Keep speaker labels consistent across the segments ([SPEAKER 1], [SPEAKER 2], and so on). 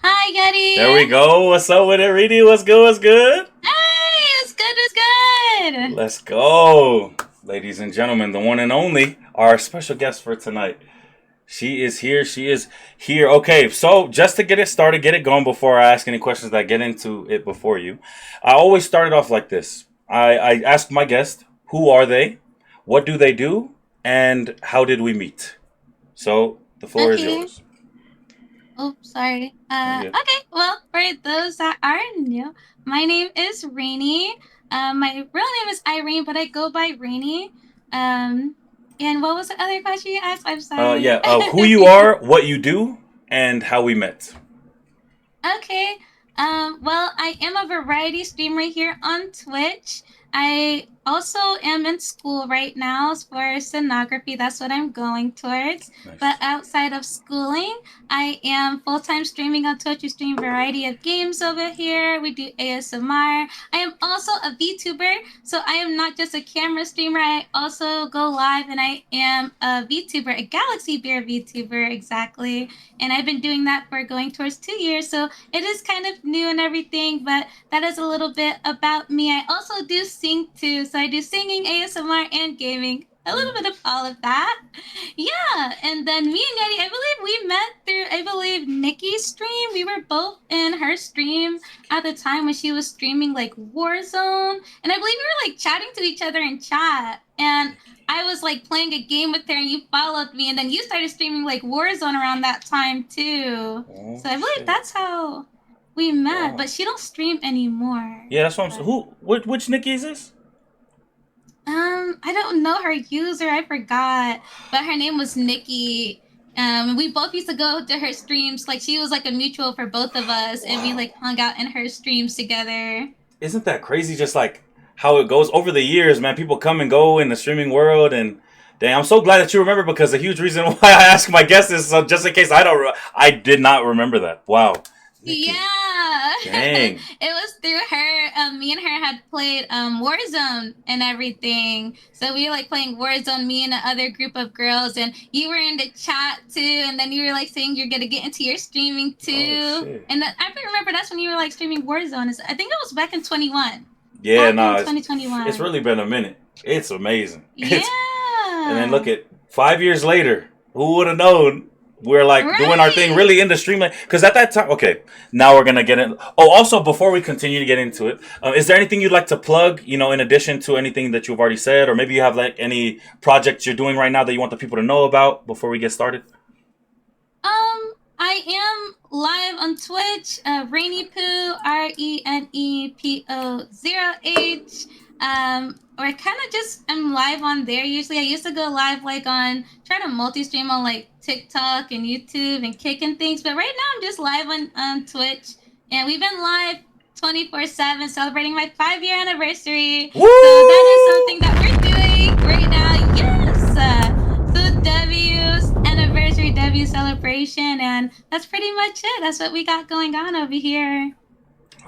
[SPEAKER 1] Hi,
[SPEAKER 2] There we
[SPEAKER 1] Yeti.
[SPEAKER 2] go. What's up with it, Reedy? What's good? What's good?
[SPEAKER 1] Hey, it's good. It's good.
[SPEAKER 2] Let's go. Ladies and gentlemen, the one and only, our special guest for tonight. She is here. She is here. Okay, so just to get it started, get it going before I ask any questions that get into it before you, I always start it off like this. I ask my guest, who are they? What do they do? And how did we meet? So the floor is
[SPEAKER 1] Okay.
[SPEAKER 2] yours.
[SPEAKER 1] Oh, sorry.
[SPEAKER 2] Are you good?
[SPEAKER 1] Okay. Well, for those that are new, my name is Rainy. My real name is Irene, but I go by Rainy. Um, and what was the other question you asked? I'm sorry.
[SPEAKER 2] Yeah. Who you are, what you do, and how we met.
[SPEAKER 1] Okay. Well, I am a variety streamer here on Twitch. I also am in school right now for stenography. That's what I'm going towards. But
[SPEAKER 2] Nice.
[SPEAKER 1] outside of schooling, I am full-time streaming on Twitch. We stream variety of games over here. We do ASMR. I am also a VTuber, so I am not just a camera streamer. I also go live, and I am a VTuber, a Galaxy Beer VTuber, exactly. And I've been doing that for going towards 2 years. So it is kind of new and everything, but that is a little bit about me. I also do sing too. So I do singing, ASMR, and gaming. A little bit of all of that. Yeah. And then me and Yeti, I believe we met through, I believe, Nikki's stream. We were both in her stream at the time when she was streaming like Warzone. And I believe we were like chatting to each other in chat. And I was like playing a game with her and you followed me and then you started streaming like Warzone around that time too.
[SPEAKER 2] Oh
[SPEAKER 1] So I believe
[SPEAKER 2] shit!
[SPEAKER 1] that's how we met,
[SPEAKER 2] Wow.
[SPEAKER 1] but she don't stream anymore.
[SPEAKER 2] Yeah, that's what I'm saying.
[SPEAKER 1] But
[SPEAKER 2] Who? Which Nikki is this?
[SPEAKER 1] I don't know her user, I forgot. But her name was Nikki. We both used to go to her streams. Like she was like a mutual for both of us and we
[SPEAKER 2] Wow.
[SPEAKER 1] like hung out in her streams together.
[SPEAKER 2] Isn't that crazy? Just like how it goes over the years, man. People come and go in the streaming world, and damn, I'm so glad that you remember because a huge reason why I ask my guests is so just in case I don't. I did not remember that. Wow, Nikki.
[SPEAKER 1] Yeah,
[SPEAKER 2] Dang.
[SPEAKER 1] it was through her. Me and her had played Warzone and everything. So we were like playing Warzone, me and the other group of girls, and you were in the chat too. And then you were like saying you're gonna get into your streaming
[SPEAKER 2] Oh
[SPEAKER 1] too.
[SPEAKER 2] shit.
[SPEAKER 1] And I remember that's when you were like streaming Warzone. I think it was back in 21,
[SPEAKER 2] Yeah,
[SPEAKER 1] back in
[SPEAKER 2] nah. It's
[SPEAKER 1] 2021.
[SPEAKER 2] really been a minute. It's amazing. It's and then
[SPEAKER 1] Yeah,
[SPEAKER 2] look at 5 years later. Who would have known? We're like doing our thing
[SPEAKER 1] right.
[SPEAKER 2] really in the streamline because at that time, okay, now we're gonna get in. Oh, also before we continue to get into it, is there anything you'd like to plug? You know, in addition to anything that you've already said, or maybe you have like any projects you're doing right now that you want the people to know about before we get started.
[SPEAKER 1] I am live on Twitch, Rainy Poo, RENEPO 0H. Or I kind of just am live on there usually. I used to go live like on, try to multi stream on like TikTok and YouTube and Kick and things, but right now I'm just live on Twitch. And we've been live 24/7 celebrating my 5 year anniversary. So that is something
[SPEAKER 2] Woo!
[SPEAKER 1] that we're doing right now. Yes! So W's anniversary debut celebration, and that's pretty much it. That's what we got going on over here.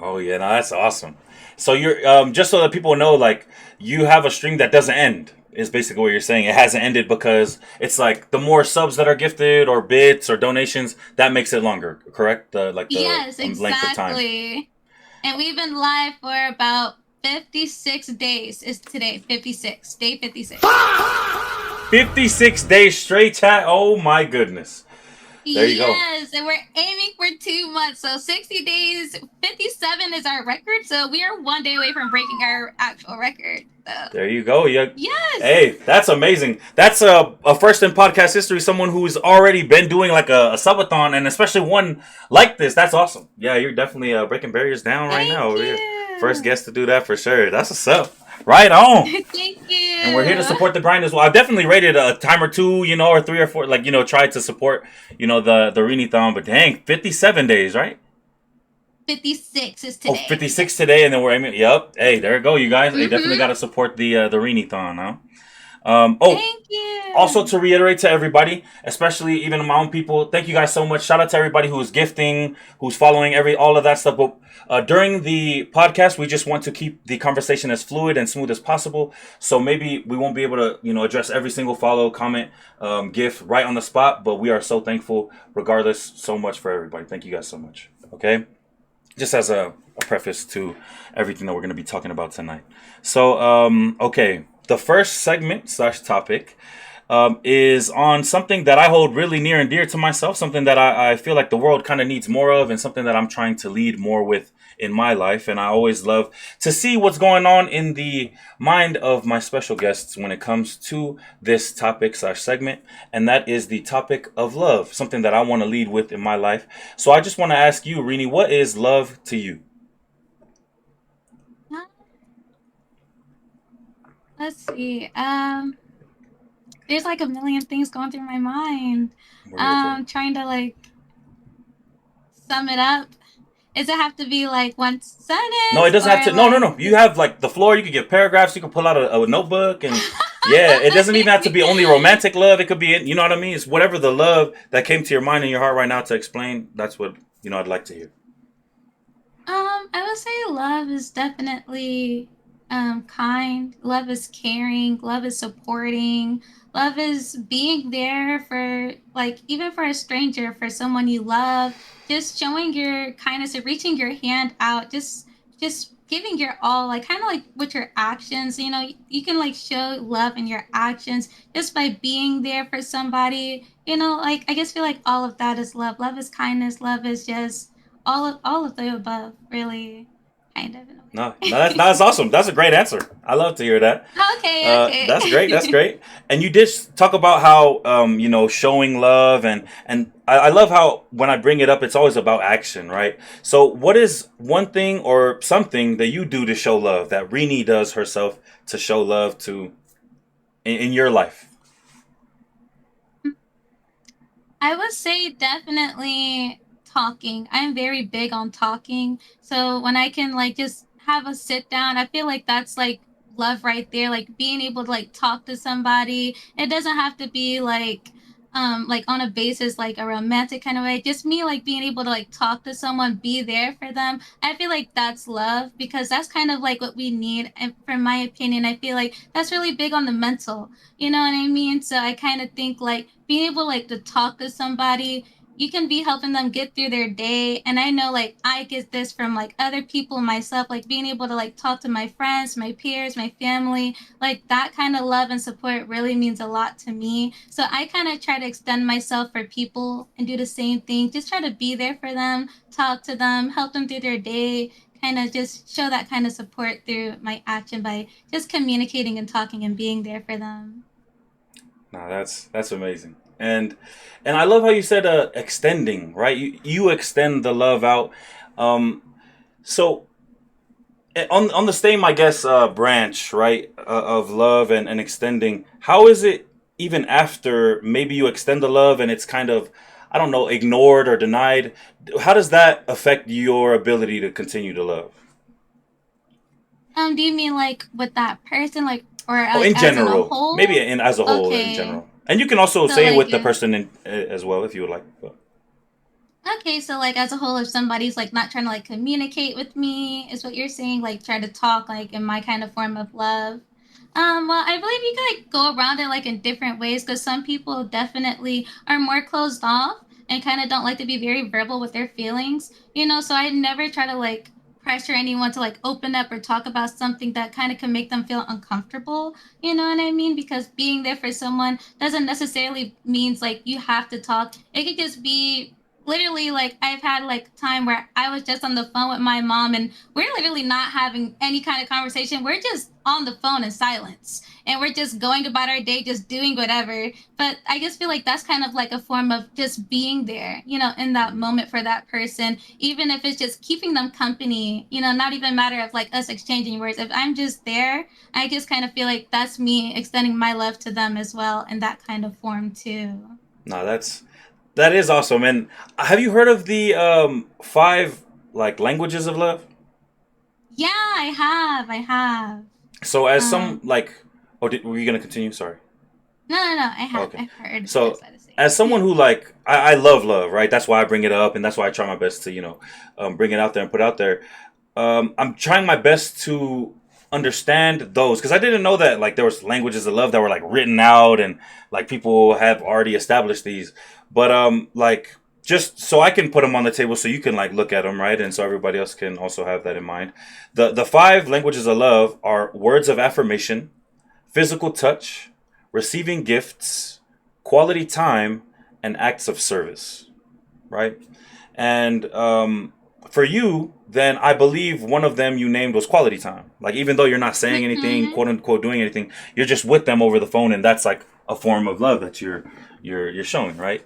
[SPEAKER 2] Oh yeah, no, that's awesome. So you're just so that people know, like you have a stream that doesn't end. Is basically what you're saying. It hasn't ended because it's like the more subs that are gifted or bits or donations, that makes it longer. Correct? The
[SPEAKER 1] Yes,
[SPEAKER 2] length of time.
[SPEAKER 1] exactly. And we've been live for about 56 days. Is today 56? Day 56.
[SPEAKER 2] 56 days straight, chat. Oh my goodness. There you go.
[SPEAKER 1] Yes, and we're aiming for 2 months. So 60 days, 57 is our record. So we are one day away from breaking our actual record. So,
[SPEAKER 2] There you go. Yeah.
[SPEAKER 1] yes.
[SPEAKER 2] Hey, that's amazing. That's a first in podcast history. Someone who's already been doing like a subathon, and especially one like this. That's awesome. Yeah, you're definitely breaking barriers down right
[SPEAKER 1] Thank
[SPEAKER 2] now over here. First
[SPEAKER 1] you.
[SPEAKER 2] guest to do that for sure. That's what's up. Right on.
[SPEAKER 1] Thank
[SPEAKER 2] And we're here to
[SPEAKER 1] you.
[SPEAKER 2] support the grind as well. I've definitely rated a time or two, you know, or three or four, like, you know, tried to support, you know, the Reenie-thon. But dang, 57 days, right?
[SPEAKER 1] 56 is
[SPEAKER 2] Oh,
[SPEAKER 1] today.
[SPEAKER 2] 56
[SPEAKER 1] Yes.
[SPEAKER 2] today, and then we're aiming. Yep. Hey, there you go, you guys. Hey, definitely
[SPEAKER 1] Mm-hmm.
[SPEAKER 2] got to support the Reenie-thon, huh? Oh,
[SPEAKER 1] Thank
[SPEAKER 2] also
[SPEAKER 1] you.
[SPEAKER 2] to reiterate to everybody, especially even my own people, thank you guys so much. Shout out to everybody who's gifting, who's following all of that stuff. But during the podcast, we just want to keep the conversation as fluid and smooth as possible. So maybe we won't be able to, you know, address every single follow, comment, gift right on the spot. But we are so thankful, regardless, so much for everybody. Thank you guys so much. Okay, just as a preface to everything that we're going to be talking about tonight. So, okay, the first segment slash topic is on something that I hold really near and dear to myself, something that I feel like the world kind of needs more of, and something that I'm trying to lead more with in my life. And I always love to see what's going on in the mind of my special guests when it comes to this topic slash segment. And that is the topic of love, something that I want to lead with in my life. So I just want to ask you, Rini, what is love to you?
[SPEAKER 1] Uh, let's see. There's like a million things going through my mind.
[SPEAKER 2] We're here for you.
[SPEAKER 1] Trying to like sum it up. Does it have to be like one
[SPEAKER 2] No, it
[SPEAKER 1] sentence
[SPEAKER 2] doesn't have
[SPEAKER 1] or
[SPEAKER 2] to. No, no,
[SPEAKER 1] like
[SPEAKER 2] no. You
[SPEAKER 1] just
[SPEAKER 2] have like the floor. You can give paragraphs. You can pull out a notebook, and yeah, it doesn't even have to be only romantic love. It could be, you know what I mean. It's whatever the love that came to your mind and your heart right now to explain. That's what I'd like to hear.
[SPEAKER 1] I would say love is definitely kind. Love is caring. Love is supporting. Love is being there for like even for a stranger, for someone you love, just showing your kindness and reaching your hand out, just giving your all, like kind of like with your actions, you can like show love in your actions just by being there for somebody. Like I just feel like all of that is love. Love is kindness. Love is just all of the above, really, kind of in a
[SPEAKER 2] No, no,
[SPEAKER 1] way.
[SPEAKER 2] that's awesome. That's a great answer. I love to hear that.
[SPEAKER 1] Okay,
[SPEAKER 2] That's great. That's
[SPEAKER 1] okay.
[SPEAKER 2] great. And you did talk about how showing love, and I love how when I bring it up, it's always about action, right? So, what is one thing or something that you do to show love that Rini does herself to show love to in your life?
[SPEAKER 1] I would say definitely talking. I'm very big on talking. So when I can like just have a sit down, I feel like that's like love right there. Like being able to like talk to somebody. It doesn't have to be like on a basis like a romantic kind of way. Just me like being able to like talk to someone, be there for them. I feel like that's love because that's kind of like what we need. And from my opinion, I feel like that's really big on the mental. You know what I mean? So I kind of think like being able like to talk to somebody, you can be helping them get through their day. And I know like I get this from like other people myself, like being able to like talk to my friends, my peers, my family, like that kind of love and support really means a lot to me. So I kind of try to extend myself for people and do the same thing. Just try to be there for them, talk to them, help them through their day, kind of just show that kind of support through my action by just communicating and talking and being there for them.
[SPEAKER 2] No, that's amazing. And I love how you said extending, right? You extend the love out. Um, so on the same, I guess, branch, right, of love and extending. How is it even after maybe you extend the love and it's kind of, I don't know, ignored or denied? How does that affect your ability to continue to love?
[SPEAKER 1] Do you mean like with that person, like, or
[SPEAKER 2] Oh,
[SPEAKER 1] like
[SPEAKER 2] in
[SPEAKER 1] as in a
[SPEAKER 2] general, maybe
[SPEAKER 1] whole?
[SPEAKER 2] in as a whole, in
[SPEAKER 1] Okay,
[SPEAKER 2] general, and you can also
[SPEAKER 1] so
[SPEAKER 2] say it
[SPEAKER 1] like,
[SPEAKER 2] with the person as well if you would like. But
[SPEAKER 1] okay, so like as a whole, if somebody's like not trying to like communicate with me, is what you're saying, like try to talk like in my kind of form of love. Well, I believe you can like go around it like in different ways because some people definitely are more closed off and kind of don't like to be very verbal with their feelings, so I never try to like pressure anyone to like open up or talk about something that kind of can make them feel uncomfortable. You know what I mean? Because being there for someone doesn't necessarily means like you have to talk. It could just be literally like I've had like time where I was just on the phone with my mom and we're literally not having any kind of conversation. We're just on the phone in silence and we're just going about our day, just doing whatever. But I just feel like that's kind of like a form of just being there, in that moment for that person, even if it's just keeping them company, not even a matter of like us exchanging words. If I'm just there, I just kind of feel like that's me extending my love to them as well in that kind of form too.
[SPEAKER 2] no, that is awesome. And have you heard of the five like languages of love?
[SPEAKER 1] Yeah, I have.
[SPEAKER 2] So as some
[SPEAKER 1] Um,
[SPEAKER 2] like, oh, were you gonna continue? Sorry.
[SPEAKER 1] no, I have.
[SPEAKER 2] Okay.
[SPEAKER 1] I've heard. I
[SPEAKER 2] So
[SPEAKER 1] was about to say.
[SPEAKER 2] as someone who like I love love, right? That's why I bring it up, and that's why I try my best to bring it out there and put out there. I'm trying my best to understand those because I didn't know that like there was languages of love that were like written out and like people have already established these. But like just so I can put them on the table so you can like look at them, right? And so everybody else can also have that in mind. The five languages of love are words of affirmation, physical touch, receiving gifts, quality time, and acts of service, right? And for you, then I believe one of them you named was quality time. Like even though you're not saying anything,
[SPEAKER 1] Mm-hmm.
[SPEAKER 2] quote unquote, doing anything, you're just with them over the phone, and that's like a form of love that you're showing, right?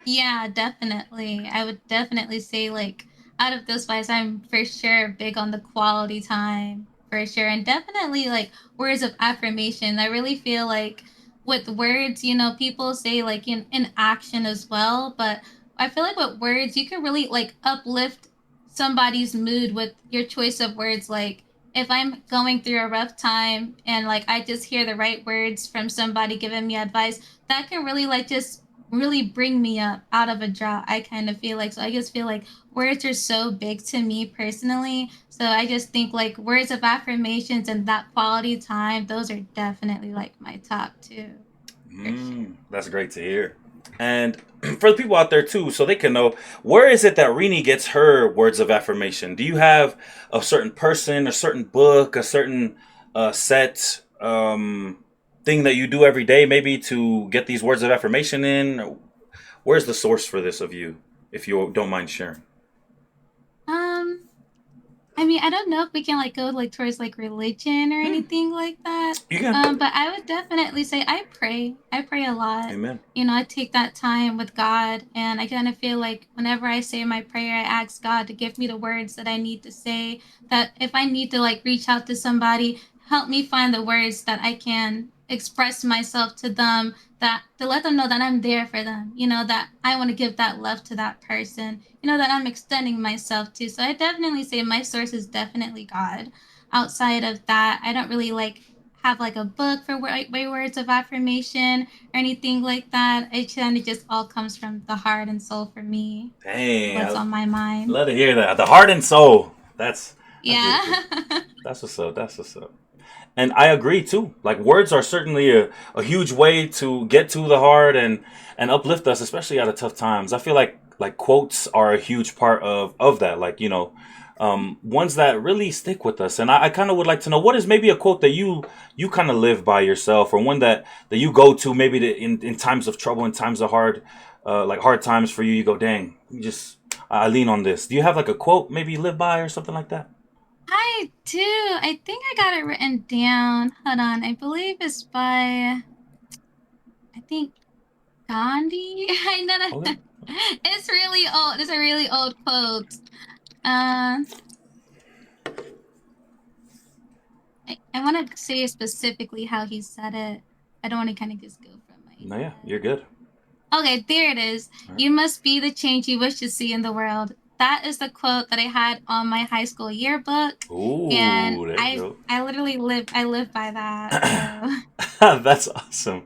[SPEAKER 1] Yeah, definitely. I would definitely say like out of those five, I'm for sure big on the quality time for sure, and definitely like words of affirmation. I really feel like with words, people say like in action as well, but I feel like with words, you can really like uplift somebody's mood with your choice of words. Like if I'm going through a rough time and like I just hear the right words from somebody giving me advice, that can really like just really bring me up out of a drought. I kind of feel like so I just feel like words are so big to me personally. So I just think like words of affirmations and that quality time, those are definitely like my top two for sure.
[SPEAKER 2] That's great to hear. And for the people out there too, so they can know, where is it that Rini gets her words of affirmation? Do you have a certain person, a certain book, a certain set thing that you do every day, maybe to get these words of affirmation in? Where's the source for this of you, if you don't mind sharing?
[SPEAKER 1] Um I mean, I don't know if we can like go like towards like religion or
[SPEAKER 2] Hmm,
[SPEAKER 1] anything like that.
[SPEAKER 2] you can.
[SPEAKER 1] But I would definitely say I pray. I pray a lot.
[SPEAKER 2] Amen.
[SPEAKER 1] I take that time with God, and I kind of feel like whenever I say my prayer, I ask God to give me the words that I need to say. That if I need to like reach out to somebody, help me find the words that I can express myself to them, that to let them know that I'm there for them, that I want to give that love to that person, that I'm extending myself to. So I definitely say my source is definitely God. Outside of that, I don't really like have like a book for words of affirmation or anything like that. It kind of just all comes from the heart and soul for me,
[SPEAKER 2] Dang,
[SPEAKER 1] what's
[SPEAKER 2] I
[SPEAKER 1] on my mind.
[SPEAKER 2] love to hear that. The heart and soul. That's beautiful.
[SPEAKER 1] Yeah.
[SPEAKER 2] That's what's up. That's what's up. And I agree too. Like words are certainly a huge way to get to the heart and uplift us, especially out of tough times. I feel like quotes are a huge part of that. Like ones that really stick with us. And I kind of would like to know, what is maybe a quote that you kind of live by yourself, or one that you go to maybe in times of trouble, in times of hard times for you. You go, dang, I lean on this. Do you have like a quote maybe you live by or something like that?
[SPEAKER 1] I do. I think I got it written down. Hold on. I believe it's by, I think, Gandhi. I know
[SPEAKER 2] Okay.
[SPEAKER 1] that. It's really old. It's a really old quote. Uh, I want to say specifically how he said it. I don't want to kind of just go from my
[SPEAKER 2] No, yeah,
[SPEAKER 1] head.
[SPEAKER 2] you're good.
[SPEAKER 1] Okay, there it is.
[SPEAKER 2] All right.
[SPEAKER 1] You must be the change you wish to see in the world. That is the quote that I had on my high school yearbook, and
[SPEAKER 2] Ooh, there you go.
[SPEAKER 1] I literally live by that. So
[SPEAKER 2] That's awesome.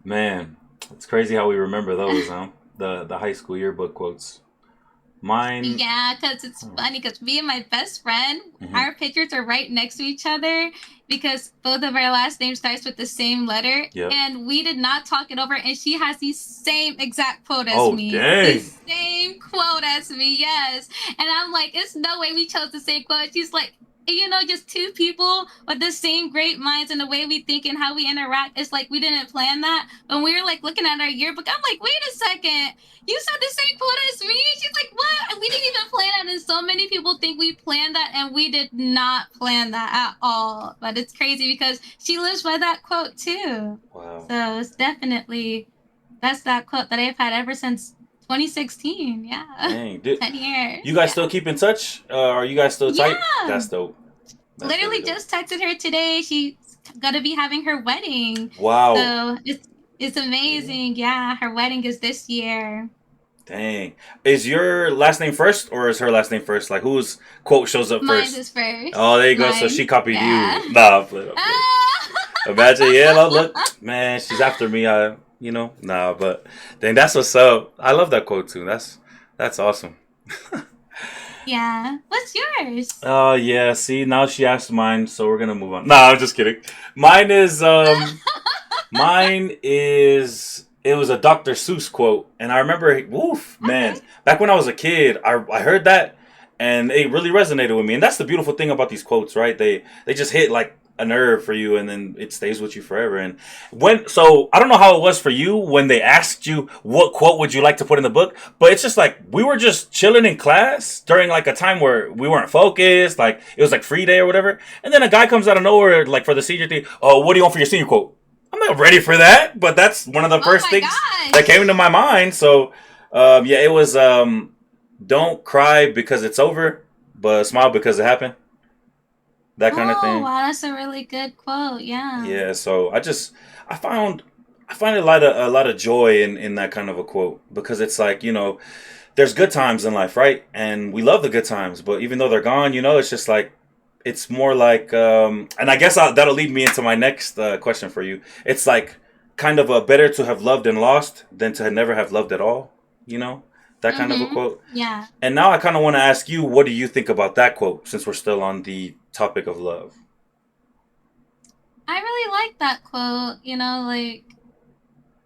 [SPEAKER 2] Man, it's crazy how we remember those, huh? The high school yearbook quotes. Mine.
[SPEAKER 1] yeah, because it's
[SPEAKER 2] Hmm.
[SPEAKER 1] funny because me and my best friend,
[SPEAKER 2] Mhm.
[SPEAKER 1] our pictures are right next to each other because both of our last names starts with the same letter,
[SPEAKER 2] Yep.
[SPEAKER 1] and we did not talk it over. And she has the same exact quote as
[SPEAKER 2] Oh,
[SPEAKER 1] me, the
[SPEAKER 2] dang.
[SPEAKER 1] same quote as me. Yes, and I'm like, it's no way we chose the same quote. She's like. Just two people with the same great minds and the way we think and how we interact. It's like we didn't plan that. When we were like looking at our yearbook, I'm like, wait a second, you said the same quote as me? She's like, what? We didn't even plan that. And so many people think we planned that, and we did not plan that at all. But it's crazy because she lives by that quote too.
[SPEAKER 2] Wow.
[SPEAKER 1] So it's definitely, that's that quote that I've had ever since 2016. Yeah.
[SPEAKER 2] Dang.
[SPEAKER 1] 10
[SPEAKER 2] You
[SPEAKER 1] years.
[SPEAKER 2] guys still
[SPEAKER 1] Yeah.
[SPEAKER 2] keep in touch? Are you guys still tight?
[SPEAKER 1] Yeah.
[SPEAKER 2] That's dope. That's really
[SPEAKER 1] Literally
[SPEAKER 2] dope.
[SPEAKER 1] just texted her today. She's gonna be having her wedding.
[SPEAKER 2] Wow.
[SPEAKER 1] So it's
[SPEAKER 2] There you go.
[SPEAKER 1] amazing. Yeah. Her wedding is this year.
[SPEAKER 2] Dang. Is your last name first or is her last name first? Like whose quote shows up
[SPEAKER 1] Mine
[SPEAKER 2] first?
[SPEAKER 1] is
[SPEAKER 2] Oh,
[SPEAKER 1] first.
[SPEAKER 2] there you go. So she
[SPEAKER 1] Mine.
[SPEAKER 2] copied
[SPEAKER 1] Yeah.
[SPEAKER 2] you. Nah, I'm playing. I'm playing. Imagine, yeah, look,
[SPEAKER 1] Ah!
[SPEAKER 2] man, she's after me. Nah, but dang, that's what's up. I love that quote too. That's awesome.
[SPEAKER 1] Yeah. What's yours?
[SPEAKER 2] Oh yeah, see, now she asked mine, so we're gonna move on. Nah, I'm just kidding. Mine is it was a Dr. Seuss quote, and I remember, woof, man,
[SPEAKER 1] Okay.
[SPEAKER 2] back when I was a kid, I heard that, and it really resonated with me. And that's the beautiful thing about these quotes, right? They just hit like a nerve for you, and then it stays with you forever. And I don't know how it was for you when they asked you what quote would you like to put in the book, but it's just like we were just chilling in class during like a time where we weren't focused, like it was like free day or whatever, and then a guy comes out of nowhere, like for the senior thing. Oh, what do you want for your senior quote? I'm not ready for that, but that's one of the
[SPEAKER 1] Oh
[SPEAKER 2] first
[SPEAKER 1] my
[SPEAKER 2] things that
[SPEAKER 1] gosh.
[SPEAKER 2] came into my mind. So, yeah, it was don't cry because it's over, but smile because it happened. That kind of
[SPEAKER 1] Oh
[SPEAKER 2] thing.
[SPEAKER 1] wow, that's a really good quote. Yeah.
[SPEAKER 2] Yeah. So I found I find a lot of joy in that kind of a quote because it's like there's good times in life, right? And we love the good times, but even though they're gone, it's just like it's more like, and I guess that'll lead me into my next question for you. It's like kind of a better to have loved and lost than to never have loved at all. You know, that kind of a
[SPEAKER 1] Mhm.
[SPEAKER 2] quote.
[SPEAKER 1] Yeah.
[SPEAKER 2] And now I kind of want to ask you, what do you think about that quote? Since we're still on the topic of love.
[SPEAKER 1] I really like that quote, like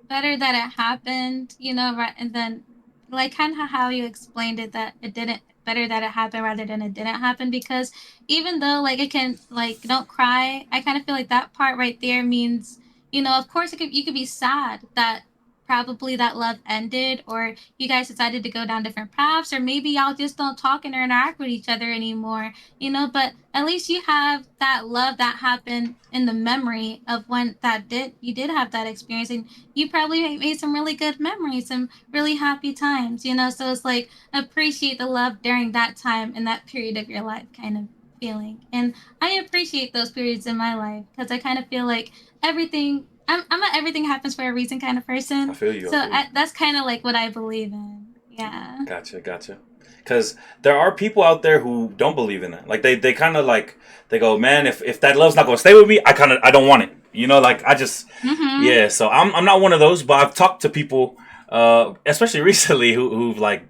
[SPEAKER 1] better that it happened, right and then like kind of how you explained it that it didn't better that it happened rather than it didn't happen because even though like it can like don't cry, I kind of feel like that part right there means, of course you could be sad that probably that love ended or you guys decided to go down different paths or maybe y'all just don't talk and interact with each other anymore, but at least you have that love that happened in the memory of when that did you did have that experience and you probably made some really good memories, some really happy times, So it's like appreciate the love during that time and that period of your life kind of feeling. And I appreciate those periods in my life because I kind of feel like everything, I'm a everything happens for a reason kind of
[SPEAKER 2] I
[SPEAKER 1] person.
[SPEAKER 2] feel you. I
[SPEAKER 1] So
[SPEAKER 2] feel you.
[SPEAKER 1] that's kind of like what I believe in. Yeah.
[SPEAKER 2] Gotcha, gotcha. Because there are people out there who don't believe in that. Like they kind of like they go, man, if that love's not gonna stay with me, I don't want it. Like I just
[SPEAKER 1] Mm-hmm.
[SPEAKER 2] yeah. So I'm not one of those, but I've talked to people, especially recently, who've like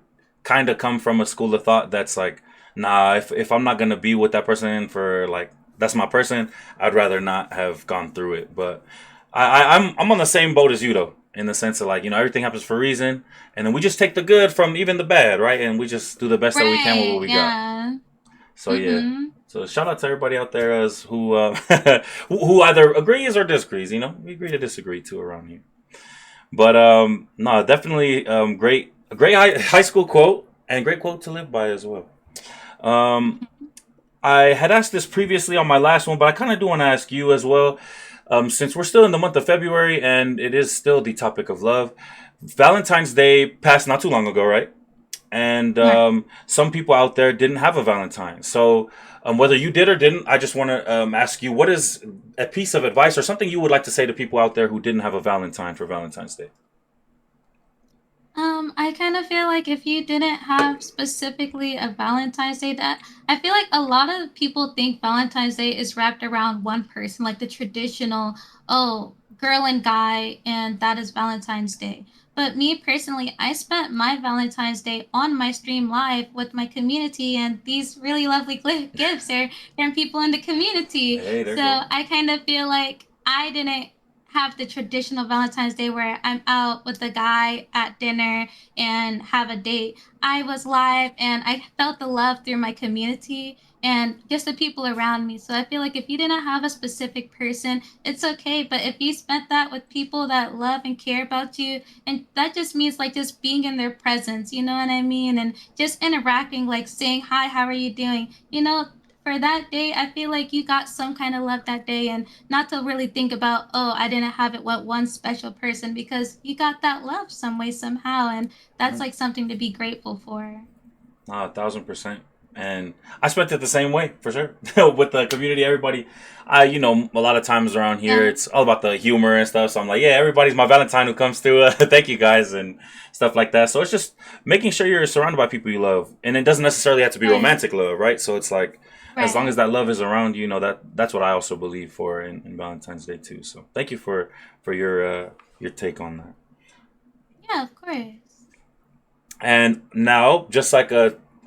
[SPEAKER 2] kind of come from a school of thought that's like, nah, if I'm not gonna be with that person for like that's my person, I'd rather not have gone through it. But I'm on the same boat as you though, in the sense of like everything happens for a reason, and then we just take the good from even the bad, right? And we just do the best that we can with what
[SPEAKER 1] Right.
[SPEAKER 2] we got.
[SPEAKER 1] Yeah.
[SPEAKER 2] So yeah.
[SPEAKER 1] Mm-hmm.
[SPEAKER 2] So shout out to everybody out there as who who either agrees or disagrees. We agree to disagree too around here. But no, definitely great a great high school quote and great quote to live by as well. Um,
[SPEAKER 1] Mm-hmm.
[SPEAKER 2] I had asked this previously on my last one, but I kind of do want to ask you as well. Since we're still in the month of February and it is still the topic of love, Valentine's Day passed not too long ago, right? And
[SPEAKER 1] Right.
[SPEAKER 2] some people out there didn't have a Valentine. So, whether you did or didn't, I just want to ask you what is a piece of advice or something you would like to say to people out there who didn't have a Valentine for Valentine's Day?
[SPEAKER 1] I kind of feel like if you didn't have specifically a Valentine's Day, that I feel like a lot of people think Valentine's Day is wrapped around one person, like the traditional, oh, girl and guy, and that is Valentine's Day. But me personally, I spent my Valentine's Day on my stream live with my community and these really lovely gifts are from people in the community.
[SPEAKER 2] Hey, there
[SPEAKER 1] So
[SPEAKER 2] you go.
[SPEAKER 1] I kind of feel like I didn't have the traditional Valentine's Day where I'm out with a guy at dinner and have a date. I was live and I felt the love through my community and just the people around me. So I feel like if you didn't have a specific person, it's okay. But if you spent that with people that love and care about you, and that just means like just being in their presence, you know what I mean? And just interacting, like saying, hi, how are you doing? For that day, I feel like you got some kind of love that day and not to really think about, oh, I didn't have it with one special person because you got that love some way, somehow. And that's
[SPEAKER 2] Mhm.
[SPEAKER 1] like something to be grateful for.
[SPEAKER 2] 1,000%. And I spent it the same way for sure with the community. Everybody, a lot of times around here,
[SPEAKER 1] Yeah.
[SPEAKER 2] it's all about the humor and stuff. So I'm like, yeah, everybody's my Valentine who comes through. Thank you guys and stuff like that. So it's just making sure you're surrounded by people you love, and it doesn't necessarily have to be
[SPEAKER 1] Right.
[SPEAKER 2] romantic love, right? So it's like as long as
[SPEAKER 1] Right.
[SPEAKER 2] that love is around you, that's what I also believe for in Valentine's Day too. So thank you for your take on that.
[SPEAKER 1] Yeah, of course.
[SPEAKER 2] And now, just like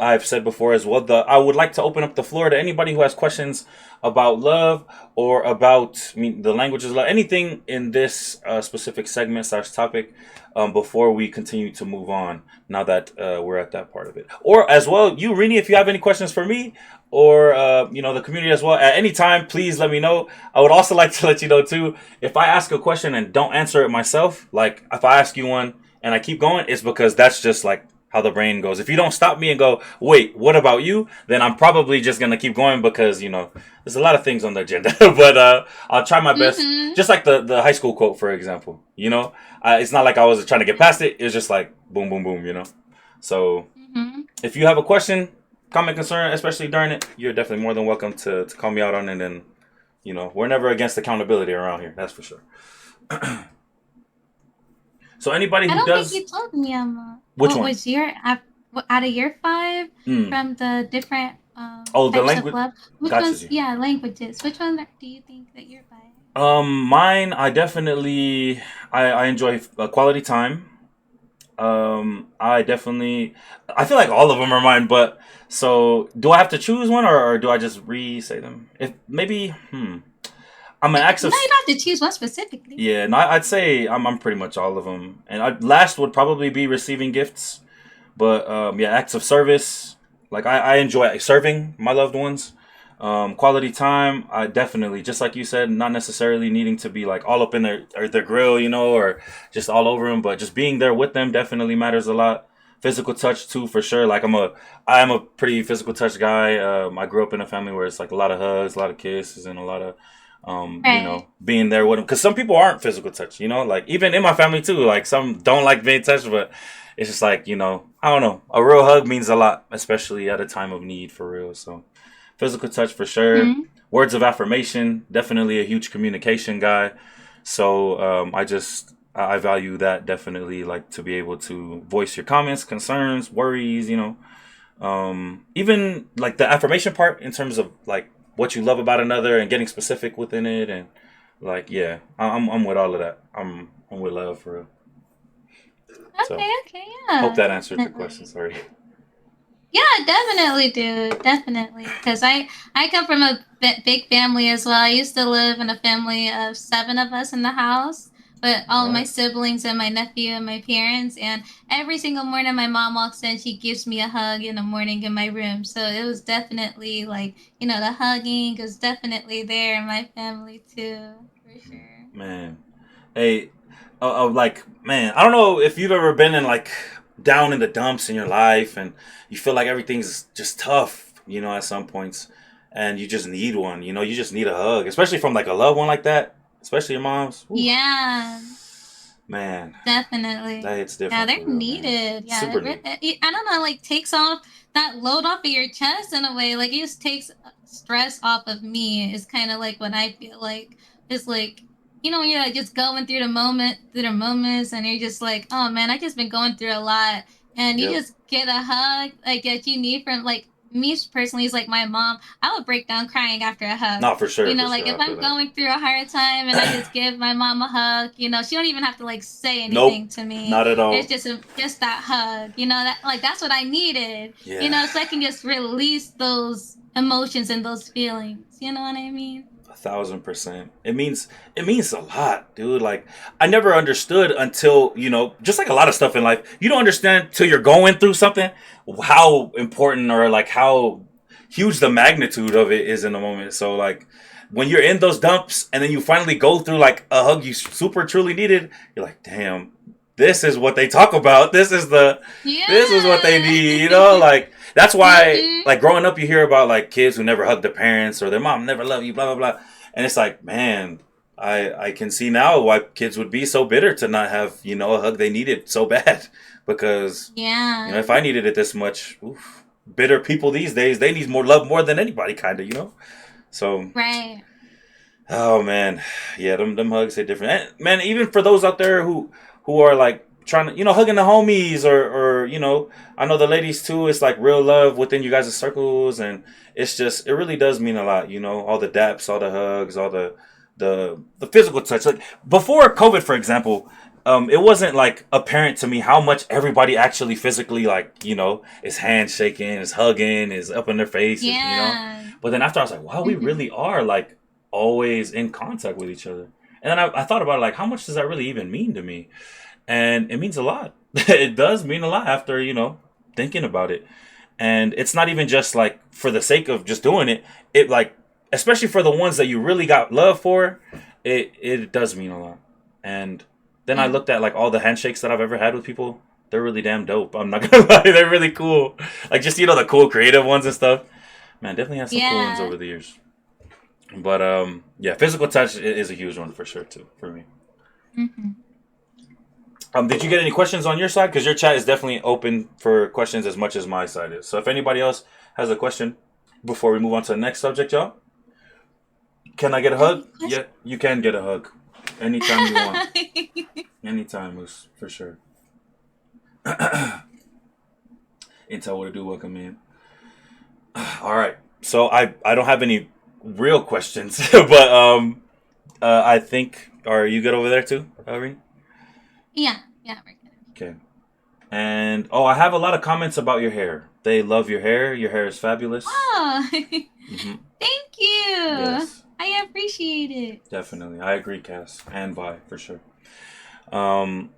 [SPEAKER 2] I've said before as well, I would like to open up the floor to anybody who has questions about love or about, I mean, the languages of love, anything in this specific segment slash topic, before we continue to move on. Now that we're at that part of it, or as well, you Rini, if you have any questions for me or the community as well, at any time, please let me know. I would also like to let you know too, if I ask a question and don't answer it myself, like if I ask you one and I keep going, it's because that's just like how the brain goes. If you don't stop me and go, wait, what about you? Then I'm probably just going to keep going because, there's a lot of things on the agenda. But I'll try my best.
[SPEAKER 1] Mm-hmm.
[SPEAKER 2] Just like the high school quote, for example. It's not like I was trying to get past it. It was just like boom, boom, boom, So
[SPEAKER 1] Mm-hmm.
[SPEAKER 2] if you have a question, comment, concern, especially during it, you're definitely more than welcome to call me out on it. And, we're never against accountability around here. That's for sure. So anybody
[SPEAKER 1] I
[SPEAKER 2] who
[SPEAKER 1] don't
[SPEAKER 2] does...
[SPEAKER 1] think you told me,
[SPEAKER 2] Which
[SPEAKER 1] what
[SPEAKER 2] one?
[SPEAKER 1] was your out of year 5
[SPEAKER 2] Mm.
[SPEAKER 1] from the different
[SPEAKER 2] Oh, the
[SPEAKER 1] types of
[SPEAKER 2] language.
[SPEAKER 1] love? Which
[SPEAKER 2] Gotcha.
[SPEAKER 1] ones? Yeah, languages. Which one do you think that you're by?
[SPEAKER 2] Mine, I definitely, I enjoy quality time. I feel like all of them are mine, but so do I have to choose one or do I just re-say them? If maybe, I'm an acts
[SPEAKER 1] No,
[SPEAKER 2] of...
[SPEAKER 1] you don't have to choose one specifically.
[SPEAKER 2] Yeah, no, I'd say I'm pretty much all of them. And last would probably be receiving gifts, but yeah, acts of service. Like I enjoy serving my loved ones. Quality time, I definitely, just like you said, not necessarily needing to be like all up in their grill, or just all over them, but just being there with them definitely matters a lot. Physical touch too, for sure. Like I am a pretty physical touch guy. I grew up in a family where it's like a lot of hugs, a lot of kisses, and a lot of
[SPEAKER 1] Right.
[SPEAKER 2] being there with them. Because some people aren't physical touch, like even in my family too. Like some don't like being touched, but it's just like I don't know. A real hug means a lot, especially at a time of need, for real. So. Physical touch for sure.
[SPEAKER 1] Mm-hmm.
[SPEAKER 2] Words of affirmation, definitely a huge communication guy. So I value that definitely, like to be able to voice your comments, concerns, worries. Even like the affirmation part in terms of like what you love about another and getting specific within it, and like yeah, I'm with all of that. I'm with love for real. So
[SPEAKER 1] Okay, yeah.
[SPEAKER 2] hope that answered your
[SPEAKER 1] Definitely.
[SPEAKER 2] question. Sorry.
[SPEAKER 1] Yeah, definitely, dude. Definitely, because I come from a big family as well. I used to live in a family of 7 of us in the house, with all
[SPEAKER 2] All
[SPEAKER 1] of my
[SPEAKER 2] right.
[SPEAKER 1] siblings and my nephew and my parents. And every single morning, my mom walks in, she gives me a hug in the morning in my room. So it was definitely like the hugging is definitely there in my family too, for sure.
[SPEAKER 2] Man, hey, like, man, I don't know if you've ever been in like down in the dumps in your life and you feel like everything's just tough, at some points, and you just need one, you just need a hug, especially from like a loved one like that, especially your mom's. Oof,
[SPEAKER 1] Yeah.
[SPEAKER 2] man, that
[SPEAKER 1] Definitely.
[SPEAKER 2] hits
[SPEAKER 1] Yeah,
[SPEAKER 2] different
[SPEAKER 1] they're
[SPEAKER 2] for real, man.
[SPEAKER 1] needed. Yeah,
[SPEAKER 2] Super neat.
[SPEAKER 1] I don't know, like takes off that load off of your chest in a way. Like it just takes stress off of me. Is kind of like what I feel like. It's like when you're like just going through the moments, and you're just like, oh man, I just been going through a lot, and you
[SPEAKER 2] Yep.
[SPEAKER 1] just get a hug like that you need from like me personally is like my mom. I would break down crying after a hug.
[SPEAKER 2] Not for sure, for
[SPEAKER 1] Like
[SPEAKER 2] sure.
[SPEAKER 1] if
[SPEAKER 2] I feel
[SPEAKER 1] I'm
[SPEAKER 2] that.
[SPEAKER 1] going through a hard time and I just give my mom a hug, she don't even have to like say
[SPEAKER 2] Nope,
[SPEAKER 1] anything to me.
[SPEAKER 2] not at
[SPEAKER 1] It's
[SPEAKER 2] all.
[SPEAKER 1] just that hug, that like that's what I needed,
[SPEAKER 2] Yeah.
[SPEAKER 1] so I can just release those emotions and those feelings. You know what I mean?
[SPEAKER 2] 1,000%. It means a lot, dude. Like I never understood until just like a lot of stuff in life, you don't understand till you're going through something how important or like how huge the magnitude of it is in the moment. So like when you're in those dumps and then you finally go through like a hug you super truly needed, you're like, damn, this is what they talk about. This is what they
[SPEAKER 1] Yeah.
[SPEAKER 2] need. Like that's why,
[SPEAKER 1] Mhm.
[SPEAKER 2] like growing up, you hear about like kids who never hug their parents or their mom never love you, blah blah blah, and it's like, man, I can see now why kids would be so bitter to not have a hug they needed so bad, because
[SPEAKER 1] Yeah.
[SPEAKER 2] if I needed it this much, oof, bitter people these days they need more love more than anybody, kind of. So,
[SPEAKER 1] Right.
[SPEAKER 2] oh man, yeah, them hugs hit different. And, man, even for those out there who are like trying to hugging the homies or I know the ladies too. It's like real love within you guys' circles, and it's just it really does mean a lot. All the daps, all the hugs, all the physical touch. Like before COVID, for example, it wasn't like apparent to me how much everybody actually physically like is handshaking, is hugging, is up in their faces.
[SPEAKER 1] Yeah.
[SPEAKER 2] But then after I was like, wow, we
[SPEAKER 1] Hmm.
[SPEAKER 2] really are like always in contact with each other. And then I thought about it, like how much does that really even mean to me? And it means a lot. It does mean a lot after thinking about it. And it's not even just like for the sake of just doing it. It like especially for the ones that you really got love for, it does mean a lot. And then I
[SPEAKER 1] Yeah.
[SPEAKER 2] looked at like all the handshakes that I've ever had with people. They're really damn dope. I'm not gonna lie, they're really cool. Like just the cool creative ones and stuff. Man, definitely had some cool ones
[SPEAKER 1] Yeah.
[SPEAKER 2] over the years. But yeah, physical touch is a huge one for sure too for me.
[SPEAKER 1] Hmm.
[SPEAKER 2] Did you get any questions on your side? Because your chat is definitely open for questions as much as my side is. So if anybody else has a question before we move on to the next subject, y'all, can I get a hug?
[SPEAKER 1] Any
[SPEAKER 2] Yeah,
[SPEAKER 1] questions?
[SPEAKER 2] you can get a hug anytime you want. Anytime, Moose, for sure. Intel would do welcome in. All right. So I don't have any real questions, but I think are you good over there too, Irene?
[SPEAKER 1] Yeah. Yeah. We're good.
[SPEAKER 2] Okay. And I have a lot of comments about your hair. They love your hair. Your hair is fabulous.
[SPEAKER 1] Oh,
[SPEAKER 2] Hmm.
[SPEAKER 1] thank you.
[SPEAKER 2] Yes,
[SPEAKER 1] I appreciate it.
[SPEAKER 2] definitely. I agree, Cass and Vi for sure. Um,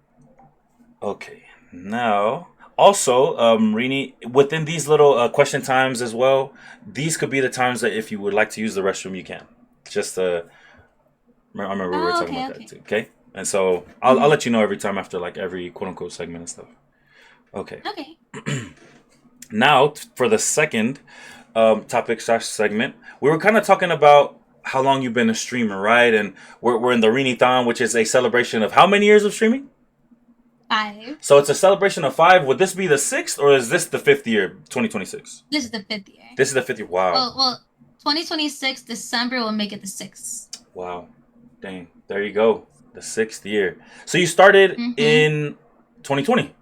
[SPEAKER 2] okay. Now, also, Rini, within these little question times as well, these could be the times that if you would like to use the restroom, you can. Just I remember we were
[SPEAKER 1] Oh,
[SPEAKER 2] talking
[SPEAKER 1] okay.
[SPEAKER 2] about that
[SPEAKER 1] Okay.
[SPEAKER 2] too. Okay. And so I'll
[SPEAKER 1] Hmm.
[SPEAKER 2] let you know every time after like every quote unquote segment and stuff. Okay.
[SPEAKER 1] Okay.
[SPEAKER 2] Now for the second topic slash segment, we were kind of talking about how long you've been a streamer, right? And we're in the Renathon, which is a celebration of how many years of streaming?
[SPEAKER 1] 5.
[SPEAKER 2] So it's a celebration of 5. Would this be the sixth or is this the fifth year, 2026?
[SPEAKER 1] This is the 5th year.
[SPEAKER 2] This is the fifth year. Wow.
[SPEAKER 1] Well, 2026 December will make it the 6th.
[SPEAKER 2] Wow. Dang. There you go. The sixth year. So you started
[SPEAKER 1] Mm-hmm.
[SPEAKER 2] in 2020.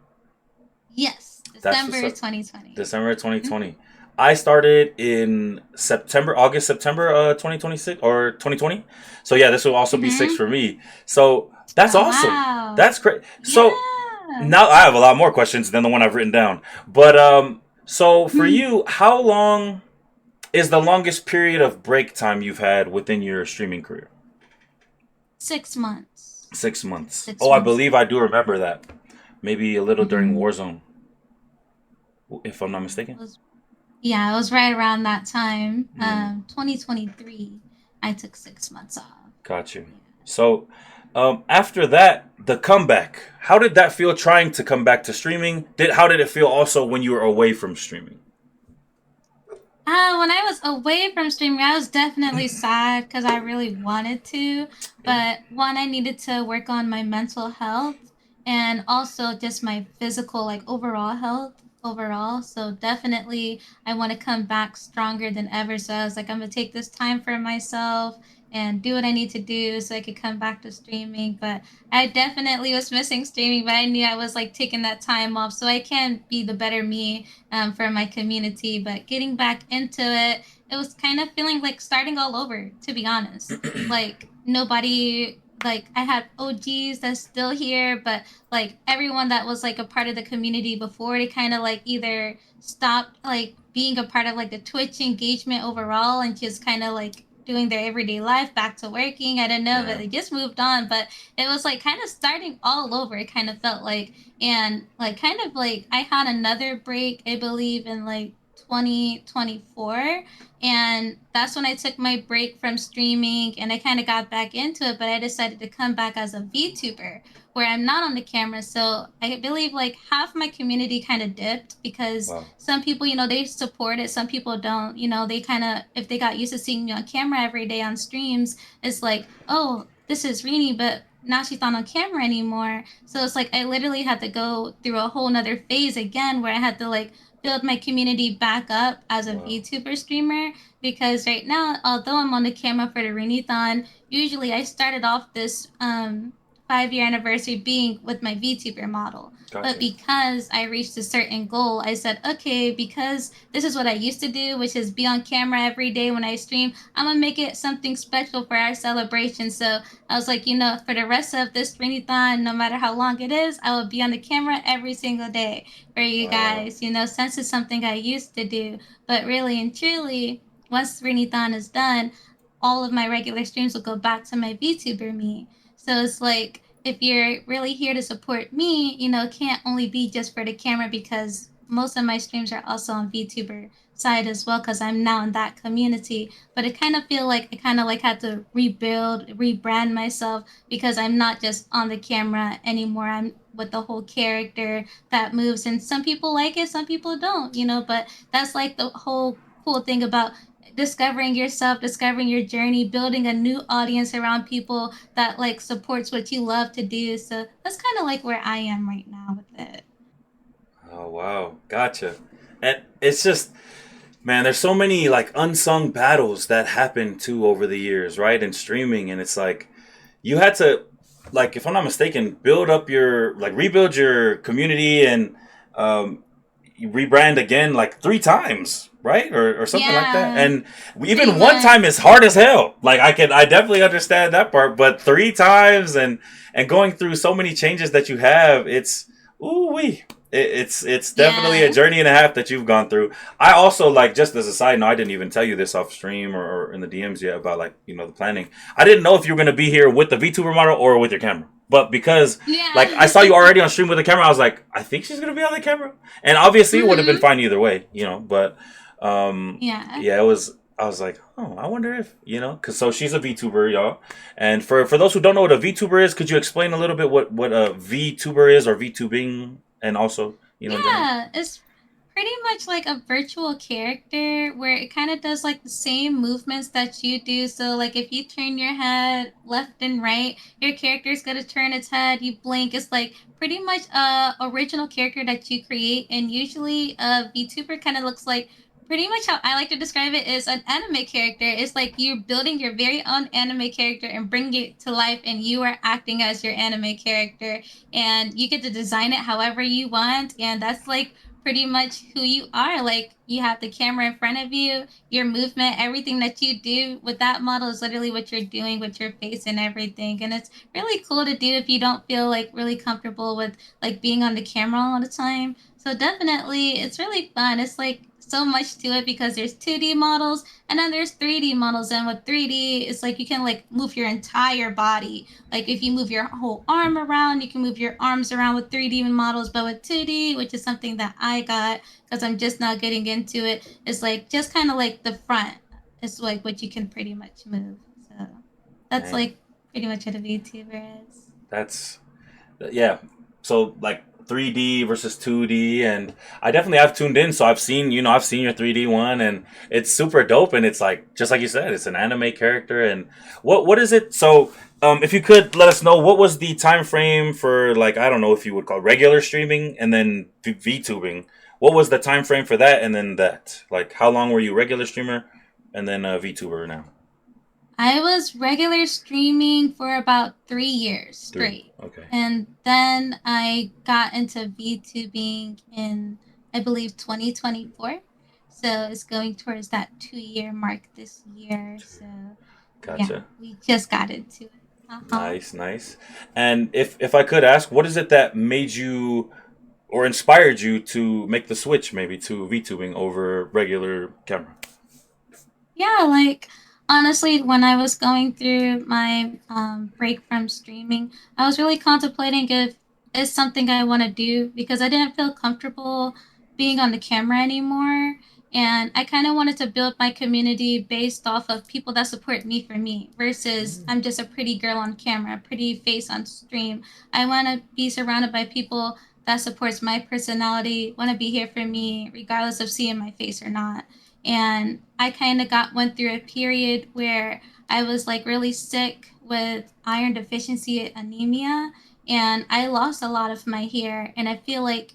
[SPEAKER 1] Yes,
[SPEAKER 2] That's what's
[SPEAKER 1] December
[SPEAKER 2] up.
[SPEAKER 1] 2020.
[SPEAKER 2] December
[SPEAKER 1] Mm-hmm.
[SPEAKER 2] 2020. I started in September 2026 or 2020. So yeah, this will also be six
[SPEAKER 1] Mm-hmm.
[SPEAKER 2] for me. So that's
[SPEAKER 1] Oh
[SPEAKER 2] awesome.
[SPEAKER 1] wow.
[SPEAKER 2] That's great. So
[SPEAKER 1] Yeah.
[SPEAKER 2] now I have a lot more questions than the one I've written down. But so for you, how long is the longest period of break time you've had within your streaming career?
[SPEAKER 1] 6 months.
[SPEAKER 2] 6 months.
[SPEAKER 1] Six
[SPEAKER 2] Oh, I
[SPEAKER 1] months.
[SPEAKER 2] believe I do remember that. Maybe a little during
[SPEAKER 1] Mm-hmm.
[SPEAKER 2] Warzone, if I'm not
[SPEAKER 1] It
[SPEAKER 2] mistaken.
[SPEAKER 1] was Yeah, it was right around that time.
[SPEAKER 2] Mm.
[SPEAKER 1] 2023. I took 6 months off.
[SPEAKER 2] Got you.
[SPEAKER 1] Yeah.
[SPEAKER 2] So, after that, the comeback. How did that feel trying to come back to streaming? How did it feel also when you were away from streaming?
[SPEAKER 1] When I was away from streaming, I was definitely sad because I really wanted to.
[SPEAKER 2] Yeah.
[SPEAKER 1] But one, I needed to work on my mental health and also just my physical, like overall health overall. So definitely, I want to come back stronger than ever. So I was like, I'm gonna take this time for myself and do what I need to do so I could come back to streaming. But I definitely was missing streaming, but I knew I was like taking that time off so I can be the better me for my community. But getting back into it, it was kind of feeling like starting all over, to be honest. Like nobody, like I had OGs that's still here, but like everyone that was like a part of the community before, they kind of like either stopped like being a part of like the Twitch engagement overall and just kind of like doing their everyday life back to working. I don't know, but
[SPEAKER 2] Yeah.
[SPEAKER 1] they just moved on. But it was like kind of starting all over. It kind of felt like, and like kind of like I had another break, I believe, in like 2024, and that's when I took my break from streaming and I kind of got back into it, but I decided to come back as a VTuber where I'm not on the camera. So I believe like half my community kind of dipped because
[SPEAKER 2] Wow.
[SPEAKER 1] some people, they support it, some people don't. They kind of, if they got used to seeing me on camera every day on streams, it's like, oh, this is Rini, but now she's not on camera anymore. So it's like I literally had to go through a whole nother phase again where I had to like build my community back up as a
[SPEAKER 2] Wow.
[SPEAKER 1] VTuber streamer because right now, although I'm on the camera for the Renathon, usually I started off this 5 year anniversary being with my VTuber model. But
[SPEAKER 2] Gotcha.
[SPEAKER 1] because I reached a certain goal, I said, okay, because this is what I used to do, which is be on camera every day when I stream, I'm gonna make it something special for our celebration. So I was like, for the rest of this streamathon, no matter how long it is, I will be on the camera every single day for you
[SPEAKER 2] Wow.
[SPEAKER 1] guys. Since it's something I used to do. But really and truly, once streamathon is done, all of my regular streams will go back to my VTuber me. So it's like if you're really here to support me, it can't only be just for the camera because most of my streams are also on VTuber side as well because I'm now in that community. But I kind of feel like I kind of like had to rebuild, rebrand myself because I'm not just on the camera anymore. I'm with the whole character that moves, and some people like it, some people don't. But that's like the whole cool thing about discovering yourself, discovering your journey, building a new audience around people that like supports what you love to do. So that's kind of like where I am right now with it.
[SPEAKER 2] Oh wow, gotcha. And it's just, man, there's so many like unsung battles that happen too over the years, right? And streaming, and it's like you had to, like, if I'm not mistaken, build up your like rebuild your community and um, you rebrand again like 3 times, right? Or something like that.
[SPEAKER 1] Yeah,
[SPEAKER 2] And
[SPEAKER 1] pretty
[SPEAKER 2] even one
[SPEAKER 1] much.
[SPEAKER 2] time is hard as hell. Like I definitely understand that part, but 3 times and going through so many changes that you have, it's ooh wee. It's definitely a
[SPEAKER 1] Yeah.
[SPEAKER 2] journey and a half that you've gone through. I also like, just as a side note, I didn't even tell you this off stream or in the DMs yet about like the planning. I didn't know if you were gonna be here with the VTuber model or with your camera. But because like I
[SPEAKER 1] Yeah.
[SPEAKER 2] saw you already on stream with the camera, I was like, I think she's gonna be on the camera. And obviously it would have been
[SPEAKER 1] Mhm.
[SPEAKER 2] fine either way. But
[SPEAKER 1] Yeah.
[SPEAKER 2] yeah, it was. I was like, oh, I wonder if because so she's a VTuber, y'all. And for those who don't know what a VTuber is, could you explain a little bit what a VTuber is or VTubing, and also in general?
[SPEAKER 1] Yeah, it's pretty much like a virtual character where it kind of does like the same movements that you do. So like if you turn your head left and right, your character's gonna turn its head. You blink. It's like pretty much a original character that you create. And usually a VTuber kind of looks like pretty much how I like to describe it is an anime character. It's like you're building your very own anime character and bringing it to life, and you are acting as your anime character, and you get to design it however you want, and that's like pretty much who you are. Like you have the camera in front of you, your movement, everything that you do with that model is literally what you're doing with your face and everything. And it's really cool to do if you don't feel like really comfortable with like being on the camera all the time. So definitely it's really fun. It's like so much to it because there's 2D models and then there's 3D models, and with 3D it's like you can like move your entire body. Like if you move your whole arm around, you can move your arms around with 3D models, but with 2D, which is something that I got because I'm just now getting into it, it's like just kind of like the front is like what you can pretty much move. So that's
[SPEAKER 2] Dang,
[SPEAKER 1] like pretty much what a VTuber is.
[SPEAKER 2] that's yeah. So like 3D versus 2D, and I definitely have tuned in, so I've seen your 3D one, and it's super dope, and it's like just like you said, it's an anime character, and what is it? So if you could let us know what was the time frame for, like, I don't know if you would call regular streaming and then VTubing. What was the time frame for that, and then that? Like, how long were you regular streamer, and then VTuber now?
[SPEAKER 1] I was regular streaming for about 3 years
[SPEAKER 2] 3.
[SPEAKER 1] straight.
[SPEAKER 2] Okay.
[SPEAKER 1] And then I got into VTubing in, I believe, 2024. So it's going towards that 2 year mark this year. So yeah,
[SPEAKER 2] Gotcha.
[SPEAKER 1] we just got into it. Uh huh.
[SPEAKER 2] Nice, nice. And if I could ask, what is it that made you or inspired you to make the switch maybe to VTubing over regular camera?
[SPEAKER 1] Yeah, like honestly, when I was going through my break from streaming, I was really contemplating if it's something I want to do because I didn't feel comfortable being on the camera anymore. And I kind of wanted to build my community based off of people that support me for me versus I'm just a pretty girl on camera, a pretty face on stream. I want to be surrounded by people that supports my personality, want to be here for me regardless of seeing my face or not. And I kind of got went through a period where I was like really sick with iron deficiency anemia, and I lost a lot of my hair. And I feel like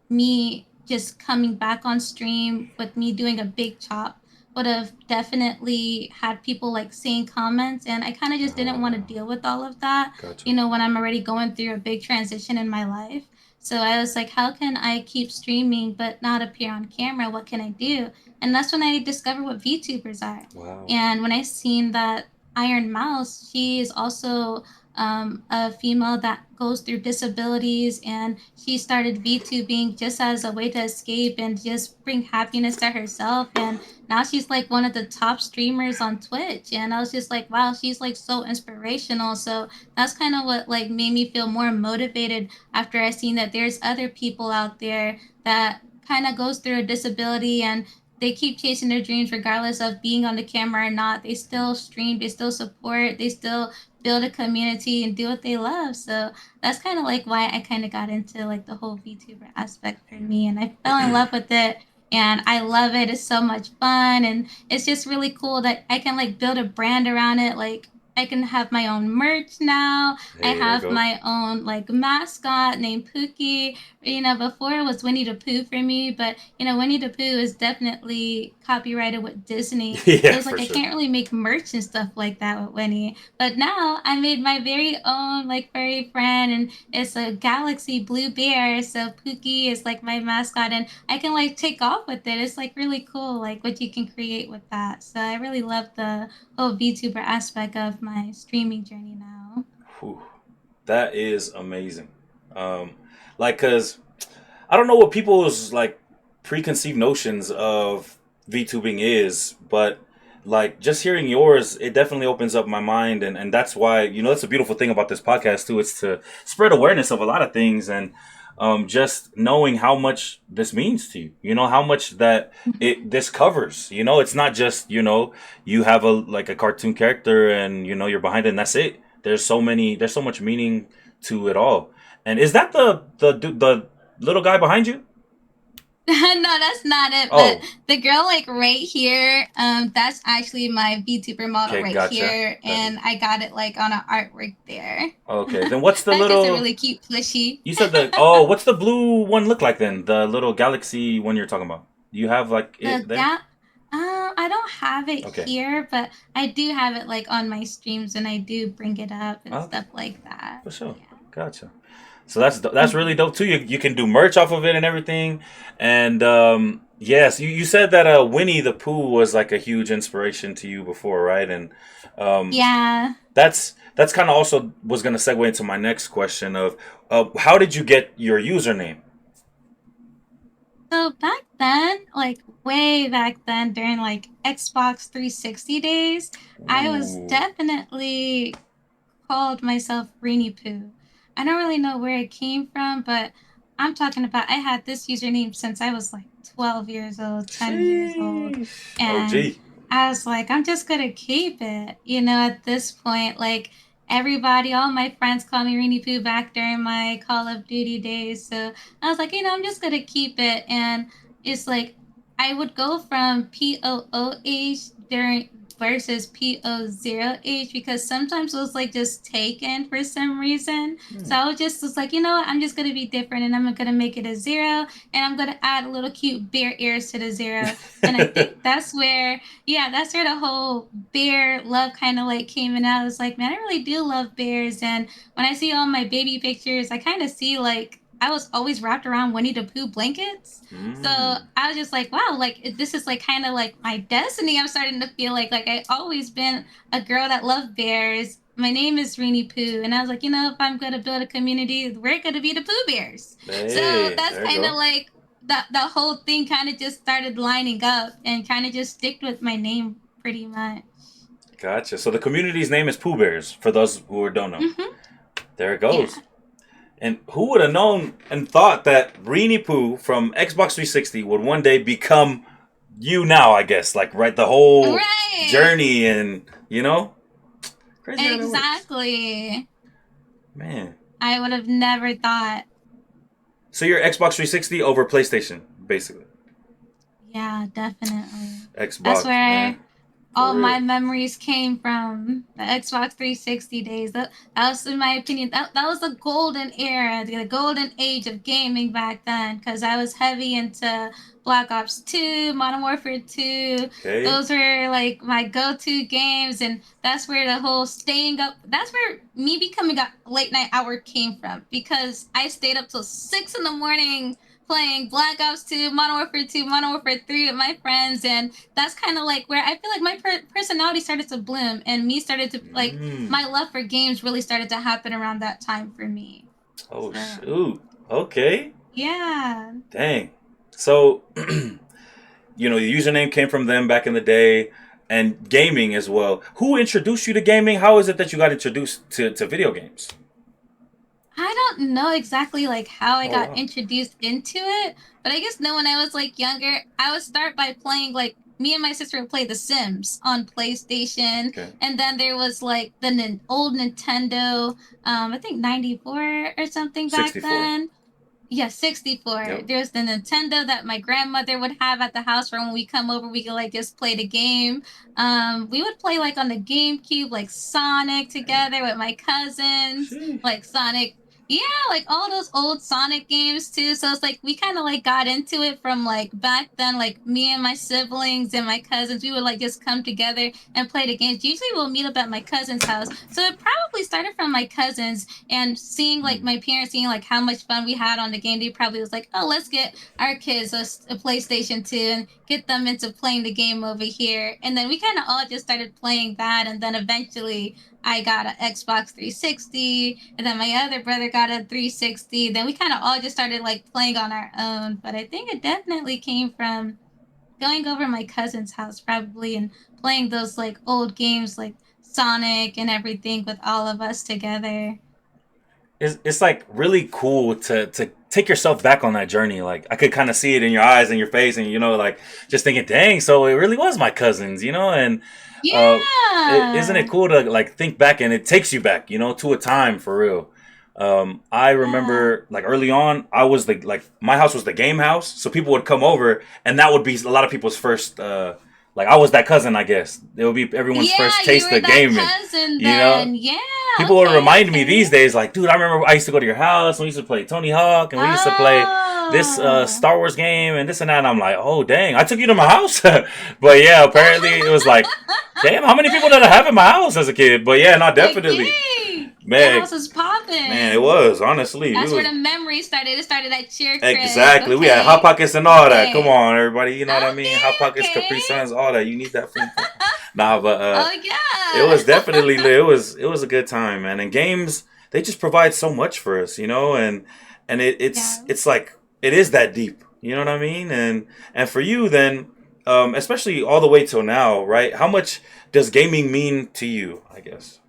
[SPEAKER 1] me just coming back on stream with me doing a big chop would have definitely had people like saying comments, and I kind of just didn't want to
[SPEAKER 2] Oh,
[SPEAKER 1] deal with all of that,
[SPEAKER 2] gotcha.
[SPEAKER 1] you know, when I'm already going through a big transition in my life. So I was like, how can I keep streaming but not appear on camera? What can I do? And that's when I discovered what VTubers are.
[SPEAKER 2] Wow.
[SPEAKER 1] And when I seen that Iron Mouse, she is also a female that goes through disabilities, and she started VTubing just as a way to escape and just bring happiness to herself. And now she's like one of the top streamers on Twitch. And I was just like, wow, she's like so inspirational. So that's kind of what like made me feel more motivated after I seen that there's other people out there that kind of goes through a disability, and they keep chasing their dreams regardless of being on the camera or not. They still stream, they still support, they still build a community and do what they love. So that's kind of like why I kind of got into like the whole VTuber aspect for me, and I fell in love with it. And I love it. It's so much fun, and it's just really cool that I can like build a brand around it. Like I can have my own merch now. I
[SPEAKER 2] Hey, there you
[SPEAKER 1] have
[SPEAKER 2] go.
[SPEAKER 1] my own like mascot named Pookie. You know, before it was Winnie the Pooh for me, but you know, Winnie the Pooh is definitely copyrighted with Disney. So
[SPEAKER 2] Yeah,
[SPEAKER 1] it's
[SPEAKER 2] for
[SPEAKER 1] like I
[SPEAKER 2] sure.
[SPEAKER 1] can't really make merch and stuff like that with Winnie. But now I made my very own like furry friend, and it's a galaxy blue bear. So Pookie is like my mascot, and I can like take off with it. It's like really cool, like what you can create with that. So I really love the whole VTuber aspect of my streaming journey now.
[SPEAKER 2] Whew. That is amazing. Um, like, cause I don't know what people's like preconceived notions of VTubing is, but like just hearing yours, it definitely opens up my mind, and that's why that's a beautiful thing about this podcast too. It's to spread awareness of a lot of things, and just knowing how much this means to you. You know how much that it this covers. It's not just you have a like a cartoon character, and you're behind it, and that's it. There's so much meaning to it all. And is that the little guy behind you?
[SPEAKER 1] No, that's not it. But
[SPEAKER 2] Oh,
[SPEAKER 1] the girl like right here, that's actually my VTuber model
[SPEAKER 2] okay,
[SPEAKER 1] right
[SPEAKER 2] gotcha.
[SPEAKER 1] here,
[SPEAKER 2] That is
[SPEAKER 1] and I got it like on an artwork there.
[SPEAKER 2] okay. Then what's the
[SPEAKER 1] That's just a
[SPEAKER 2] little?
[SPEAKER 1] really cute plushie.
[SPEAKER 2] You said the oh, what's the blue one look like then? The little galaxy one you're talking about. Do you have like it
[SPEAKER 1] The
[SPEAKER 2] there?
[SPEAKER 1] gap. I don't have it
[SPEAKER 2] Okay,
[SPEAKER 1] here, but I do have it like on my streams, and I do bring it up and
[SPEAKER 2] okay,
[SPEAKER 1] stuff like that.
[SPEAKER 2] for sure.
[SPEAKER 1] Yeah.
[SPEAKER 2] Gotcha. So that's really
[SPEAKER 1] Mhm.
[SPEAKER 2] dope too. You can do merch off of it and everything. And yes, you said that Winnie the Pooh was like a huge inspiration to you before, right? And um,
[SPEAKER 1] Yeah.
[SPEAKER 2] that's kind of also was going to segue into my next question of how did you get your username?
[SPEAKER 1] So back then, like way back then, during like Xbox 360 days, I was
[SPEAKER 2] Ooh,
[SPEAKER 1] definitely called myself Greenie Poo. I don't really know where it came from, but I'm talking about I had this username since I was like 12 years old, 10 years old.
[SPEAKER 2] sheesh. Oh,
[SPEAKER 1] And
[SPEAKER 2] gee.
[SPEAKER 1] I was like, I'm just gonna keep it. You know, at this point, like everybody, all my friends call me Reenie Poo back during my Call of Duty days. So I was like, I'm just gonna keep it. And it's like I would go from POOH during versus PO0H because sometimes it was like just taken for some reason. So
[SPEAKER 2] Hmm.
[SPEAKER 1] I was like, you know what? I'm just gonna be different, and I'm gonna make it a zero, and I'm gonna add a little cute bear ears to the zero. And I think that's where, yeah, that's where the whole bear love kind of like came in out. It's like, man, I really do love bears. And when I see all my baby pictures, I kind of see like I was always wrapped around Winnie the Pooh blankets. So
[SPEAKER 2] Mm.
[SPEAKER 1] I was just like, wow, like this is like kind of like my destiny. I'm starting to feel like I always been a girl that loved bears. My name is Reenie Pooh, and I was like, if I'm gonna build a community, we're gonna be the Pooh Bears. So
[SPEAKER 2] Hey,
[SPEAKER 1] that's
[SPEAKER 2] there you
[SPEAKER 1] kind of
[SPEAKER 2] go.
[SPEAKER 1] like the whole thing kind of just started lining up and kind of just sticked with my name pretty much.
[SPEAKER 2] Gotcha. So the community's name is Pooh Bears, for those who don't know.
[SPEAKER 1] Hmm.
[SPEAKER 2] There it
[SPEAKER 1] Yeah.
[SPEAKER 2] goes. And who would have known and thought that Reenie Pooh from Xbox 360 would one day become you now, I guess. Like, right, the whole
[SPEAKER 1] Right.
[SPEAKER 2] journey and, crazy how that works.
[SPEAKER 1] Exactly.
[SPEAKER 2] Man.
[SPEAKER 1] I would have never thought.
[SPEAKER 2] So you're Xbox 360 over PlayStation, basically.
[SPEAKER 1] Yeah, definitely. That's
[SPEAKER 2] Xbox,
[SPEAKER 1] where
[SPEAKER 2] man. For
[SPEAKER 1] all my
[SPEAKER 2] real.
[SPEAKER 1] memories came from the Xbox 360 days. That was, in my opinion, that was the golden era, the golden age of gaming back then. Because I was heavy into Black Ops 2, Modern Warfare 2.
[SPEAKER 2] Okay.
[SPEAKER 1] Those were like my go-to games, and that's where the whole staying up. That's where me becoming a late night hour came from. Because I stayed up till 6 in the morning playing Black Ops 2, Modern Warfare 2, Modern Warfare 3 with my friends, and that's kind of like where I feel like my personality started to bloom, and me started to like
[SPEAKER 2] Mm.
[SPEAKER 1] my love for games really started to happen around that time for me.
[SPEAKER 2] Oh
[SPEAKER 1] So
[SPEAKER 2] shoot. Okay.
[SPEAKER 1] yeah,
[SPEAKER 2] Dang. So, the username came from them back in the day, and gaming as well. Who introduced you to gaming? How is it that you got introduced to video games?
[SPEAKER 1] I don't know exactly like how I
[SPEAKER 2] Oh
[SPEAKER 1] got
[SPEAKER 2] wow.
[SPEAKER 1] introduced into it, but I just know when I was like younger, I would start by playing like me and my sister would play The Sims on PlayStation,
[SPEAKER 2] Okay.
[SPEAKER 1] and then there was like the old Nintendo, I think 94 or something back
[SPEAKER 2] 64.
[SPEAKER 1] then. Yeah, 64.
[SPEAKER 2] Yep.
[SPEAKER 1] There's the Nintendo that my grandmother would have at the house for when we come over, we could like just play the game. We would play like on the GameCube, like Sonic
[SPEAKER 2] Dang.
[SPEAKER 1] together with my cousins,
[SPEAKER 2] Sheesh.
[SPEAKER 1] like Sonic. Yeah, like all those old Sonic games too. So it's like we kind of like got into it from like back then, like me and my siblings and my cousins, we would like just come together and play the games. Usually we'll meet up at my cousin's house. So it probably started from my cousins and seeing like
[SPEAKER 2] Hmm.
[SPEAKER 1] my parents seeing like how much fun we had on the game. They probably was like, oh, let's get our kids a PlayStation 2 and get them into playing the game over here. And then we kind of all just started playing that. And then eventually I got an Xbox 360, and then my other brother got a 360. Then we kind of all just started like playing on our own. But I think it definitely came from going over my cousin's house probably and playing those like old games like Sonic and everything with all of us together.
[SPEAKER 2] It's like really cool to take yourself back on that journey. Like I could kind of see it in your eyes and your face, and like just thinking, dang, so it really was my cousins, and uh, isn't it
[SPEAKER 1] Yeah.
[SPEAKER 2] cool to like think back and it takes you back, to a time for real. I
[SPEAKER 1] Yeah.
[SPEAKER 2] remember like early on, I was like my house was the game house, so people would come over, and that would be a lot of people's first. Like I was that cousin, I guess. It would be everyone's
[SPEAKER 1] Yeah,
[SPEAKER 2] first
[SPEAKER 1] you
[SPEAKER 2] taste
[SPEAKER 1] were
[SPEAKER 2] of
[SPEAKER 1] that
[SPEAKER 2] gaming,
[SPEAKER 1] cousin
[SPEAKER 2] you know.
[SPEAKER 1] then. Yeah,
[SPEAKER 2] People would
[SPEAKER 1] okay,
[SPEAKER 2] remind me
[SPEAKER 1] okay.
[SPEAKER 2] these days, like, dude, I remember I used to go to your house and we used to play Tony Hawk and we used to play this
[SPEAKER 1] Oh.
[SPEAKER 2] Star Wars game and this and that. And I'm like, oh, dang, I took you to my house. But yeah, apparently it was like, damn, how many people did I have in my house as a kid? But yeah, not
[SPEAKER 1] Like,
[SPEAKER 2] definitely.
[SPEAKER 1] yay! Your
[SPEAKER 2] Man,
[SPEAKER 1] house is
[SPEAKER 2] man, it
[SPEAKER 1] popping.
[SPEAKER 2] was, honestly. We
[SPEAKER 1] That's where
[SPEAKER 2] was
[SPEAKER 1] the memory started. It started at Cheer Crib.
[SPEAKER 2] exactly. We had Hot
[SPEAKER 1] Okay.
[SPEAKER 2] Pockets and all that. Come
[SPEAKER 1] Okay.
[SPEAKER 2] on, everybody. You know what I mean?
[SPEAKER 1] Okay,
[SPEAKER 2] Hot Pockets, Capri
[SPEAKER 1] okay.
[SPEAKER 2] Suns, all that. You need that food. Nah, but
[SPEAKER 1] Oh
[SPEAKER 2] it
[SPEAKER 1] yeah.
[SPEAKER 2] was definitely lit. It was a good time, man. And games, they just provide so much for us, and it's
[SPEAKER 1] Yeah.
[SPEAKER 2] it's like it is that deep. You know what I mean? And for you then, especially all the way till now, right? How much does gaming mean to you? I guess.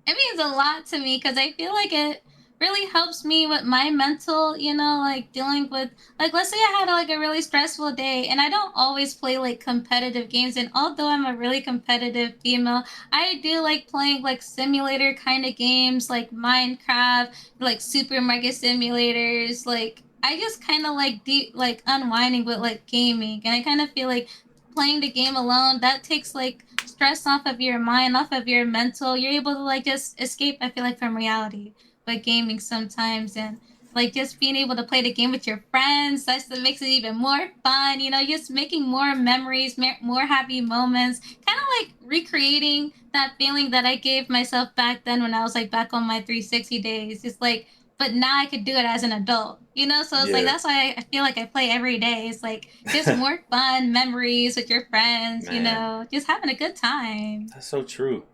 [SPEAKER 1] It means a lot to me because I feel like it really helps me with my mental, like dealing with like let's say I had like a really stressful day and I don't always play like competitive games, and although I'm a really competitive female, I do like playing like simulator kind of games like Minecraft, like supermarket simulators, like I just kind of like deep like unwinding with like gaming, and I kind of feel like playing the game alone that takes like stress off of your mind, off of your mental. You're able to like just escape, I feel like, from reality by gaming sometimes, and like just being able to play the game with your friends. That's what makes it even more fun. Just making more memories, more happy moments, kind of like recreating that feeling that I gave myself back then when I was like back on my 360 days. It's like, but now I could do it as an adult, so it's like
[SPEAKER 2] Yeah,
[SPEAKER 1] that's why I feel like I play every day. It's like just more fun memories with your friends,
[SPEAKER 2] man,
[SPEAKER 1] just having a good time.
[SPEAKER 2] that's so true.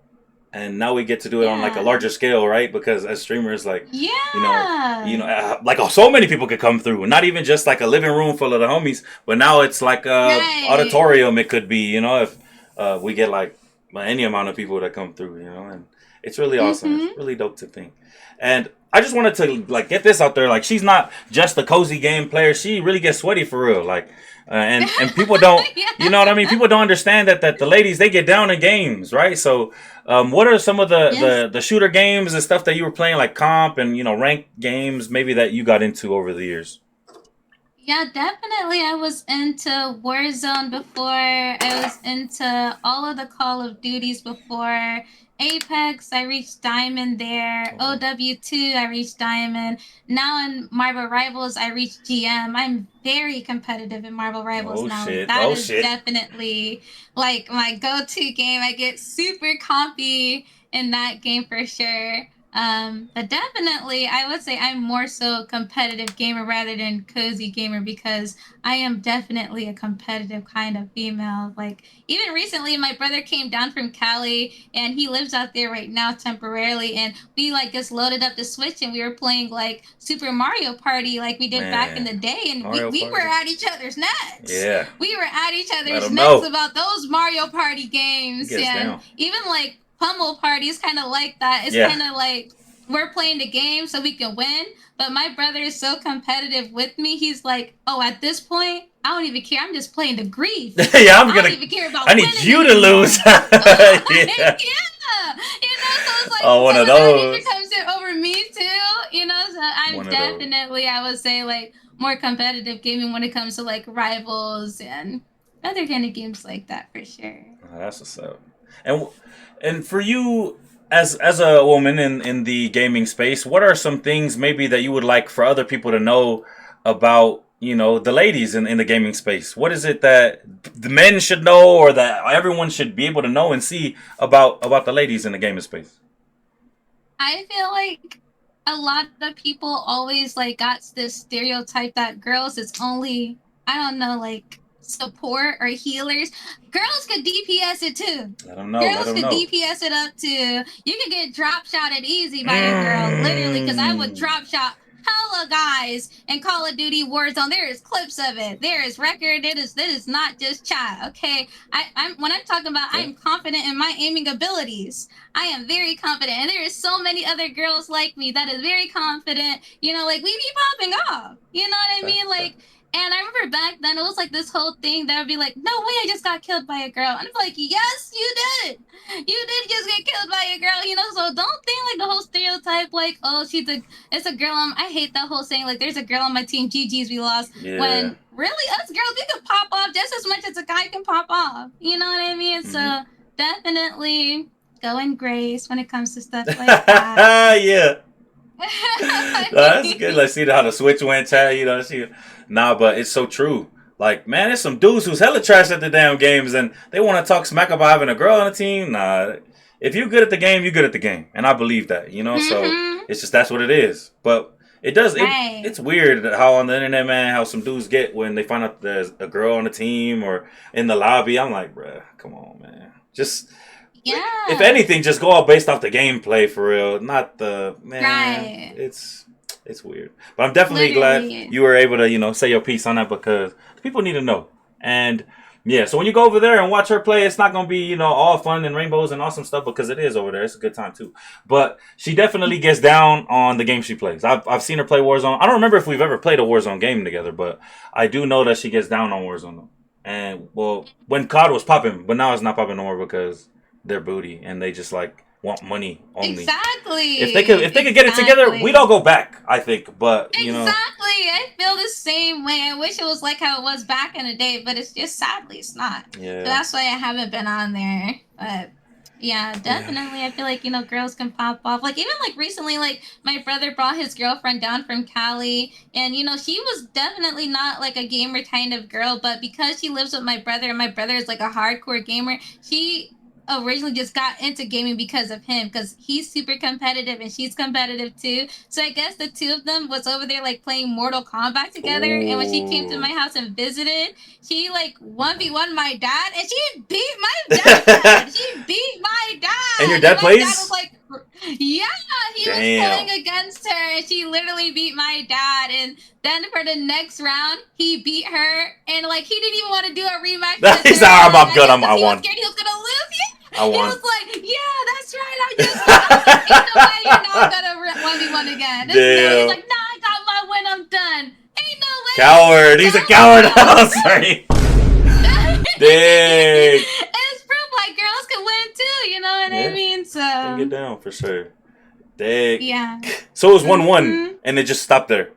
[SPEAKER 2] And now we get to do it on like a
[SPEAKER 1] Yeah.
[SPEAKER 2] larger scale, right? Because as streamers, like,
[SPEAKER 1] Yeah.
[SPEAKER 2] like so many people could come through. Not even just like a living room full of the homies, but now it's like a
[SPEAKER 1] Right.
[SPEAKER 2] auditorium. It could be, if we get like any amount of people that come through, and it's really awesome. It's
[SPEAKER 1] Mm-hmm.
[SPEAKER 2] really dope to think. And I just wanted to like get this out there. Like, she's not just a cozy game player. She really gets sweaty for real. Like, and people don't, you know what I mean?
[SPEAKER 1] Yeah.
[SPEAKER 2] People don't understand that the ladies, they get down in games, right? So, what are some of the,
[SPEAKER 1] Yes.
[SPEAKER 2] the the shooter games and stuff that you were playing, like comp and ranked games, maybe that you got into over the years?
[SPEAKER 1] Yeah, definitely. I was into Warzone before. I was into all of the Call of Duties before. Apex, I reached Diamond there.
[SPEAKER 2] Oh,
[SPEAKER 1] OW2, I reached Diamond. Now in Marvel Rivals, I reached GM. I'm very competitive in Marvel Rivals
[SPEAKER 2] oh
[SPEAKER 1] now. Like
[SPEAKER 2] shit!
[SPEAKER 1] that
[SPEAKER 2] Oh
[SPEAKER 1] is
[SPEAKER 2] shit!
[SPEAKER 1] definitely like my go-to game. I get super compy in that game for sure. But definitely, I would say I'm more so competitive gamer rather than cozy gamer because I am definitely a competitive kind of female. Like even recently, my brother came down from Cali and he lives out there right now temporarily, and we like just loaded up the Switch and we were playing like Super Mario Party like we did back in
[SPEAKER 2] Man,
[SPEAKER 1] the day, and we
[SPEAKER 2] Mario
[SPEAKER 1] we were
[SPEAKER 2] Party.
[SPEAKER 1] at each other's necks.
[SPEAKER 2] Yeah,
[SPEAKER 1] We were at each
[SPEAKER 2] let
[SPEAKER 1] other's
[SPEAKER 2] them
[SPEAKER 1] necks
[SPEAKER 2] know.
[SPEAKER 1] about those Mario Party
[SPEAKER 2] He
[SPEAKER 1] games,
[SPEAKER 2] gets
[SPEAKER 1] and
[SPEAKER 2] down.
[SPEAKER 1] even like pummel parties kind of like that. It's
[SPEAKER 2] Yeah.
[SPEAKER 1] kind of like we're playing the game so we can win, but my brother is so competitive with me. He's like, "Oh, at this point, I don't even care. I'm just playing to grief.
[SPEAKER 2] Yeah, I'm
[SPEAKER 1] I don't
[SPEAKER 2] gonna.
[SPEAKER 1] even care
[SPEAKER 2] I
[SPEAKER 1] about
[SPEAKER 2] need
[SPEAKER 1] winning
[SPEAKER 2] you to lose.
[SPEAKER 1] anymore."
[SPEAKER 2] Yeah.
[SPEAKER 1] Yeah, so it's like
[SPEAKER 2] Oh, one
[SPEAKER 1] so
[SPEAKER 2] of
[SPEAKER 1] when that nature
[SPEAKER 2] those.
[SPEAKER 1] comes in over me too, so I'm
[SPEAKER 2] One of those.
[SPEAKER 1] definitely, I would say, like more competitive gaming when it comes to like rivals and other kind of games like that for sure.
[SPEAKER 2] Oh, that's what's up. And and for you, as a woman in the gaming space, what are some things maybe that you would like for other people to know about, the ladies in the gaming space? What is it that the men should know, or that everyone should be able to know and see about the ladies in the gaming space?
[SPEAKER 1] I feel like a lot of people always like got this stereotype that girls is only, I don't know, like support or healers. Girls could DPS it too.
[SPEAKER 2] Let them know. Let
[SPEAKER 1] Girls
[SPEAKER 2] them
[SPEAKER 1] could
[SPEAKER 2] know.
[SPEAKER 1] DPS it up too. You could get drop shotted easy by a girl, literally, because I would
[SPEAKER 2] Mm.
[SPEAKER 1] drop shot hella guys in Call of Duty Warzone. There is clips of it. There is record. It is not just chat. Okay, I'm when I'm talking about
[SPEAKER 2] Yeah.
[SPEAKER 1] I'm confident in my aiming abilities. I am very confident, and there is so many other girls like me that is very confident. Like we be popping off. You know what I
[SPEAKER 2] Fact,
[SPEAKER 1] mean?
[SPEAKER 2] fact.
[SPEAKER 1] Like, and I remember back then it was like this whole thing that would be like, "No way, I just got killed by a girl," and I'm like, "Yes, you did. You did just get killed by a girl." So don't think like the whole stereotype, like, "Oh, it's a girl." I hate that whole saying like, "There's a girl on my team. GG's, we lost."
[SPEAKER 2] Yeah.
[SPEAKER 1] When really us girls, we can pop off just as much as a guy can pop off. You know what I mean?
[SPEAKER 2] Hmm.
[SPEAKER 1] So definitely go in grace when it comes to stuff like that.
[SPEAKER 2] Yeah. That's good. Let's see how the switch went, Chad. Nah, but it's so true. Like, man, there's some dudes who's hella trash at the damn games, and they want to talk smack about having a girl on the team. Nah, if you're good at the game, you're good at the game, and I believe that. So
[SPEAKER 1] Hmm.
[SPEAKER 2] it's just that's what it is. But it does
[SPEAKER 1] Right.
[SPEAKER 2] it's weird how on the internet, man, how some dudes get when they find out there's a girl on the team or in the lobby. I'm like, bruh, come on, man. Just if
[SPEAKER 1] Yeah.
[SPEAKER 2] anything, just go all based off the gameplay for real, not the man.
[SPEAKER 1] Right.
[SPEAKER 2] It's weird, but I'm definitely glad
[SPEAKER 1] Literally.
[SPEAKER 2] you were able to say your piece on that because people need to know. And yeah, so when you go over there and watch her play, it's not gonna be all fun and rainbows and awesome stuff because it is over there. It's a good time too. But she definitely gets down on the game she plays. I've seen her play Warzone. I don't remember if we've ever played a Warzone game together, but I do know that she gets down on Warzone. And well, when COD was popping, but now it's not popping no more because they're booty and they just like want money only.
[SPEAKER 1] Exactly.
[SPEAKER 2] If they could get it together, we'd all
[SPEAKER 1] Exactly.
[SPEAKER 2] go back. I think, but
[SPEAKER 1] Exactly. I feel the same way. I wish it was like how it was back in the day, but it's just sadly it's not. So
[SPEAKER 2] yeah,
[SPEAKER 1] that's why I haven't been on there. But yeah,
[SPEAKER 2] yeah.
[SPEAKER 1] definitely. I feel like, girls can pop off. Like even like recently, like my brother brought his girlfriend down from Cali, and she was definitely not like a gamer kind of girl, but because she lives with my brother and my brother is like a hardcore gamer, she originally just got into gaming because of him because he's super competitive and she's competitive too. So I guess the two of them was over there like playing Mortal Kombat together, and when she came to
[SPEAKER 2] Ooh.
[SPEAKER 1] my house and visited, she like 1v1 my dad, and she beat my dad. She beat my
[SPEAKER 2] And your
[SPEAKER 1] dad, and
[SPEAKER 2] dad
[SPEAKER 1] my dad was
[SPEAKER 2] plays?
[SPEAKER 1] like, yeah, he was
[SPEAKER 2] Damn.
[SPEAKER 1] playing against her, and she literally beat my dad. And then for the next round, he beat her, and like he didn't even want to do a rematch with
[SPEAKER 2] He's
[SPEAKER 1] her,
[SPEAKER 2] like,
[SPEAKER 1] and like
[SPEAKER 2] I'm
[SPEAKER 1] I
[SPEAKER 2] good.
[SPEAKER 1] guess
[SPEAKER 2] I
[SPEAKER 1] because he was
[SPEAKER 2] won.
[SPEAKER 1] scared he was gonna lose.
[SPEAKER 2] I
[SPEAKER 1] He
[SPEAKER 2] won.
[SPEAKER 1] was like, "Yeah, that's right. I just won." I was like, "Ain't no way you're not gonna 1v1 again. There's no." He's
[SPEAKER 2] Damn.
[SPEAKER 1] like, "Nah, I got my win. I'm done." Ain't no way.
[SPEAKER 2] Coward. He's a coward. I'm sorry. Dang.
[SPEAKER 1] It's proof like girls can win too. You know what I
[SPEAKER 2] Yeah,
[SPEAKER 1] mean?
[SPEAKER 2] they can get
[SPEAKER 1] So
[SPEAKER 2] down for sure. Dang.
[SPEAKER 1] yeah.
[SPEAKER 2] So it was 1-1,
[SPEAKER 1] Mhm.
[SPEAKER 2] and it just stopped there.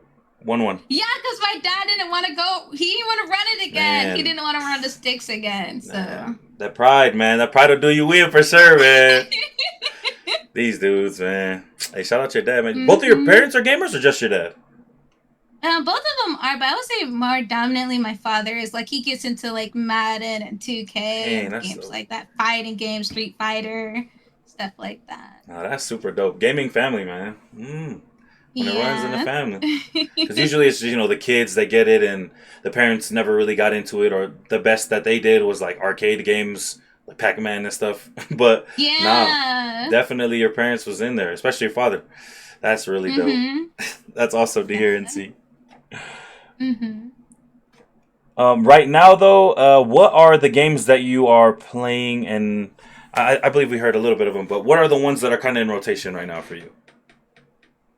[SPEAKER 2] 1-1.
[SPEAKER 1] Yeah, because my dad didn't want to go. He didn't want to run it again.
[SPEAKER 2] Man.
[SPEAKER 1] He didn't want to run the sticks again. So
[SPEAKER 2] Man. That pride, man. That pride will do you in for sure, man. These dudes, man. Hey, shout out to your dad, man. Both of your parents are gamers or just your dad?
[SPEAKER 1] Both of them are, but I would say more dominantly my father is. Like, he gets into like Madden and 2K and games like that, fighting games, Street Fighter, stuff like that.
[SPEAKER 2] Oh, that's super dope. Gaming family, man. When it runs in the
[SPEAKER 1] Yeah.
[SPEAKER 2] family. Because usually it's, the kids, they get it, and the parents never really got into it, or the best that they did was like arcade games, like Pac-Man and stuff. But
[SPEAKER 1] Yeah.
[SPEAKER 2] definitely your parents was in there, especially your father. That's really dope. That's awesome to hear and see. Right now, though, what are the games that you are playing? And I believe we heard a little bit of them, but what are the ones that are kind of in rotation right now for you?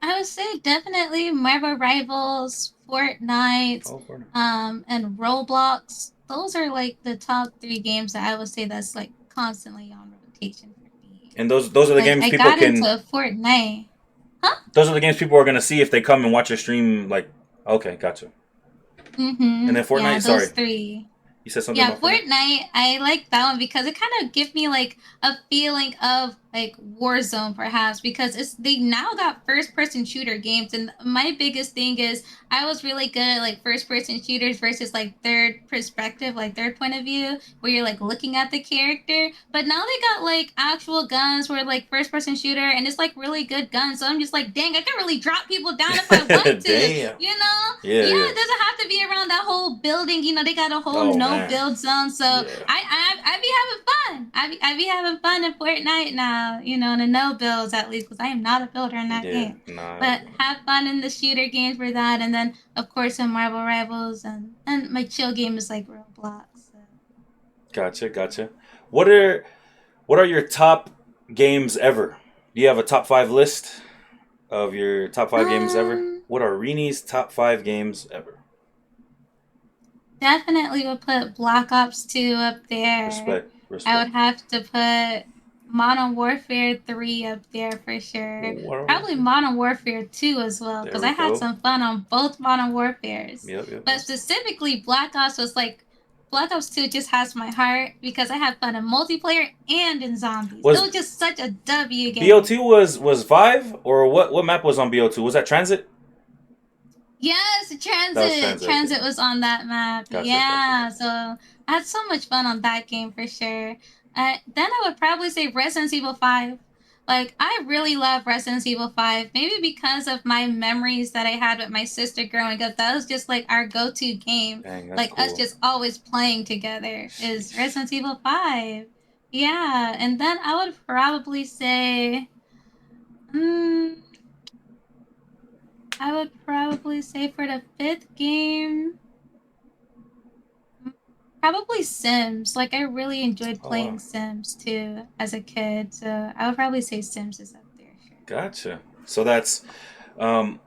[SPEAKER 1] I would say definitely Marvel Rivals, Fortnite, and Roblox. Those are like the top 3 games that I would say that's like constantly on rotation for me.
[SPEAKER 2] And those are the games people
[SPEAKER 1] can. I got into Fortnite. Huh?
[SPEAKER 2] Those are the games people are gonna see if they come and watch your stream. Like, okay, gotcha. And then Fortnite.
[SPEAKER 1] Yeah, those 3.
[SPEAKER 2] You said something about
[SPEAKER 1] Fortnite. I like that one because it kind of gives me like a feeling of like Warzone, perhaps, because they now got first person shooter games, and my biggest thing is I was really good at like first person shooters versus like third perspective, like third point of view, where you're like looking at the character. But now they got like actual guns where like first person shooter, and it's like really good guns. So I'm just like, dang, I can really drop people down if I want to.
[SPEAKER 2] Damn.
[SPEAKER 1] You know? Yeah, it doesn't have to be around that whole building. They got a whole build zone. So I be having fun. I be having fun in Fortnite now. In the no builds at least, because I am not a builder in that game. But have fun in the shooter games for that, and then of course in Marvel Rivals, and my chill game is like Roblox. So.
[SPEAKER 2] Gotcha. What are your top games ever? Do you have a top 5 list of your top 5 games ever? What are Rini's top 5 games ever?
[SPEAKER 1] Definitely would put Black Ops 2 up there.
[SPEAKER 2] Respect.
[SPEAKER 1] I would have to put Modern Warfare 3 up there for sure. Probably Modern Warfare 2 as well, because I had some fun on both Modern Warfares.
[SPEAKER 2] Yep.
[SPEAKER 1] But specifically, Black Ops was like, Black Ops 2 just has my heart because I had fun in multiplayer and in zombies. It was just such a W game.
[SPEAKER 2] BO2 was 5? Or what map was on BO2? Was that Transit?
[SPEAKER 1] Yes, Transit. Transit was on that map. Gotcha. So I had so much fun on that game for sure. Then I would probably say Resident Evil 5. Like, I really love Resident Evil 5. Maybe because of my memories that I had with my sister growing up. That was just like our go-to game.
[SPEAKER 2] Dang,
[SPEAKER 1] like
[SPEAKER 2] cool.
[SPEAKER 1] Us just always playing together is Resident Evil 5. Yeah, and then I would probably say... I would probably say for the 5th game... Probably Sims. Like, I really enjoyed playing Sims, too, as a kid. So I would probably say Sims is up there. Sure.
[SPEAKER 2] Gotcha. So that's Modern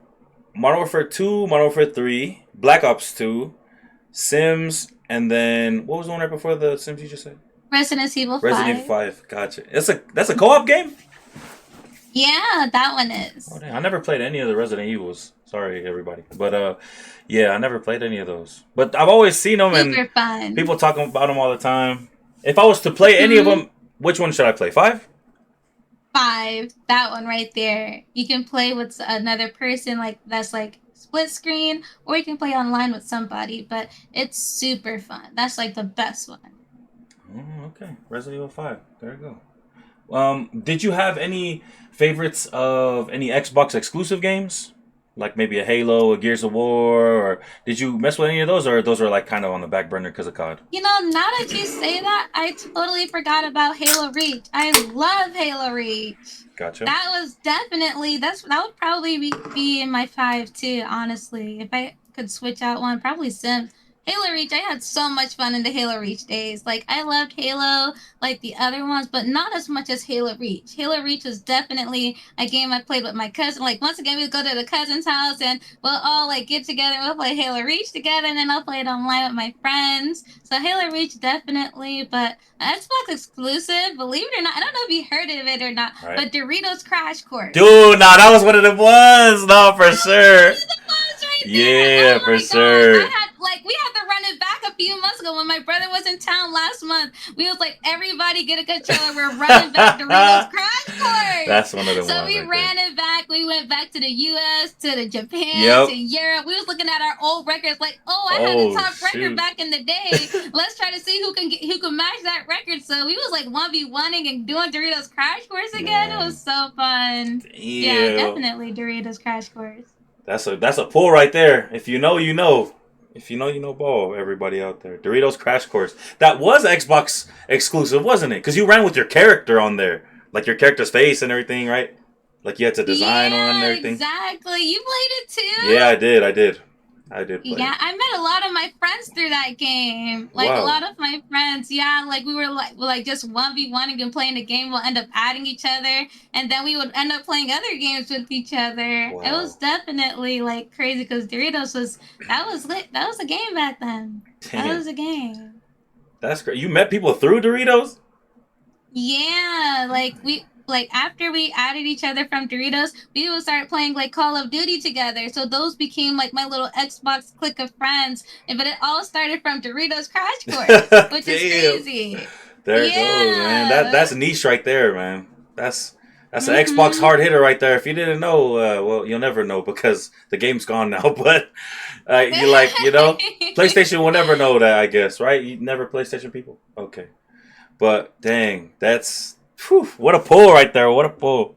[SPEAKER 2] Warfare 2, Modern Warfare 3, Black Ops 2, Sims, and then... What was the one right before the Sims you just said?
[SPEAKER 1] Resident Evil 5.
[SPEAKER 2] Resident Evil 5. Gotcha. That's a co-op game?
[SPEAKER 1] Yeah, that one is.
[SPEAKER 2] Oh, dang. I never played any of the Resident Evils. Sorry, everybody. But, yeah, I never played any of those. But I've always seen them, and
[SPEAKER 1] fun.
[SPEAKER 2] People talking about them all the time. If I was to play any of them, which one should I play? 5?
[SPEAKER 1] 5. That one right there. You can play with another person, like that's like split screen, or you can play online with somebody. But it's super fun. That's like the best one.
[SPEAKER 2] Oh, okay. Resident Evil 5. There you go. Did you have any favorites of any Xbox exclusive games? Like maybe a Halo, a Gears of War, or did you mess with any of those, or those are like kind of on the back burner because of COD?
[SPEAKER 1] Now that you say that, I totally forgot about Halo Reach. I love Halo Reach.
[SPEAKER 2] Gotcha.
[SPEAKER 1] That was definitely, that would probably be in my 5 too, honestly. If I could switch out one, probably Sims. Halo Reach, I had so much fun in the Halo Reach days. Like, I loved Halo, like the other ones, but not as much as Halo Reach. Halo Reach was definitely a game I played with my cousin. Like, once again, we'd go to the cousin's house, and we'll all, like, get together, and we'll play Halo Reach together, and then I'll play it online with my friends. So, Halo Reach, definitely, but Xbox exclusive, believe it or not, I don't know if you heard of it or not, but Doritos Crash Course.
[SPEAKER 2] Dude, nah, that was one of them ones. No, for sure.
[SPEAKER 1] there.
[SPEAKER 2] Yeah,
[SPEAKER 1] Oh
[SPEAKER 2] for
[SPEAKER 1] my gosh.
[SPEAKER 2] sure.
[SPEAKER 1] We had to run it back a few months ago when my brother was in town last month. We was like, everybody get a controller. We're running back Doritos Crash
[SPEAKER 2] That's
[SPEAKER 1] Course.
[SPEAKER 2] one of them
[SPEAKER 1] So
[SPEAKER 2] ones
[SPEAKER 1] we
[SPEAKER 2] right there.
[SPEAKER 1] ran it back. We went back to the US, to the Japan, to
[SPEAKER 2] Yep.
[SPEAKER 1] Europe. We was looking at our old records like, oh, I had a
[SPEAKER 2] Oh
[SPEAKER 1] top record
[SPEAKER 2] shoot.
[SPEAKER 1] back in the day. Let's try to see who can match that record. So we was like 1v1ing and doing Doritos Crash Course again. It
[SPEAKER 2] Man.
[SPEAKER 1] was so fun. Yeah,
[SPEAKER 2] Damn.
[SPEAKER 1] definitely Doritos Crash Course.
[SPEAKER 2] That's a pull right there. If you know, you know. If you know, you know ball, everybody out there. Doritos Crash Course. That was Xbox exclusive, wasn't it? Because you ran with your character on there. Like your character's face and everything, right? Like you had to design on and
[SPEAKER 1] Yeah,
[SPEAKER 2] everything.
[SPEAKER 1] exactly. You played it too?
[SPEAKER 2] Yeah, I did. I did play
[SPEAKER 1] Yeah,
[SPEAKER 2] it.
[SPEAKER 1] I met a lot of my friends through that game. Like a
[SPEAKER 2] Wow.
[SPEAKER 1] lot of my friends, yeah, like we were like just 1v1 and playing the game. We'll end up adding each other, and then we would end up playing other games with each other. It was
[SPEAKER 2] Wow.
[SPEAKER 1] definitely like crazy because Doritos was that was lit. That was a game back then. That
[SPEAKER 2] Damn.
[SPEAKER 1] was a game.
[SPEAKER 2] That's great. You met people through Doritos?
[SPEAKER 1] Yeah, like after we added each other from Doritos, we would start playing like Call of Duty together. So those became like my little Xbox clique of friends. But it all started from Doritos Crash Course, which is
[SPEAKER 2] Damn.
[SPEAKER 1] crazy.
[SPEAKER 2] There it goes, man.
[SPEAKER 1] Yeah.
[SPEAKER 2] That's niche right there, man. That's an Xbox
[SPEAKER 1] Mhm.
[SPEAKER 2] hard hitter right there. If you didn't know, well, you'll never know because the game's gone now. But you like, PlayStation will never know that, I guess, right? You never PlayStation people? Okay. But dang, what a pull right there. What a pull.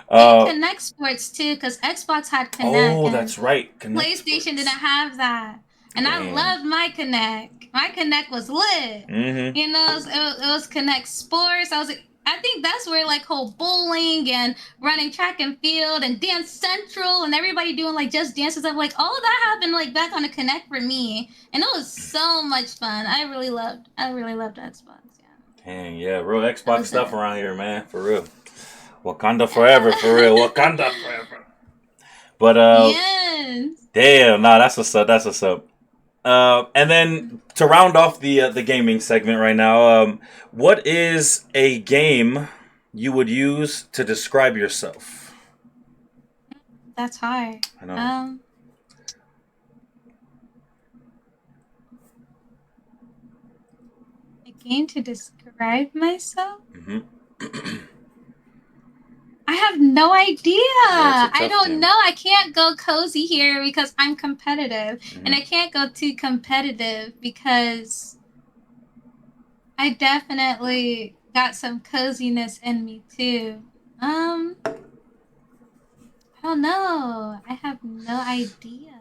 [SPEAKER 1] And Connect Sports too, because Xbox had Connect
[SPEAKER 2] Oh,
[SPEAKER 1] and
[SPEAKER 2] that's right. Connect
[SPEAKER 1] PlayStation
[SPEAKER 2] Sports.
[SPEAKER 1] didn't have that. And I
[SPEAKER 2] Damn.
[SPEAKER 1] loved my Connect. My Connect was lit.
[SPEAKER 2] Mm-hmm.
[SPEAKER 1] It was Connect Sports. I think that's where like whole bowling and running track and field and Dance Central and everybody doing like just dances. I'm like all of that happened like back on the Connect for me, and it was so much fun. I really loved Xbox. Yeah,
[SPEAKER 2] Dang, yeah, real
[SPEAKER 1] that
[SPEAKER 2] Xbox
[SPEAKER 1] was
[SPEAKER 2] stuff
[SPEAKER 1] it.
[SPEAKER 2] around here, man. For real. Wakanda forever, for real. Wakanda forever. But
[SPEAKER 1] Yes.
[SPEAKER 2] damn, nah, that's what's up. That's what's up. And then to round off the gaming segment right now, what is a game you would use to describe yourself?
[SPEAKER 1] That's hard.
[SPEAKER 2] I know.
[SPEAKER 1] A game to describe myself?
[SPEAKER 2] Mm-hmm.
[SPEAKER 1] I have no idea.
[SPEAKER 2] Yeah, it's a
[SPEAKER 1] I
[SPEAKER 2] tough
[SPEAKER 1] don't
[SPEAKER 2] game.
[SPEAKER 1] know. I can't go cozy here because I'm competitive.
[SPEAKER 2] Mm-hmm.
[SPEAKER 1] And I can't go too competitive because I definitely got some coziness in me too. I don't know. I have no idea.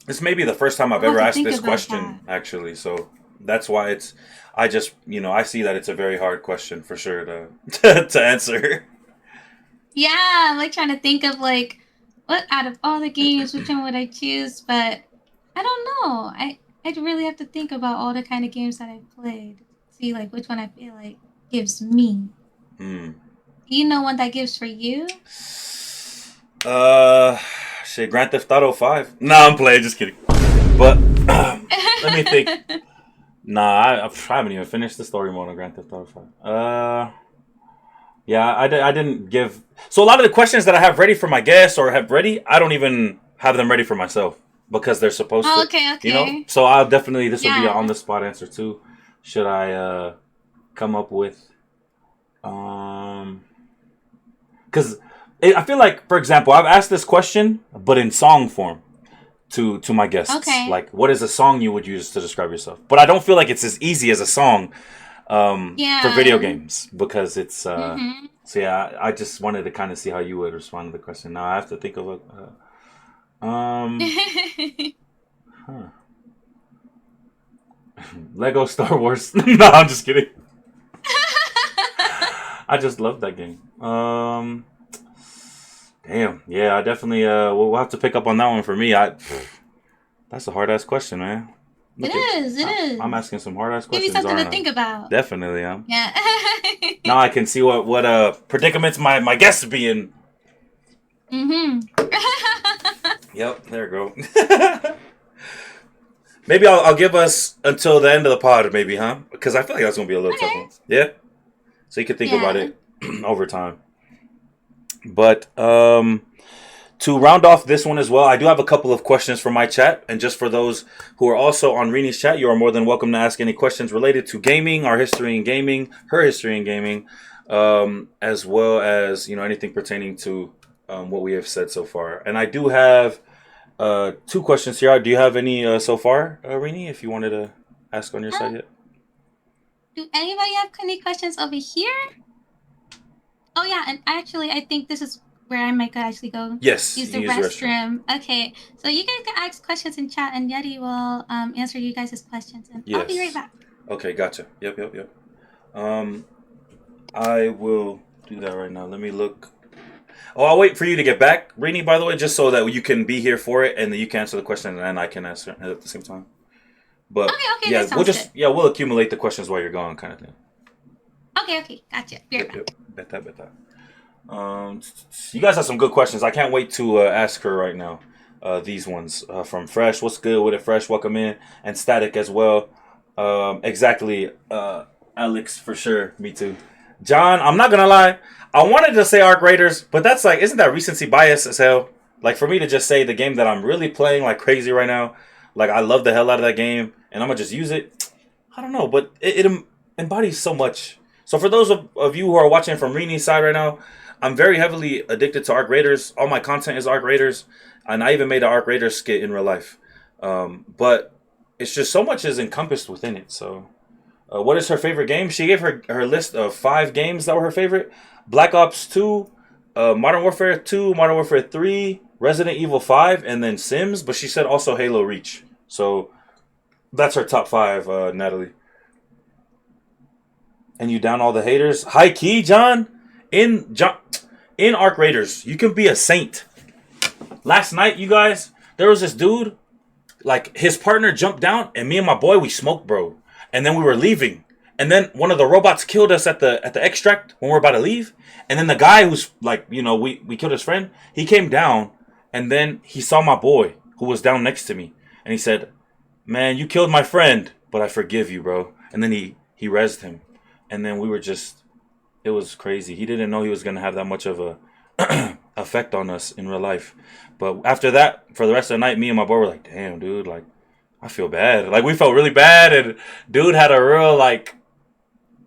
[SPEAKER 2] This may be the first time I've
[SPEAKER 1] I'll have
[SPEAKER 2] ever
[SPEAKER 1] to
[SPEAKER 2] asked
[SPEAKER 1] think
[SPEAKER 2] this
[SPEAKER 1] about
[SPEAKER 2] question,
[SPEAKER 1] that.
[SPEAKER 2] actually. So that's why I just, I see that it's a very hard question for sure to answer.
[SPEAKER 1] Yeah, I'm like trying to think of like what out of all the games, which one would I choose? But I don't know. I'd really have to think about all the kind of games that I've played. See like which one I feel like gives me.
[SPEAKER 2] Hmm.
[SPEAKER 1] Do you know one that gives for you?
[SPEAKER 2] Uh, shit, Grand Theft Auto 5. Nah, I'm playing, just kidding. But let me think. Nah, I haven't even finished the story mode on Grand Theft Auto 5. Yeah, I didn't give. So a lot of the questions that I have ready for my guests or have ready, I don't even have them ready for myself because they're supposed
[SPEAKER 1] Oh,
[SPEAKER 2] to.
[SPEAKER 1] okay.
[SPEAKER 2] So I'll definitely, this will be an on
[SPEAKER 1] Yeah.
[SPEAKER 2] the spot answer too. Should I come up with because I feel like, for example, I've asked this question, but in song form to my guests.
[SPEAKER 1] Okay.
[SPEAKER 2] Like, what is a song you would use to describe yourself? But I don't feel like it's as easy as a song for video
[SPEAKER 1] Yeah.
[SPEAKER 2] games because it's.
[SPEAKER 1] Mhm.
[SPEAKER 2] So yeah, I just wanted to kind of see how you would respond to the question. Now I have to think of huh. Lego Star Wars. No, I'm just kidding. I just love that game. Damn. Yeah, I definitely. We'll have to pick up on that one for me. That's a hard ass question, man.
[SPEAKER 1] It is. It is.
[SPEAKER 2] I'm asking some hard ass
[SPEAKER 1] Give you
[SPEAKER 2] questions,
[SPEAKER 1] something to
[SPEAKER 2] aren't I?
[SPEAKER 1] think about.
[SPEAKER 2] Definitely, yeah.
[SPEAKER 1] Yeah.
[SPEAKER 2] Now I can see what predicaments my guests be in.
[SPEAKER 1] Mhm.
[SPEAKER 2] Yep, there we go. Maybe I'll give us until the end of the pod, maybe, huh? Because I feel like that's gonna be a little tough
[SPEAKER 1] Okay.
[SPEAKER 2] one. Yeah. So you can think about
[SPEAKER 1] Yeah.
[SPEAKER 2] it over time. But To round off this one as well, I do have a couple of questions from my chat, and just for those who are also on Rini's chat, you are more than welcome to ask any questions related to gaming, our history in gaming, her history in gaming, as well as anything pertaining to what we have said so far. And I do have two questions here. Do you have any so far, Rini? If you wanted to ask on your side yet?
[SPEAKER 1] Do anybody have any questions over here? Oh yeah, and actually, I think this is where I might actually go.
[SPEAKER 2] Yes,
[SPEAKER 1] use the restroom. Okay, so you guys can ask questions in chat, and Yeti will answer you guys' questions, and I'll be right back.
[SPEAKER 2] Okay, gotcha. Yep. I will do that right now. Let me look. Oh, I'll wait for you to get back, Rini, by the way, just so that you can be here for it, and then you can answer the question, and I can answer at the same time. But
[SPEAKER 1] okay,
[SPEAKER 2] yeah, we'll accumulate the questions while you're gone, kind of thing.
[SPEAKER 1] Okay, gotcha. Be right back.
[SPEAKER 2] Bet that. You guys have some good questions. I can't wait to ask her right now. These ones from Fresh. What's good with it, Fresh? Welcome in, and Static as well. Exactly, Alex for sure. Me too. John, I'm not gonna lie. I wanted to say Arc Raiders, but that's like, isn't that recency bias as hell? Like for me to just say the game that I'm really playing like crazy right now, like I love the hell out of that game, and I'm gonna just use it. I don't know, but it embodies so much. So for those of you who are watching from Rini's side right now, I'm very heavily addicted to Arc Raiders. All my content is Arc Raiders, and I even made an Arc Raiders skit in real life. But it's just so much is encompassed within it. So what is her favorite game? She gave her list of 5 games that were her favorite. Black Ops 2, Modern Warfare 2, Modern Warfare 3, Resident Evil 5, and then Sims. But she said also Halo Reach. So that's her top 5, Natalie. And you down all the haters? High key, John. In Arc Raiders, you can be a saint. Last night, you guys, there was this dude, like his partner jumped down, and me and my boy, we smoked, bro. And then we were leaving, and then one of the robots killed us at the extract when we were about to leave. And then the guy who's like, we killed his friend. He came down, and then he saw my boy who was down next to me, and he said, "Man, you killed my friend, but I forgive you, bro." And then he rezzed him, and then we were just. It was crazy. He didn't know he was going to have that much of a effect on us in real life. But after that, for the rest of the night, me and my boy were like, damn, dude, like, I feel bad. Like, we felt really bad. And dude had a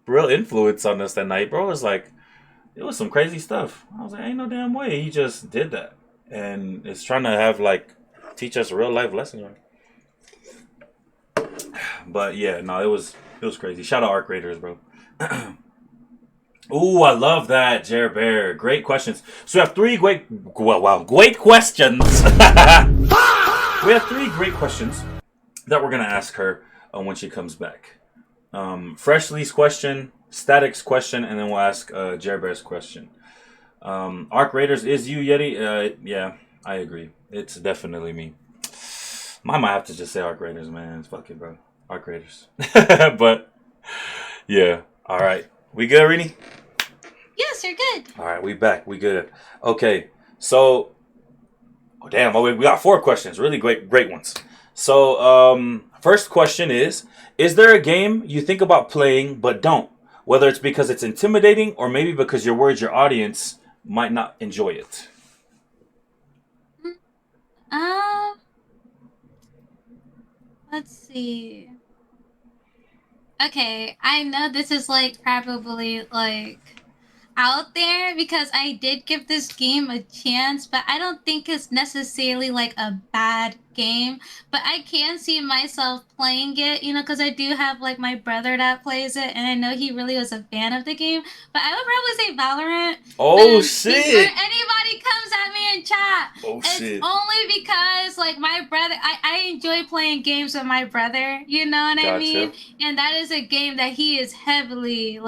[SPEAKER 2] real influence on us that night, bro. It was some crazy stuff. I was like, ain't no damn way. He just did that. And it's trying to have, teach us a real life lesson. But yeah, no, it was crazy. Shout out Arc Raiders, bro. Ooh, I love that, Jer Bear. Great questions. So we have 3 great questions. We have 3 great questions that we're going to ask her when she comes back. Freshly's question, Static's question, and then we'll ask Jer Bear's question. Arc Raiders is you, Yeti? Yeah, I agree. It's definitely me. I might have to just say Arc Raiders, man. Fuck it, bro. Arc Raiders. But, yeah. All right. We good, Rini?
[SPEAKER 1] Yes, you're good.
[SPEAKER 2] All right, we back. We good. Okay, so... Oh, damn. Oh, we got 4 questions. Really great ones. So, first question is there a game you think about playing but don't? Whether it's because it's intimidating or maybe because you're worried your audience might not enjoy it.
[SPEAKER 1] Let's see. Okay, I know this is probably out there because I did give this game a chance, but I don't think it's necessarily a bad game. But I can see myself playing it, because I do have my brother that plays it, and I know he really was a fan of the game. But I would probably say Valorant.
[SPEAKER 2] Oh shit!
[SPEAKER 1] Before anybody comes at me in chat,
[SPEAKER 2] shit.
[SPEAKER 1] Only because my brother, I enjoy playing games with my brother. You know what I mean? And that is a game that he is heavily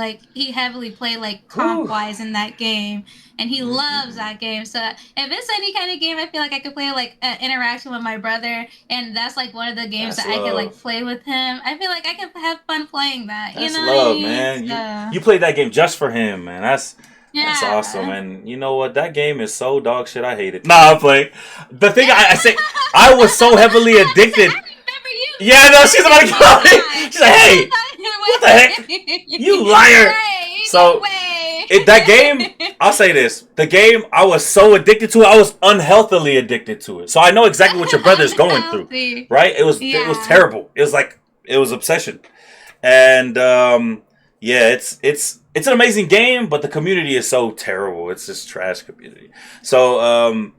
[SPEAKER 1] played comp wise in that game, and he loves that game. So if it's any kind of game, I feel like I could play an interaction with my brother, and that's one of the games that love. I could play with him. I feel like I can have fun playing that.
[SPEAKER 2] That's
[SPEAKER 1] love,
[SPEAKER 2] what I mean? Man. So. You played that game just for him, man. That's awesome. And you know what? That game is so dog shit. I hate it. Nah, I'm playing. The thing I say, I was so heavily addicted.
[SPEAKER 1] I remember you.
[SPEAKER 2] Yeah, no, she's about to kill me. She's like, hey, what the heck? You liar.
[SPEAKER 1] So
[SPEAKER 2] That game, I'll say this. The game, I was so addicted to it. I was unhealthily addicted to it. So I know exactly what your brother's going through. Right? It was terrible. It was obsession. And yeah, it's an amazing game, but the community is so terrible. It's just trash community. So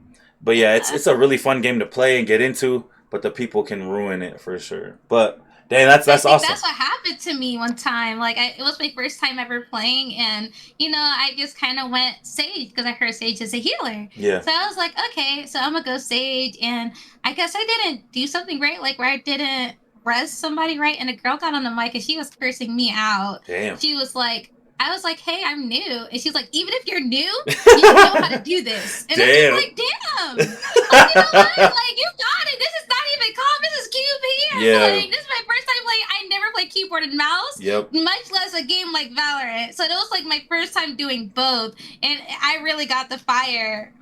[SPEAKER 2] but yeah, it's a really fun game to play and get into, but the people can ruin it for sure. But dang, that's awesome.
[SPEAKER 1] That's what happened to me one time. Like, it was my first time ever playing, and I just kind of went Sage because I heard Sage is a healer.
[SPEAKER 2] Yeah.
[SPEAKER 1] So I was like, okay, so I'm gonna go Sage, and I guess I didn't do something right, like where I didn't res somebody right, and a girl got on the mic and she was cursing me out.
[SPEAKER 2] Damn.
[SPEAKER 1] She was like, I was like, hey, I'm new. And she's like, even if you're new, you know how to do this. And
[SPEAKER 2] damn.
[SPEAKER 1] I'm just like, damn. Like, you know what? Like, you got it. This is not even calm. This is QP.
[SPEAKER 2] Yeah.
[SPEAKER 1] Like, this is my first time playing. I never played keyboard and mouse.
[SPEAKER 2] Yep.
[SPEAKER 1] Much less a game like Valorant. So it was like my first time doing both. And I really got the fire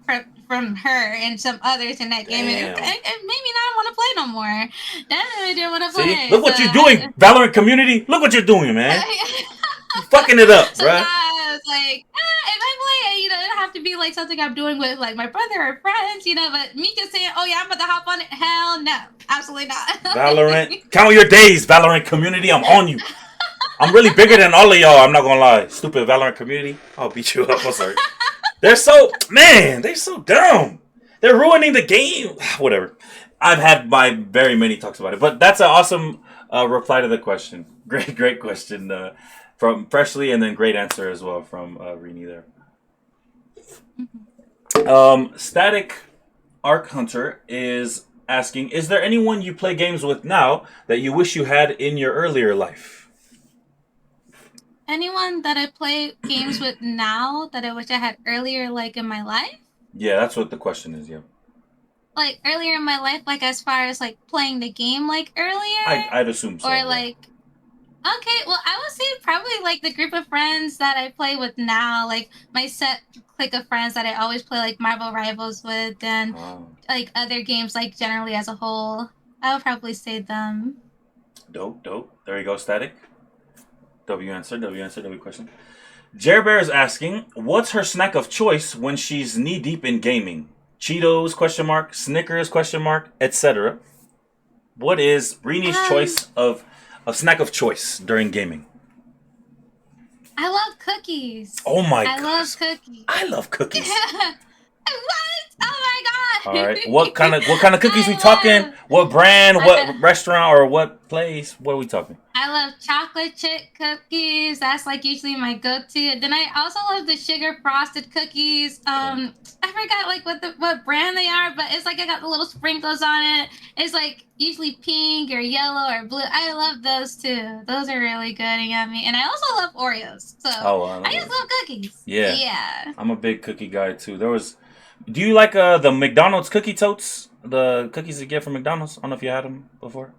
[SPEAKER 1] from her and some others in that game. And it made me not want to play no more. Definitely didn't want to play.
[SPEAKER 2] See? Look what you're doing, Valorant community. Look what you're doing, man. You're fucking it up,
[SPEAKER 1] so
[SPEAKER 2] bruh.
[SPEAKER 1] Yeah, I was like, if I play, it'd have to be like something I'm doing with like my brother or friends, but me just saying, oh yeah, I'm about to hop on it. Hell no, absolutely not.
[SPEAKER 2] Valorant, count your days, Valorant community. I'm on you. I'm really bigger than all of y'all. I'm not gonna lie. Stupid Valorant community. I'll beat you up. I'm sorry. They're so dumb. They're ruining the game. Whatever. I've had my very many talks about it, but that's an awesome reply to the question. Great question. From Freshly, and then great answer as well from Rini there. Static Arc Hunter is asking, is there anyone you play games with now that you wish you had in your earlier life?
[SPEAKER 1] Anyone that I play games with now that I wish I had earlier, like in my life?
[SPEAKER 2] Yeah, that's what the question is, yeah.
[SPEAKER 1] Like earlier in my life, like as far as like playing the game like earlier?
[SPEAKER 2] I'd assume so.
[SPEAKER 1] Or
[SPEAKER 2] yeah.
[SPEAKER 1] like... Okay, well, I would say probably, like, the group of friends that I play with now, like, my set clique of friends that I always play, like, Marvel Rivals with, and, like, other games, like, generally as a whole. I would probably say them.
[SPEAKER 2] Dope. There you go, Static. W answer, W question. Jer Bear is asking, what's her snack of choice when she's knee-deep in gaming? Cheetos, Snickers, etc. What is Rini's choice of... a snack of choice during gaming?
[SPEAKER 1] I love cookies.
[SPEAKER 2] Oh my
[SPEAKER 1] god. I love cookies.
[SPEAKER 2] I love cookies.
[SPEAKER 1] What? Oh my god.
[SPEAKER 2] All right. What kind of cookies we talking? What brand? What restaurant or what place? What are we talking?
[SPEAKER 1] I love chocolate chip cookies. That's like usually my go-to. Then I also love the sugar frosted cookies. I forgot like what brand they are, but it's like I got the little sprinkles on it. It's like usually pink or yellow or blue. I love those too. Those are really good and yummy. And I also love Oreos. So I just love cookies.
[SPEAKER 2] Yeah.
[SPEAKER 1] Yeah.
[SPEAKER 2] I'm a big cookie guy too. Do you like the McDonald's cookie totes? The cookies you get from McDonald's? I don't know if you had them before.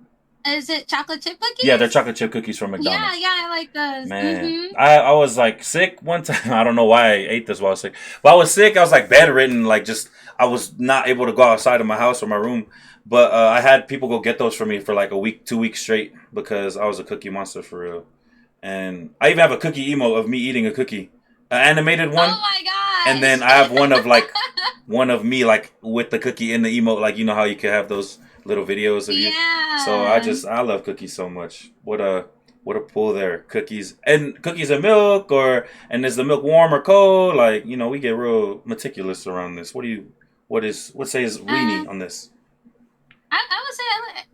[SPEAKER 1] Is it chocolate chip cookies?
[SPEAKER 2] Yeah, they're chocolate chip cookies from McDonald's.
[SPEAKER 1] Yeah, I like those.
[SPEAKER 2] Man,
[SPEAKER 1] mm-hmm.
[SPEAKER 2] I was like sick one time. I don't know why I ate this while I was sick. But I was sick. I was like bedridden. Like I was not able to go outside of my house or my room. But I had people go get those for me for like a week, 2 weeks straight because I was a cookie monster for real. And I even have a cookie emo of me eating a cookie, an animated one.
[SPEAKER 1] Oh my god!
[SPEAKER 2] And then I have one of me like with the cookie in the emote, like you know how you can have those little videos of you.
[SPEAKER 1] Yeah.
[SPEAKER 2] So I love cookies so much. What a pull there. Cookies and milk, and is the milk warm or cold? Like, we get real meticulous around this. What says Rini on this?
[SPEAKER 1] I would say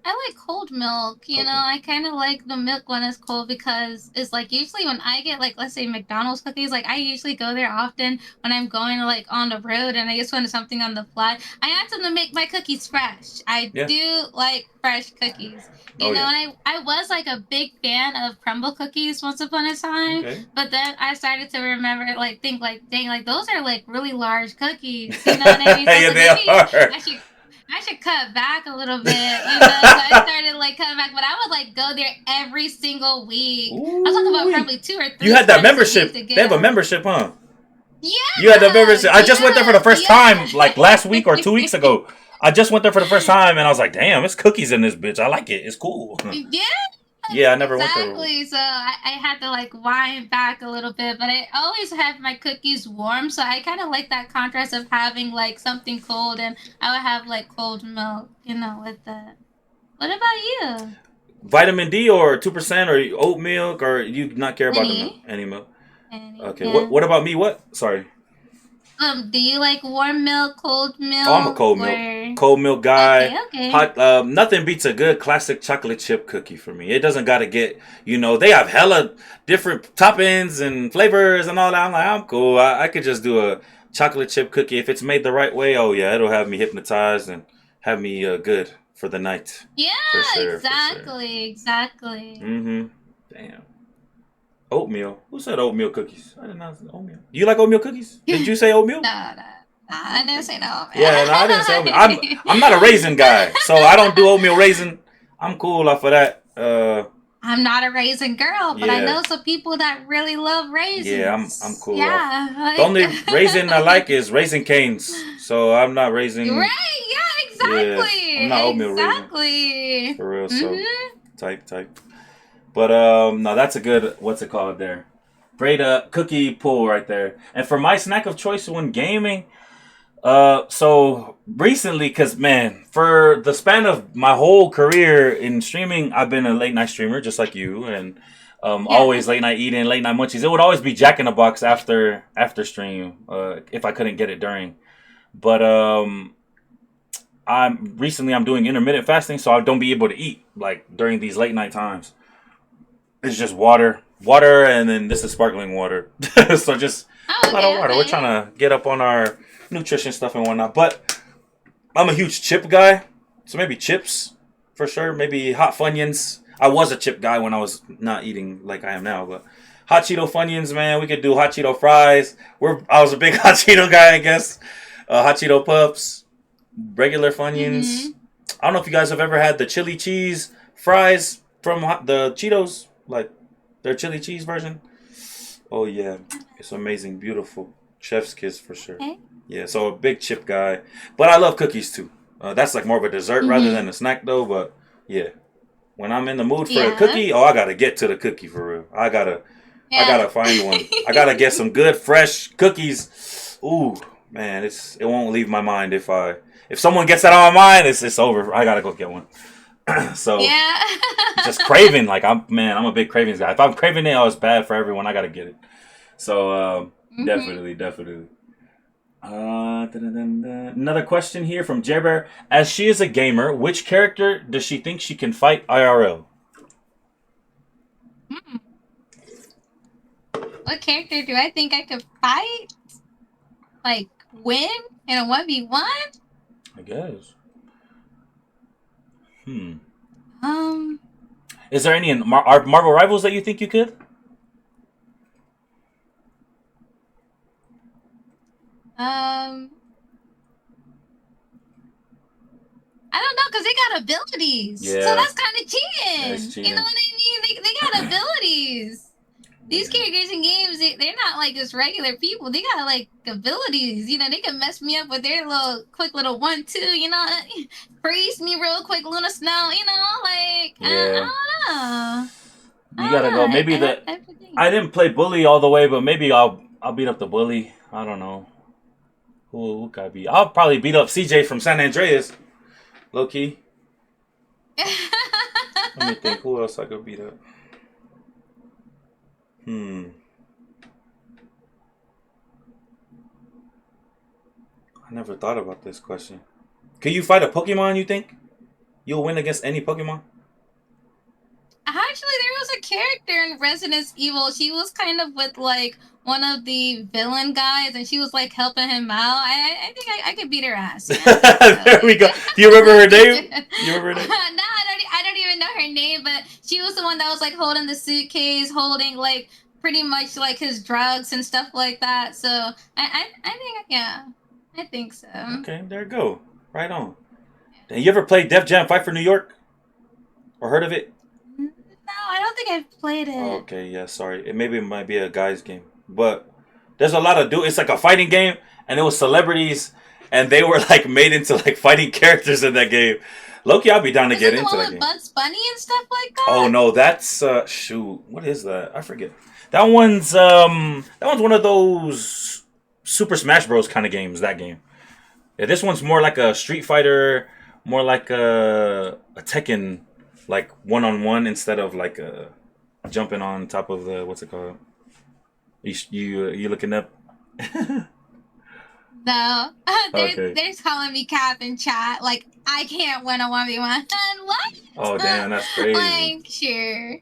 [SPEAKER 1] I like cold milk. You know, I kind of like the milk when it's cold because it's like usually when I get like, let's say McDonald's cookies, like I usually go there often when I'm going like on the road and I just want something on the fly. I ask them to make my cookies fresh. I do like fresh cookies. You know, and I was like a big fan of crumble cookies once upon a time, but then I started to remember, like, think like, dang, like those are like really large cookies. You know what I mean? So
[SPEAKER 2] yeah, they are.
[SPEAKER 1] I should cut back a little bit, So I started like cutting back, but I would like go there every single week. I'm talking about probably 2 or 3.
[SPEAKER 2] You had that membership. They have a membership, huh?
[SPEAKER 1] Yeah.
[SPEAKER 2] You had the membership. I just went there for the first time, like last week or 2 weeks ago. I just went there for the first time, and I was like, "Damn, it's cookies in this bitch. I like it. It's cool."
[SPEAKER 1] Yeah.
[SPEAKER 2] Yeah, I never went there.
[SPEAKER 1] Exactly. So I had to like wind back a little bit, but I always have my cookies warm. So I kind of like that contrast of having like something cold, and I would have like cold milk, with that. What about you?
[SPEAKER 2] Vitamin D or 2% or oat milk, or you not care about the milk?
[SPEAKER 1] Any?
[SPEAKER 2] Any milk?
[SPEAKER 1] Any?
[SPEAKER 2] Okay. What
[SPEAKER 1] Yeah.
[SPEAKER 2] What about me? What? Sorry.
[SPEAKER 1] Do you like warm milk, cold
[SPEAKER 2] Oh, I'm a
[SPEAKER 1] milk,
[SPEAKER 2] cold milk.
[SPEAKER 1] or
[SPEAKER 2] Cold milk guy.
[SPEAKER 1] okay, okay.
[SPEAKER 2] Hot. Nothing beats a good classic chocolate chip cookie for me. It doesn't got to get. They have hella different toppings and flavors and all that. I'm like, I'm cool. I could just do a chocolate chip cookie if it's made the right way. Oh yeah, it'll have me hypnotized and have me good for the night.
[SPEAKER 1] Yeah,
[SPEAKER 2] For sure. For sure.
[SPEAKER 1] exactly, exactly.
[SPEAKER 2] Mm-hmm. Damn. Oatmeal. Who said oatmeal cookies? I did not say oatmeal. You like oatmeal cookies? Did you say oatmeal?
[SPEAKER 1] No, no, I didn't say no,
[SPEAKER 2] Yeah, no, I didn't say oatmeal. I'm not a raisin guy, so I don't do oatmeal raisin. I'm cool off of that.
[SPEAKER 1] I'm not a raisin girl, but I
[SPEAKER 2] Yeah,
[SPEAKER 1] know some people that really love
[SPEAKER 2] yeah, I'm
[SPEAKER 1] raisins.
[SPEAKER 2] cool off.
[SPEAKER 1] Yeah,
[SPEAKER 2] The only raisin I like is Raisin Canes. So I'm not raisin.
[SPEAKER 1] right, yeah,
[SPEAKER 2] Yeah, I'm not
[SPEAKER 1] exactly,
[SPEAKER 2] oatmeal raisin
[SPEAKER 1] exactly.
[SPEAKER 2] for real. So
[SPEAKER 1] Mhm.
[SPEAKER 2] type. But no, that's a good. What's it called there? Great cookie pull right there. And for my snack of choice when gaming, so recently, cause man, for the span of my whole career in streaming, I've been a late night streamer just like you, and
[SPEAKER 1] Yeah.
[SPEAKER 2] always late night eating, late night munchies. It would always be Jack in the Box after stream, if I couldn't get it during. But I'm doing intermittent fasting, so I don't be able to eat like during these late night times. It's just water, and then this is sparkling water. So just
[SPEAKER 1] Oh,
[SPEAKER 2] a lot of
[SPEAKER 1] okay,
[SPEAKER 2] water. We're
[SPEAKER 1] okay.
[SPEAKER 2] trying to get up on our nutrition stuff and whatnot. But I'm a huge chip guy, so maybe chips for sure. Maybe hot Funyuns. I was a chip guy when I was not eating like I am now, but hot Cheeto Funyuns, man. We could do hot Cheeto fries. I was a big hot Cheeto guy, I guess. Hot Cheeto puffs, regular Funyuns.
[SPEAKER 1] Mhm.
[SPEAKER 2] I don't know if you guys have ever had the chili cheese fries from the Cheetos, like their chili cheese version. Oh yeah, it's amazing, beautiful, chef's kiss for sure.
[SPEAKER 1] Okay.
[SPEAKER 2] Yeah, so a big chip guy, but I love cookies too. That's like more of a dessert rather
[SPEAKER 1] Mhm.
[SPEAKER 2] than a snack though. But yeah, when I'm in the mood for a
[SPEAKER 1] Yeah.
[SPEAKER 2] cookie, oh, I gotta get to the cookie for real. I
[SPEAKER 1] Yeah.
[SPEAKER 2] gotta find one. I gotta get some good fresh cookies. Ooh, man, it won't leave my mind if someone gets that on my mind, it's over. I gotta go get one. So
[SPEAKER 1] Yeah.
[SPEAKER 2] just craving, like I'm a big cravings guy. If I'm craving it, oh, it's bad for everyone. I gotta get it. So
[SPEAKER 1] Mhm.
[SPEAKER 2] definitely. Another question here from Jabber. As she is a gamer, which character does she think she can fight IRL?
[SPEAKER 1] Hmm. What character do I think I could fight? Like win in a 1v1?
[SPEAKER 2] I guess. Hmm.
[SPEAKER 1] Um,
[SPEAKER 2] Is there any are Marvel Rivals that you think you could?
[SPEAKER 1] um, I don't know because they got abilities, so
[SPEAKER 2] Yeah,
[SPEAKER 1] that's kind of
[SPEAKER 2] that's
[SPEAKER 1] cheating. You know
[SPEAKER 2] cheating.
[SPEAKER 1] what I mean? They got abilities. These
[SPEAKER 2] Yeah.
[SPEAKER 1] characters in games, they're not like just regular people. They got like abilities. They can mess me up with their little quick little 1-2. Freeze me real quick, Luna Snow. Like
[SPEAKER 2] Yeah.
[SPEAKER 1] I
[SPEAKER 2] You
[SPEAKER 1] don't
[SPEAKER 2] gotta
[SPEAKER 1] know.
[SPEAKER 2] go. Maybe
[SPEAKER 1] I think.
[SPEAKER 2] I didn't play bully all the way, but maybe I'll beat up the bully. I don't know. Who could I beat? I'll probably beat up CJ from San Andreas. Low key. Let me think. Who else I could beat up? Hmm. I never thought about this question. Can you fight a Pokemon? You think you'll win against any Pokemon?
[SPEAKER 1] Actually, there was a character in Resident Evil. She was kind of with like one of the villain guys, and she was like helping him out. I think I could beat her ass. Yeah, I think so.
[SPEAKER 2] There we go. Do you remember her name? You remember her
[SPEAKER 1] No,
[SPEAKER 2] name?
[SPEAKER 1] I don't even know her name, but she was the one that was like holding the suitcase, holding like pretty much like his drugs and stuff like that. So I think yeah, I think so.
[SPEAKER 2] Okay, there you go. Right on. Have you ever played Def Jam Fight for New York or heard of it?
[SPEAKER 1] No, I don't think I've played
[SPEAKER 2] Oh,
[SPEAKER 1] it.
[SPEAKER 2] okay, yeah, sorry. It might be a guy's game, but there's a lot of It's like a fighting game, and it was celebrities, and they were like made into like fighting characters in that game. Loki, I'll be down to
[SPEAKER 1] Is it
[SPEAKER 2] get
[SPEAKER 1] the
[SPEAKER 2] into
[SPEAKER 1] one
[SPEAKER 2] that
[SPEAKER 1] with
[SPEAKER 2] game.
[SPEAKER 1] Bugs Bunny and stuff like
[SPEAKER 2] Oh
[SPEAKER 1] that?
[SPEAKER 2] no, that's shoot. What is that? I forget. That one's one of those Super Smash Bros. Kind of games. That game. Yeah, this one's more like a Street Fighter, more like a Tekken, like one on one instead of like jumping on top of the what's it called? You looking up?
[SPEAKER 1] No,
[SPEAKER 2] Okay.
[SPEAKER 1] they're calling me cap in chat. Like I can't win a 1v1.
[SPEAKER 2] Oh
[SPEAKER 1] What?
[SPEAKER 2] damn, that's crazy.
[SPEAKER 1] Like sure.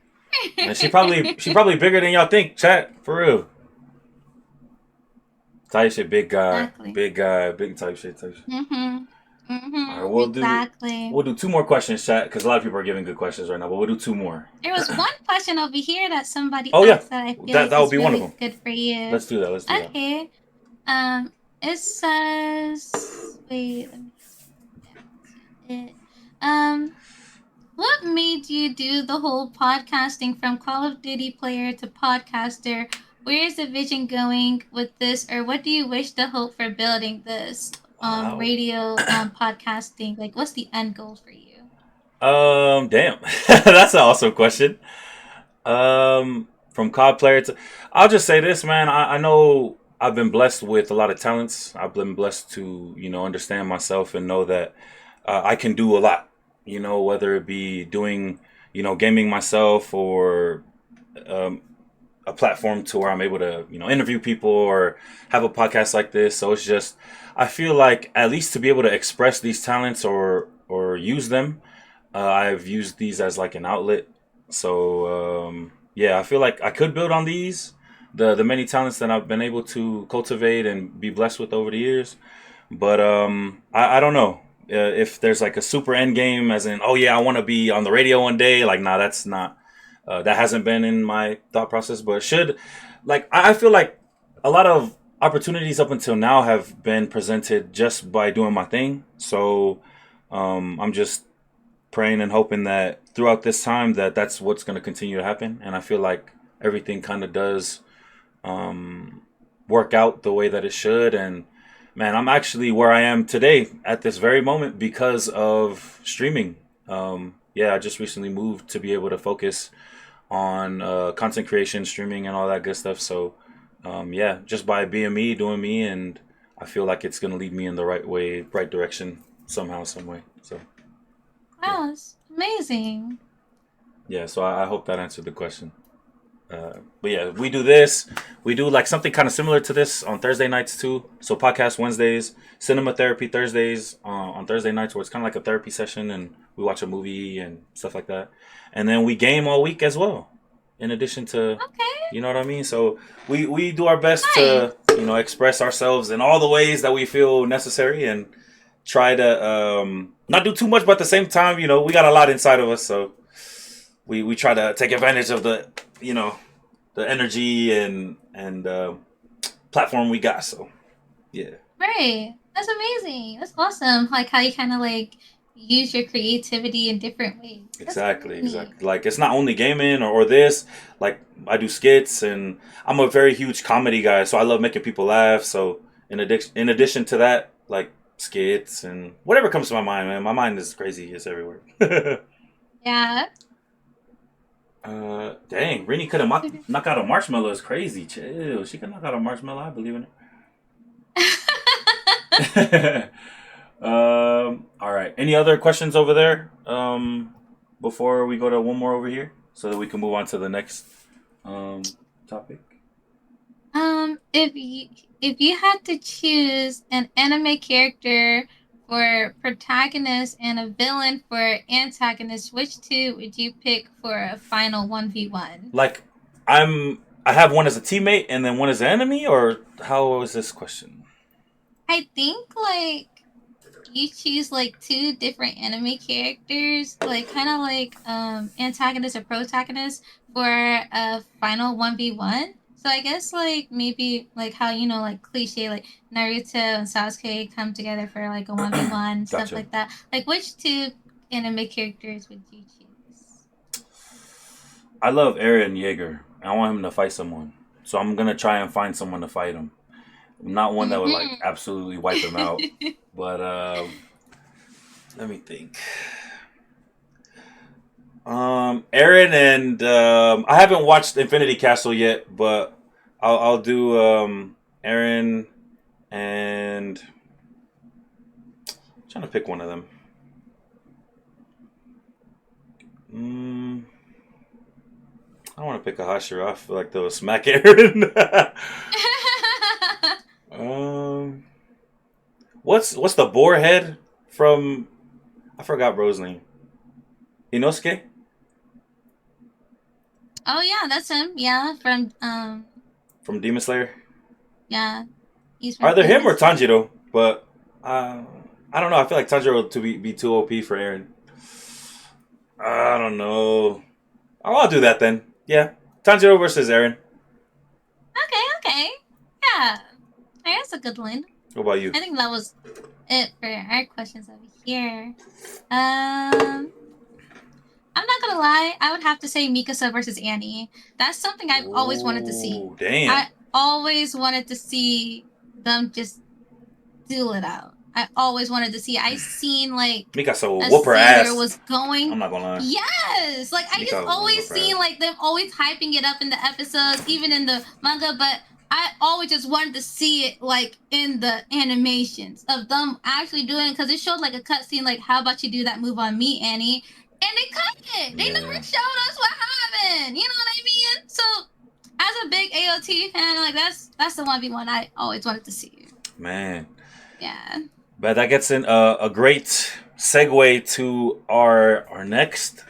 [SPEAKER 2] And she probably bigger than y'all think. Chat for real. Type shit,
[SPEAKER 1] Exactly.
[SPEAKER 2] big guy, big type shit, type shit.
[SPEAKER 1] Mhm.
[SPEAKER 2] All right,
[SPEAKER 1] Mhm. Exactly.
[SPEAKER 2] we'll do two more questions, chat, because a lot of people are giving good questions right now. But we'll do two more.
[SPEAKER 1] There was one question over here that somebody
[SPEAKER 2] Oh yeah,
[SPEAKER 1] asked that I feel
[SPEAKER 2] that
[SPEAKER 1] like
[SPEAKER 2] that would
[SPEAKER 1] is
[SPEAKER 2] be one of
[SPEAKER 1] really
[SPEAKER 2] them.
[SPEAKER 1] good for you.
[SPEAKER 2] Let's do that. Let's do that.
[SPEAKER 1] Okay. It says, wait, let me see it. What made you do the whole podcasting from Call of Duty player to podcaster? Where is the vision going with this, or what do you wish to hope for building this
[SPEAKER 2] Wow.
[SPEAKER 1] radio podcasting? Like, what's the end goal for you?
[SPEAKER 2] Damn, that's an awesome question. From COD player to, I'll just say this, man. I know I've been blessed with a lot of talents. I've been blessed to, understand myself and know that I can do a lot. Whether it be doing, gaming myself or um, a platform to where I'm able to, interview people or have a podcast like this. So it's just, I feel like at least to be able to express these talents or use them, I've used these as like an outlet. So yeah, I feel like I could build on these, the many talents that I've been able to cultivate and be blessed with over the years. But I don't know if there's like a super end game, as in, oh yeah, I want to be on the radio one day. Like, nah, that's not. That hasn't been in my thought process, but should, like, I feel like a lot of opportunities up until now have been presented just by doing my thing. So I'm just praying and hoping that throughout this time that that's what's going to continue to happen. And I feel like everything kind of does um, work out the way that it should. And man, I'm actually where I am today at this very moment because of streaming. Yeah, I just recently moved to be able to focus on content creation, streaming, and all that good stuff. So, yeah, just by being me, doing me, and I feel like it's gonna lead me in the right way, right direction, somehow, some way. So, yeah,
[SPEAKER 1] Wow, it's amazing.
[SPEAKER 2] yeah. So I hope that answered the question. But yeah, we do this. We do like something kind of similar to this on Thursday nights too. So podcast Wednesdays, cinema therapy Thursdays on Thursday nights, where it's kind of like a therapy session, and we watch a movie and stuff like that. And then we game all week as well. In addition to,
[SPEAKER 1] Okay,
[SPEAKER 2] you know what I mean. So we do our best
[SPEAKER 1] nice.
[SPEAKER 2] to express ourselves in all the ways that we feel necessary and try to not do too much, but at the same time, we got a lot inside of us, so we try to take advantage of you know the energy and platform we got. So yeah,
[SPEAKER 1] Right. That's amazing. That's awesome. Like how you kind of like use your creativity in different ways. That's
[SPEAKER 2] exactly,
[SPEAKER 1] really neat.
[SPEAKER 2] exactly. Like it's not only gaming or this. Like I do skits and I'm a very huge comedy guy, so I love making people laugh. So in addition to that, like skits and whatever comes to my mind, man. My mind is crazy. It's everywhere.
[SPEAKER 1] Yeah.
[SPEAKER 2] Dang, Rini could have knock out a marshmallow. Is crazy. Chill. She could knock out a marshmallow. I believe in it. All right. Any other questions over there? Before we go to one more over here, so that we can move on to the next topic.
[SPEAKER 1] If you had to choose an anime character for protagonist and a villain for antagonist, which two would you pick for a final 1v1?
[SPEAKER 2] Like, I have one as a teammate and then one as an enemy, or how is this question?
[SPEAKER 1] I think like you choose like two different anime characters, like kind of like antagonist or protagonist for a final 1v1. So I guess like maybe like how like cliche like Naruto and Sasuke come together for like a 1v1 stuff
[SPEAKER 2] Gotcha.
[SPEAKER 1] like that. Like which two anime characters would you choose?
[SPEAKER 2] I love Eren Yeager. I want him to fight someone, so I'm gonna try and find someone to fight him. Not one that would like
[SPEAKER 1] Mhm.
[SPEAKER 2] absolutely wipe him out, but let me think. Aaron and I haven't watched Infinity Castle yet, but I'll do Aaron and I'm trying to pick one of them. Mm, I want to pick a Hashira. I feel like they'll smack Aaron. um, what's the boar head from? I forgot bro's name. Inosuke
[SPEAKER 1] Oh yeah, that's him. Yeah, from
[SPEAKER 2] from Demon Slayer.
[SPEAKER 1] yeah, he's from
[SPEAKER 2] Either him
[SPEAKER 1] Demon
[SPEAKER 2] or
[SPEAKER 1] Slayer.
[SPEAKER 2] Tanjiro, but uh, I don't know. I feel like Tanjiro to be too OP for Aaron. I don't know. I'll do that then. Yeah, Tanjiro versus Aaron.
[SPEAKER 1] Okay, okay. Yeah. That's a good one.
[SPEAKER 2] What about you?
[SPEAKER 1] I think that was it for our questions over here. Um I'm not gonna lie, I would have to say Mikasa versus Annie. That's something I've always wanted to see.
[SPEAKER 2] Oh, damn.
[SPEAKER 1] I always wanted to see them just duel it out. I always wanted to see. I seen like
[SPEAKER 2] Mikasa will
[SPEAKER 1] a
[SPEAKER 2] whoop her
[SPEAKER 1] scene where it
[SPEAKER 2] ass.
[SPEAKER 1] was going.
[SPEAKER 2] I'm not gonna lie.
[SPEAKER 1] Yes, like I just
[SPEAKER 2] Mikasa will
[SPEAKER 1] always
[SPEAKER 2] whoop her
[SPEAKER 1] seen
[SPEAKER 2] ass.
[SPEAKER 1] like them always hyping it up in the episodes, even in the manga. But I always just wanted to see it like in the animations of them actually doing it because it showed like a cutscene, like how about you do that move on me, Annie? And they cut it. They never
[SPEAKER 2] Yeah,
[SPEAKER 1] showed us what happened. You know what I mean? So as a big AOT fan, like that's the 1v1 I always wanted to see.
[SPEAKER 2] man.
[SPEAKER 1] Yeah.
[SPEAKER 2] But that gets in a great segue to our next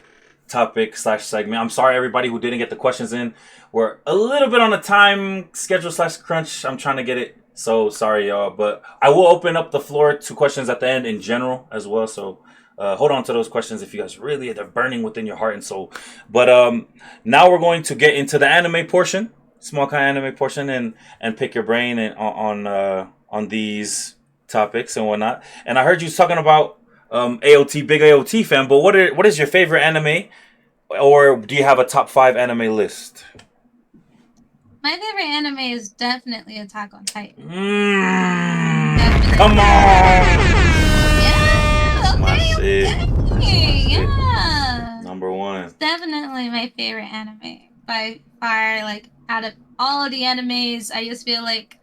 [SPEAKER 2] topic slash segment. I'm sorry everybody who didn't get the questions in. We're a little bit on a time schedule slash crunch. I'm trying to get it. So sorry y'all, but I will open up the floor to questions at the end in general as well. So hold on to those questions if you guys really they're burning within your heart and soul. But now we're going to get into the anime portion, small kind anime portion, and pick your brain and on these topics and whatnot. And I heard you talking about AOT, big AOT fan. But what is your favorite anime, or do you have a top 5 anime list?
[SPEAKER 1] My favorite anime is definitely Attack on Titan.
[SPEAKER 2] Come
[SPEAKER 1] Definitely.
[SPEAKER 2] on,
[SPEAKER 1] Yeah,
[SPEAKER 2] that's my
[SPEAKER 1] okay,
[SPEAKER 2] shit. That's my
[SPEAKER 1] okay.
[SPEAKER 2] shit.
[SPEAKER 1] Yeah.
[SPEAKER 2] Number one.
[SPEAKER 1] It's definitely my favorite anime by far. Like, out of all of the animes, I just feel like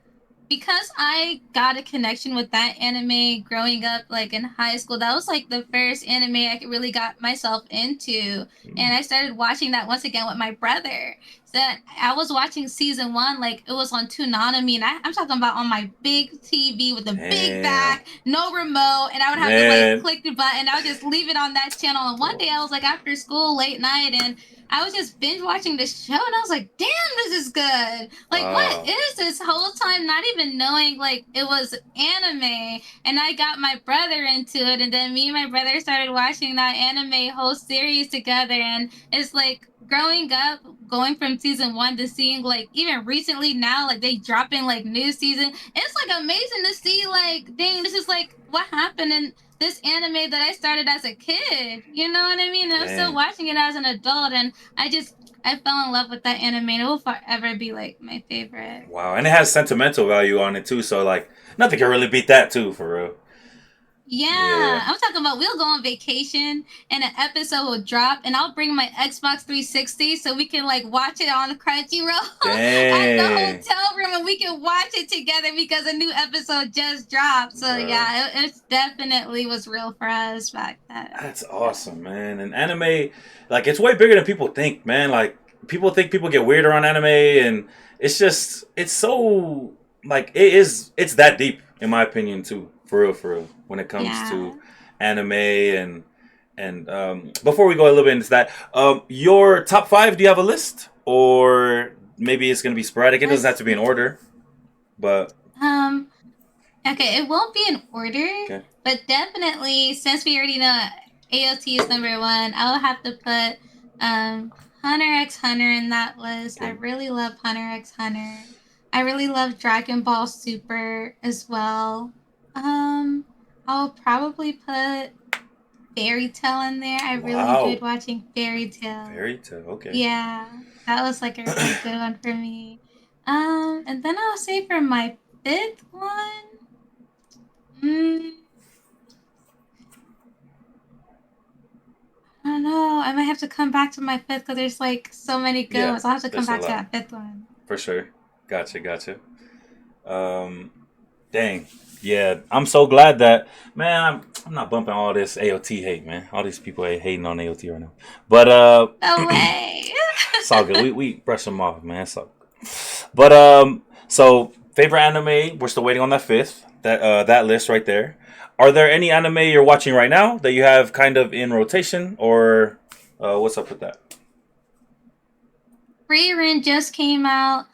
[SPEAKER 1] because I got a connection with that anime growing up, like in high school, that was like the first anime I really got myself into. And I started watching that once again with my brother. So I was watching season one, like it was on Toonami, and I'm talking about on my big TV with a big
[SPEAKER 2] Damn,
[SPEAKER 1] back, no remote, and I would have to like
[SPEAKER 2] man.
[SPEAKER 1] click the button. I would just leave it on that channel. And one day I was like after school, late night, and I was just binge watching the show, and I was like, "Damn, this is good! Like, what
[SPEAKER 2] Wow.
[SPEAKER 1] is this whole time? Not even knowing like it was anime." And I got my brother into it, and then me and my brother started watching that anime whole series together. And it's like growing up, going from season one to seeing like even recently now, like they dropping like new season. It's like amazing to see. Like, dang, this is like what happened in this anime that I started as a kid. You know what I mean? And I'm still
[SPEAKER 2] Damn.
[SPEAKER 1] watching it as an adult, and I fell in love with that anime. And it will forever be like my favorite.
[SPEAKER 2] Wow. And it has sentimental value on it too. So like nothing can really beat that too, for real. Yeah.
[SPEAKER 1] Yeah, I'm talking about we'll go on vacation and an episode will drop, and I'll bring my Xbox 360 so we can like watch it on Crunchyroll at the
[SPEAKER 2] Dang.
[SPEAKER 1] hotel room, and we can watch it together because a new episode just dropped. So
[SPEAKER 2] Bro.
[SPEAKER 1] yeah, it definitely was real for us back then.
[SPEAKER 2] That's awesome, man. And anime, like, it's way bigger than people think, man. Like, people think people get weird around anime, and it's so, like, it's that deep, in my opinion, too. For real, when it comes to
[SPEAKER 1] Yeah.
[SPEAKER 2] anime and before we go a little bit into that, your top 5, do you have a list? Or maybe it's going to be sporadic. It doesn't have
[SPEAKER 1] Let's
[SPEAKER 2] to be in
[SPEAKER 1] see.
[SPEAKER 2] order, but,
[SPEAKER 1] Um. Okay, it won't be in order,
[SPEAKER 2] okay.
[SPEAKER 1] but definitely since we already know AOT is number one, I'll have to put Hunter x Hunter in that list. I
[SPEAKER 2] Okay.
[SPEAKER 1] really love Hunter x Hunter. I really love Dragon Ball Super as well. Um, I'll probably put Fairy Tale in there. I really enjoyed
[SPEAKER 2] Wow.
[SPEAKER 1] watching Fairy Tale.
[SPEAKER 2] Very tough. Okay.
[SPEAKER 1] Yeah, that was like a really good one for me. And then I'll say for my fifth one. Mm, don't know. I might have to come back to my fifth because there's like so many good
[SPEAKER 2] Yeah,
[SPEAKER 1] ones. I'll have to come
[SPEAKER 2] there's a
[SPEAKER 1] back to
[SPEAKER 2] lot
[SPEAKER 1] that fifth one.
[SPEAKER 2] for sure. Gotcha, gotcha. Um, Dang. Yeah, I'm so glad that man. I'm not bumping all this AOT hate, man. All these people hating on AOT right now. But
[SPEAKER 1] No way.
[SPEAKER 2] it's all good. We brush them off, man. So, but so favorite anime. We're still waiting on that fifth. That list right there. Are there any anime you're watching right now that you have kind of in rotation, or what's up with that?
[SPEAKER 1] Rerun just came out,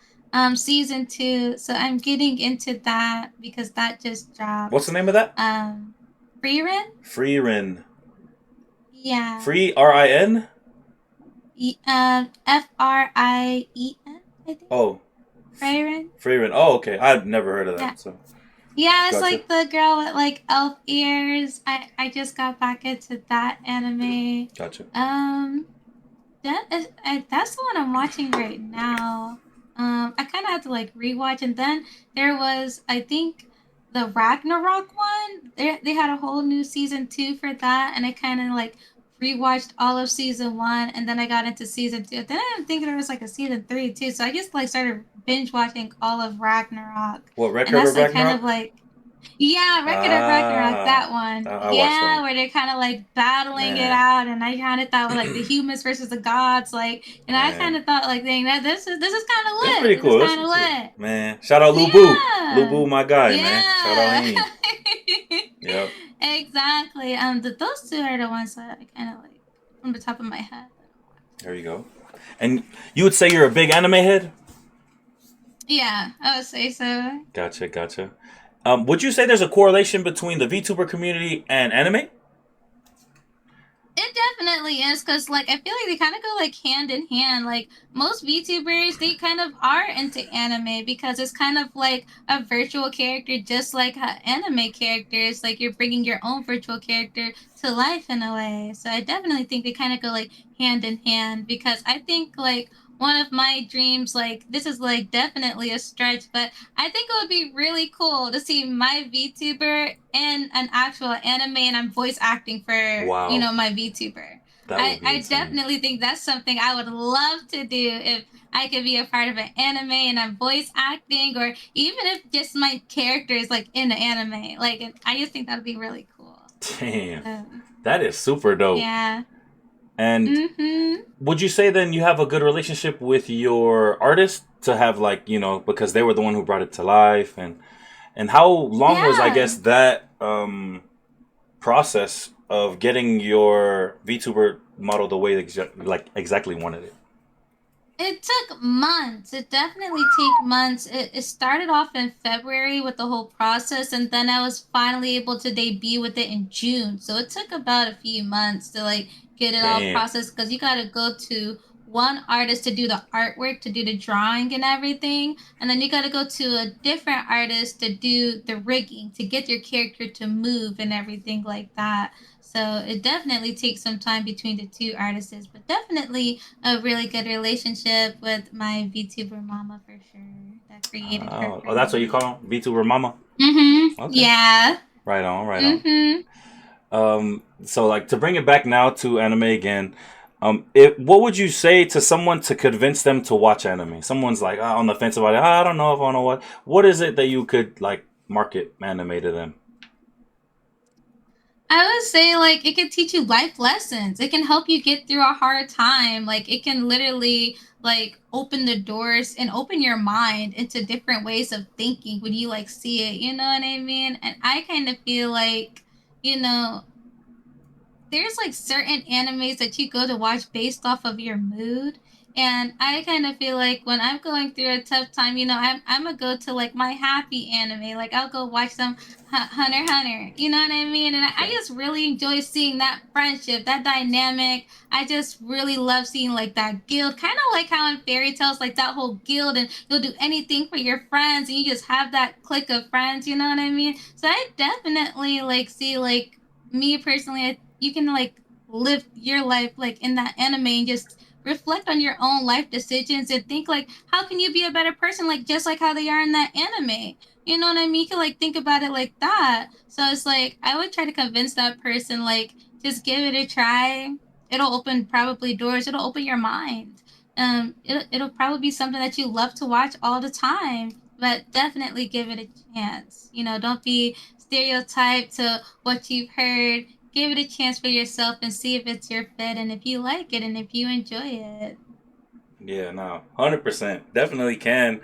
[SPEAKER 1] season 2, so I'm getting into that because that just
[SPEAKER 2] What's the
[SPEAKER 1] dropped.
[SPEAKER 2] name of that?
[SPEAKER 1] Um, Rerun?
[SPEAKER 2] Freerin.
[SPEAKER 1] Yeah.
[SPEAKER 2] Free RIN.
[SPEAKER 1] Frien, I think.
[SPEAKER 2] Oh,
[SPEAKER 1] Rerun?
[SPEAKER 2] Freerin. Oh, okay. I've never heard of
[SPEAKER 1] Yeah.
[SPEAKER 2] that. So
[SPEAKER 1] Yeah, it's
[SPEAKER 2] gotcha.
[SPEAKER 1] like the girl with like elf ears. I just got back into that anime.
[SPEAKER 2] Gotcha.
[SPEAKER 1] Um, that's the one I'm watching right now. I kind of had to like rewatch, and then there was I think the Ragnarok one. They had a whole new season 2 for that, and I kind of like rewatched all of season 1, and then I got into season 2. Then I didn't think there was like a season 3 too, so I just like started binge watching all of Ragnarok,
[SPEAKER 2] What
[SPEAKER 1] and
[SPEAKER 2] Record
[SPEAKER 1] that's
[SPEAKER 2] of
[SPEAKER 1] like kind of
[SPEAKER 2] Ragnarok?
[SPEAKER 1] like yeah, Record of Ragnarok,
[SPEAKER 2] Ah,
[SPEAKER 1] that one.
[SPEAKER 2] I watched that
[SPEAKER 1] Yeah,
[SPEAKER 2] one.
[SPEAKER 1] where they're kind of like battling it
[SPEAKER 2] Man,
[SPEAKER 1] out, and I kind of thought like the humans versus the gods, like, and I kind
[SPEAKER 2] man,
[SPEAKER 1] of thought like, dang, that this is kind of
[SPEAKER 2] that's
[SPEAKER 1] lit.
[SPEAKER 2] pretty
[SPEAKER 1] This is
[SPEAKER 2] cool. That's
[SPEAKER 1] kind of
[SPEAKER 2] pretty cool.
[SPEAKER 1] lit.
[SPEAKER 2] Man, shout out Lubu.
[SPEAKER 1] Yeah,
[SPEAKER 2] Lubu, my guy, man. Shout out
[SPEAKER 1] yeah,
[SPEAKER 2] him. Yep.
[SPEAKER 1] exactly. Those two are the ones that I kind of like from the top of my head that I'm
[SPEAKER 2] There you
[SPEAKER 1] watching.
[SPEAKER 2] go. And you would say you're a big anime head?
[SPEAKER 1] Yeah, I would say so.
[SPEAKER 2] Gotcha, gotcha. Would you say there's a correlation between the VTuber community and anime?
[SPEAKER 1] It definitely is because, like, I feel like they kind of go like hand in hand. Like most VTubers, they kind of are into anime because it's kind of like a virtual character, just like how anime characters. Like you're bringing your own virtual character to life in a way. So I definitely think they kind of go like hand in hand because I think like one of my dreams, like this is like definitely a stretch, but I think it would be really cool to see my VTuber in an actual anime and I'm voice acting for,
[SPEAKER 2] Wow,
[SPEAKER 1] my VTuber.
[SPEAKER 2] that would be
[SPEAKER 1] I
[SPEAKER 2] insane.
[SPEAKER 1] definitely think that's something I would love to do if I could be a part of an anime and I'm voice acting, or even if just my character is like in the anime. Like, I just think that would be really cool.
[SPEAKER 2] Damn,
[SPEAKER 1] So,
[SPEAKER 2] that is super dope.
[SPEAKER 1] yeah.
[SPEAKER 2] And
[SPEAKER 1] Mm-hmm.
[SPEAKER 2] would you say then you have a good relationship with your artist to have like because they were the one who brought it to life, and how long was I
[SPEAKER 1] Yeah.
[SPEAKER 2] guess that process of getting your VTuber model the way like exactly wanted it?
[SPEAKER 1] It took months. It definitely took months. It started off in February with the whole process, and then I was finally able to debut with it in June. So it took about a few months to like get it all
[SPEAKER 2] Damn.
[SPEAKER 1] processed because you got to go to one artist to do the artwork, to do the drawing and everything, and then you got to go to a different artist to do the rigging, to get your character to move and everything like that. So it definitely takes some time between the two artists, but definitely a really good relationship with my VTuber mama for sure that created her
[SPEAKER 2] Oh,
[SPEAKER 1] for
[SPEAKER 2] oh, that's what you
[SPEAKER 1] me.
[SPEAKER 2] call him, VTuber Mama.
[SPEAKER 1] Mhm.
[SPEAKER 2] Okay,
[SPEAKER 1] Yeah.
[SPEAKER 2] right on, right on.
[SPEAKER 1] Mhm.
[SPEAKER 2] So like to bring it back now to anime again. What would you say to someone to convince them to watch anime? Someone's like on the fence about it. I don't know if I want to watch. What is it that you could like market anime to them?
[SPEAKER 1] I would say like it can teach you life lessons. It can help you get through a hard time. Like it can literally like open the doors and open your mind into different ways of thinking when you like see it. You know what I mean? And I kind of feel like, you know, there's like certain animes that you go to watch based off of your mood. And I kind of feel like when I'm going through a tough time, I'm gonna go to like my happy anime. Like I'll go watch some Hunter x Hunter. You know what I mean? And I
[SPEAKER 2] Okay.
[SPEAKER 1] just really enjoy seeing that friendship, that dynamic. I just really love seeing like that guild, kind of like how in fairy tales, like that whole guild, and you'll do anything for your friends, and you just have that clique of friends. You know what I mean? So I definitely like see like me personally, you can like live your life like in that anime and just reflect on your own life decisions and think like how can you be a better person, like just like how they are in that anime. You know what I mean? You can like think about it like that. So it's like I would try to convince that person like just give it a try. it'll open probably doors. It'll open your mind. It'll probably be something that you love to watch all the time. But definitely give it a chance. You know, don't be stereotyped to what you've heard. Give it a chance for yourself and see if it's your fit and if you like it and if you enjoy it.
[SPEAKER 2] Yeah, no, 100%, definitely can.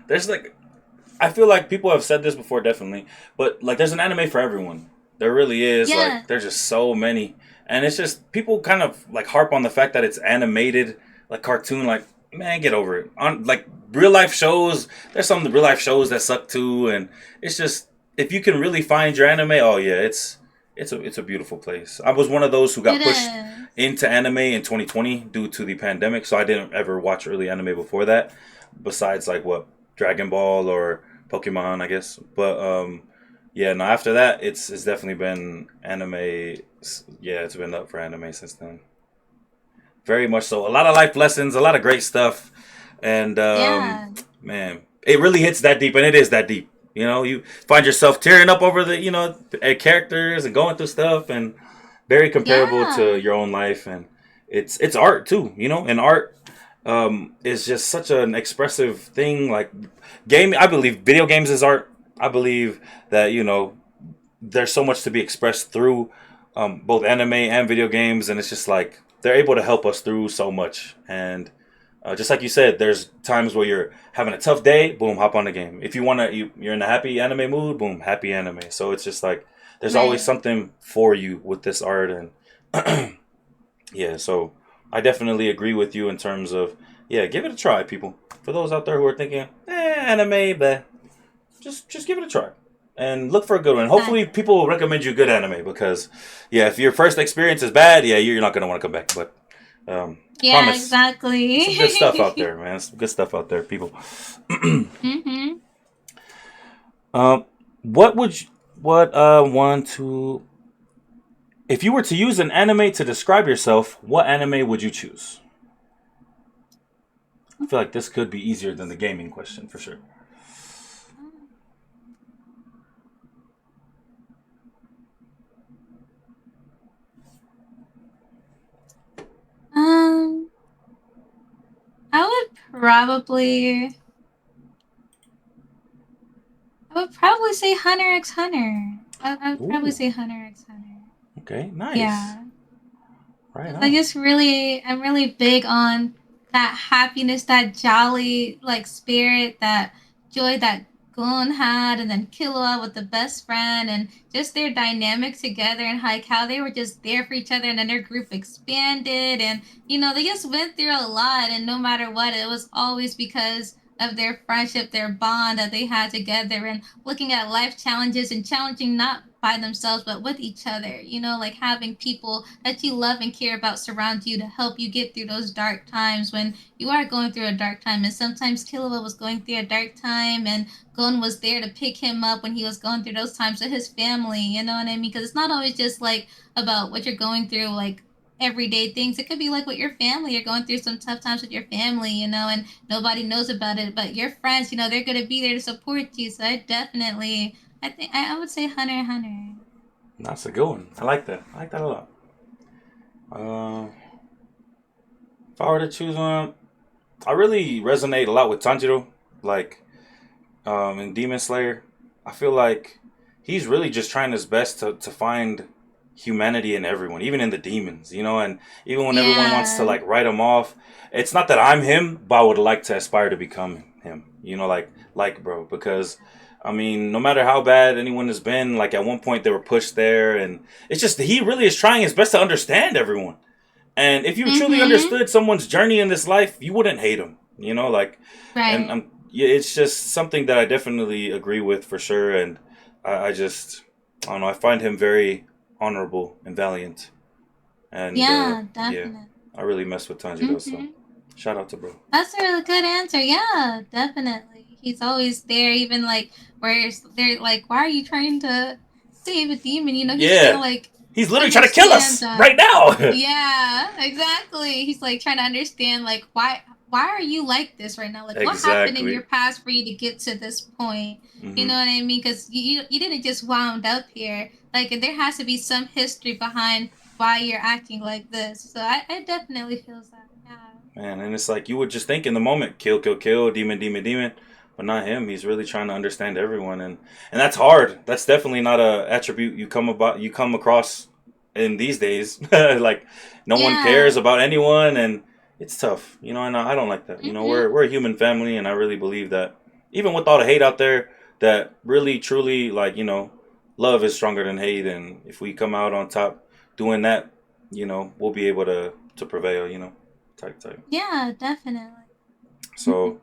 [SPEAKER 2] There's like, I feel like people have said this before, definitely, but like, there's an anime for everyone. There really is.
[SPEAKER 1] Yeah,
[SPEAKER 2] Like, there's just so many, and it's just people kind of like harp on the fact that it's animated, like cartoon. Like, man, get over it. On like real life shows, there's some real life shows that suck too, and it's just if you can really find your anime, oh yeah, it's a beautiful place. I was one of those who got
[SPEAKER 1] it
[SPEAKER 2] pushed
[SPEAKER 1] is.
[SPEAKER 2] into anime in 2020 due to the pandemic, so I didn't ever watch really anime before that. Besides, like what Dragon Ball or Pokemon, I guess. But yeah, no. After that, it's definitely been anime. Yeah, it's been up for anime since then. Very much so. A lot of life lessons, a lot of great stuff, and
[SPEAKER 1] Yeah.
[SPEAKER 2] man, it really hits that deep, and it is that deep. You know, you find yourself tearing up over the characters and going through stuff, and very comparable to
[SPEAKER 1] Yeah.
[SPEAKER 2] your own life, and it's art too. You know, and art is just such an expressive thing. Like I believe video games is art. I believe that there's so much to be expressed through both anime and video games, and it's just like they're able to help us through so much. And just like you said, there's times where you're having a tough day, boom, hop on the game. If you're in a happy anime mood, boom, happy anime. So it's just like there's always
[SPEAKER 1] Right.
[SPEAKER 2] something for you with this art, and yeah. So I definitely agree with you in terms of yeah, give it a try, people. For those out there who are thinking, anime, but just give it a try and look for a good one. Hopefully,
[SPEAKER 1] Exactly.
[SPEAKER 2] people will recommend you good anime because, yeah, if your first experience is bad, yeah, you're not gonna want to come back. But
[SPEAKER 1] Yeah,
[SPEAKER 2] promise,
[SPEAKER 1] exactly.
[SPEAKER 2] some good stuff out there, man. Some good stuff out there, people.
[SPEAKER 1] Mhm.
[SPEAKER 2] um, what would you, what want to if you were to use an anime to describe yourself, what anime would you choose? I feel like this could be easier than the gaming question for sure.
[SPEAKER 1] Um, I would probably, I would probably say Hunter x Hunter. I would probably
[SPEAKER 2] Ooh,
[SPEAKER 1] say Hunter x Hunter.
[SPEAKER 2] okay, nice.
[SPEAKER 1] Yeah.
[SPEAKER 2] Right
[SPEAKER 1] I
[SPEAKER 2] on.
[SPEAKER 1] just really, I'm really big on that happiness, that jolly like spirit, that joy that Gon had, and then Killua with the best friend, and just their dynamic together, and like how they were just there for each other, and then their group expanded, and they just went through a lot, and no matter what, it was always because of their friendship, their bond that they had together, and looking at life challenges and challenging not by themselves but with each other, like having people that you love and care about surround you to help you get through those dark times when you are going through a dark time. And sometimes Killua was going through a dark time, and Gon was there to pick him up when he was going through those times with his family. You know what I mean? Because it's not always just like about what you're going through, like everyday things. It could be like with your family. You're going through some tough times with your family, and nobody knows about it. But your friends, they're gonna be there to support you. So I think I would say Hunter x Hunter.
[SPEAKER 2] That's a good one. I like that. I like that a lot. Uh, if I were to choose one, I really resonate a lot with Tanjiro. Like in Demon Slayer, I feel like he's really just trying his best to find humanity in everyone, even in the demons, and even when everyone wants to
[SPEAKER 1] Yeah.
[SPEAKER 2] like write him off, it's not that I'm him, but I would like to aspire to become him, like bro, because I mean, no matter how bad anyone has been, like at one point they were pushed there, and it's just he really is trying his best to understand everyone. And if you truly
[SPEAKER 1] Mm-hmm.
[SPEAKER 2] understood someone's journey in this life, you wouldn't hate them. And
[SPEAKER 1] Right.
[SPEAKER 2] yeah, it's just something that I definitely agree with for sure. And I just, I don't know, I find him very honorable and valiant. And
[SPEAKER 1] Yeah,
[SPEAKER 2] yeah,
[SPEAKER 1] definitely.
[SPEAKER 2] I really mess with Tanjiro. So
[SPEAKER 1] Mm-hmm.
[SPEAKER 2] shout out to bro.
[SPEAKER 1] That's a really good answer. Yeah, definitely. He's always there, even like where they're like, why are you trying to save a demon? He's trying to
[SPEAKER 2] Yeah,
[SPEAKER 1] like
[SPEAKER 2] he's literally trying to kill
[SPEAKER 1] understand
[SPEAKER 2] us right now.
[SPEAKER 1] yeah, exactly. He's like trying to understand like why are you like this right now? Like what happened in your
[SPEAKER 2] Exactly.
[SPEAKER 1] past for you to get to this point? You
[SPEAKER 2] Hmm.
[SPEAKER 1] know what I mean? Because you didn't just wound up here. Like there has to be some history behind why you're acting like this. So I definitely feel that. Yeah.
[SPEAKER 2] Man, and it's like you would just think in the moment, kill, kill, kill, demon, demon, demon, but not him. He's really trying to understand everyone, and that's hard. That's definitely not a attribute you come across in these days. Like no one cares
[SPEAKER 1] Yeah.
[SPEAKER 2] about anyone, and it's tough. You know, and I don't like that. You know,
[SPEAKER 1] Mhm.
[SPEAKER 2] we're a human family, and I really believe that even with all the hate out there, that really truly like love is stronger than hate, and if we come out on top doing that, we'll be able to prevail. Type.
[SPEAKER 1] Yeah, definitely.
[SPEAKER 2] So,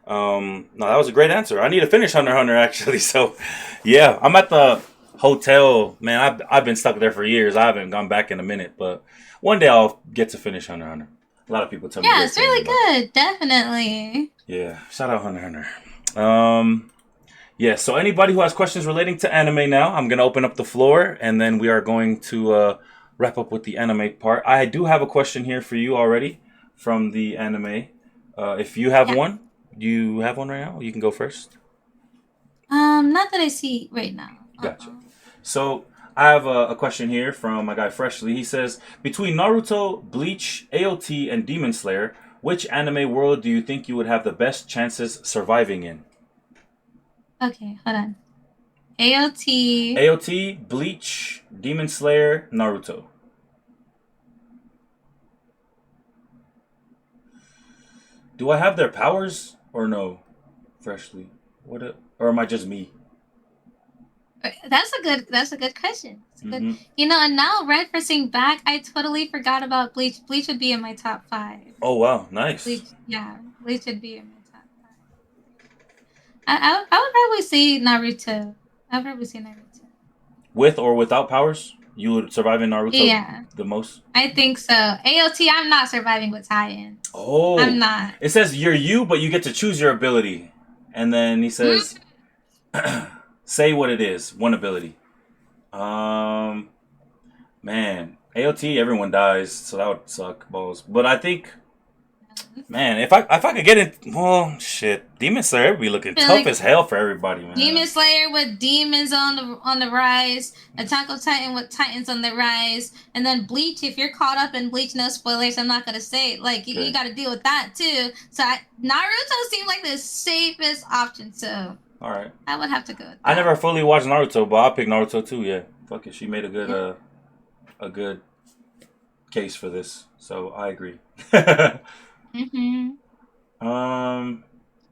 [SPEAKER 2] no, that was a great answer. I need to finish Hunter x Hunter actually. So, yeah, I'm at the hotel. Man, I've been stuck there for years. I haven't gone back in a minute, but one day I'll get to finish Hunter x Hunter. A lot of people tell me
[SPEAKER 1] Yeah,
[SPEAKER 2] great
[SPEAKER 1] it's
[SPEAKER 2] things
[SPEAKER 1] really
[SPEAKER 2] about it.
[SPEAKER 1] good. Definitely.
[SPEAKER 2] Yeah, shout out Hunter x Hunter. Yeah. So anybody who has questions relating to anime now, I'm gonna open up the floor, and then we are going to wrap up with the anime part. I do have a question here for you already from the anime. If you have
[SPEAKER 1] Yeah.
[SPEAKER 2] one, do you have one right now? You can go first.
[SPEAKER 1] Not that I see right now.
[SPEAKER 2] Gotcha. So I have a question here from my guy Freshly. He says, between Naruto, Bleach, AOT, and Demon Slayer, which anime world do you think you would have the best chances surviving in?
[SPEAKER 1] Okay, hold on. AOT.
[SPEAKER 2] AOT, Bleach, Demon Slayer, Naruto. Do I have their powers or no? Freshly, or am I just me?
[SPEAKER 1] That's a good question. It's a good.
[SPEAKER 2] Mm-hmm.
[SPEAKER 1] And now referencing back, I totally forgot about Bleach. Bleach would be in my top five.
[SPEAKER 2] Oh wow, nice.
[SPEAKER 1] Bleach, yeah, Bleach would be in my top five. I would probably say Naruto. I would probably say Naruto.
[SPEAKER 2] With or without powers, you would survive in Naruto
[SPEAKER 1] Yeah,
[SPEAKER 2] the most.
[SPEAKER 1] I think so. AOT, I'm not surviving with tie-ins. I'm
[SPEAKER 2] Oh,
[SPEAKER 1] not.
[SPEAKER 2] it says you're you, but you get to choose your ability, and then he
[SPEAKER 1] Mm,
[SPEAKER 2] says, "Say what it is. One ability." Um, man, AOT, everyone dies, so that would suck balls. But I think, man, if I could get it, well, shit, Demon Slayer would be looking
[SPEAKER 1] I feel
[SPEAKER 2] tough
[SPEAKER 1] like
[SPEAKER 2] as hell for everybody, man.
[SPEAKER 1] Demon Slayer with demons on the rise, Attack on Titan with Titans on the rise, and then Bleach. If you're caught up in Bleach, no spoilers. I'm not gonna say like you
[SPEAKER 2] Okay,
[SPEAKER 1] got to deal with that too. So Naruto seemed like the safest option. So
[SPEAKER 2] all right.
[SPEAKER 1] I would have to go with
[SPEAKER 2] I
[SPEAKER 1] that.
[SPEAKER 2] never fully watched Naruto, but I'll pick Naruto too. Yeah, fuck it, she made
[SPEAKER 1] Yeah.
[SPEAKER 2] a good case for this, so I agree.
[SPEAKER 1] Mhm.
[SPEAKER 2] um,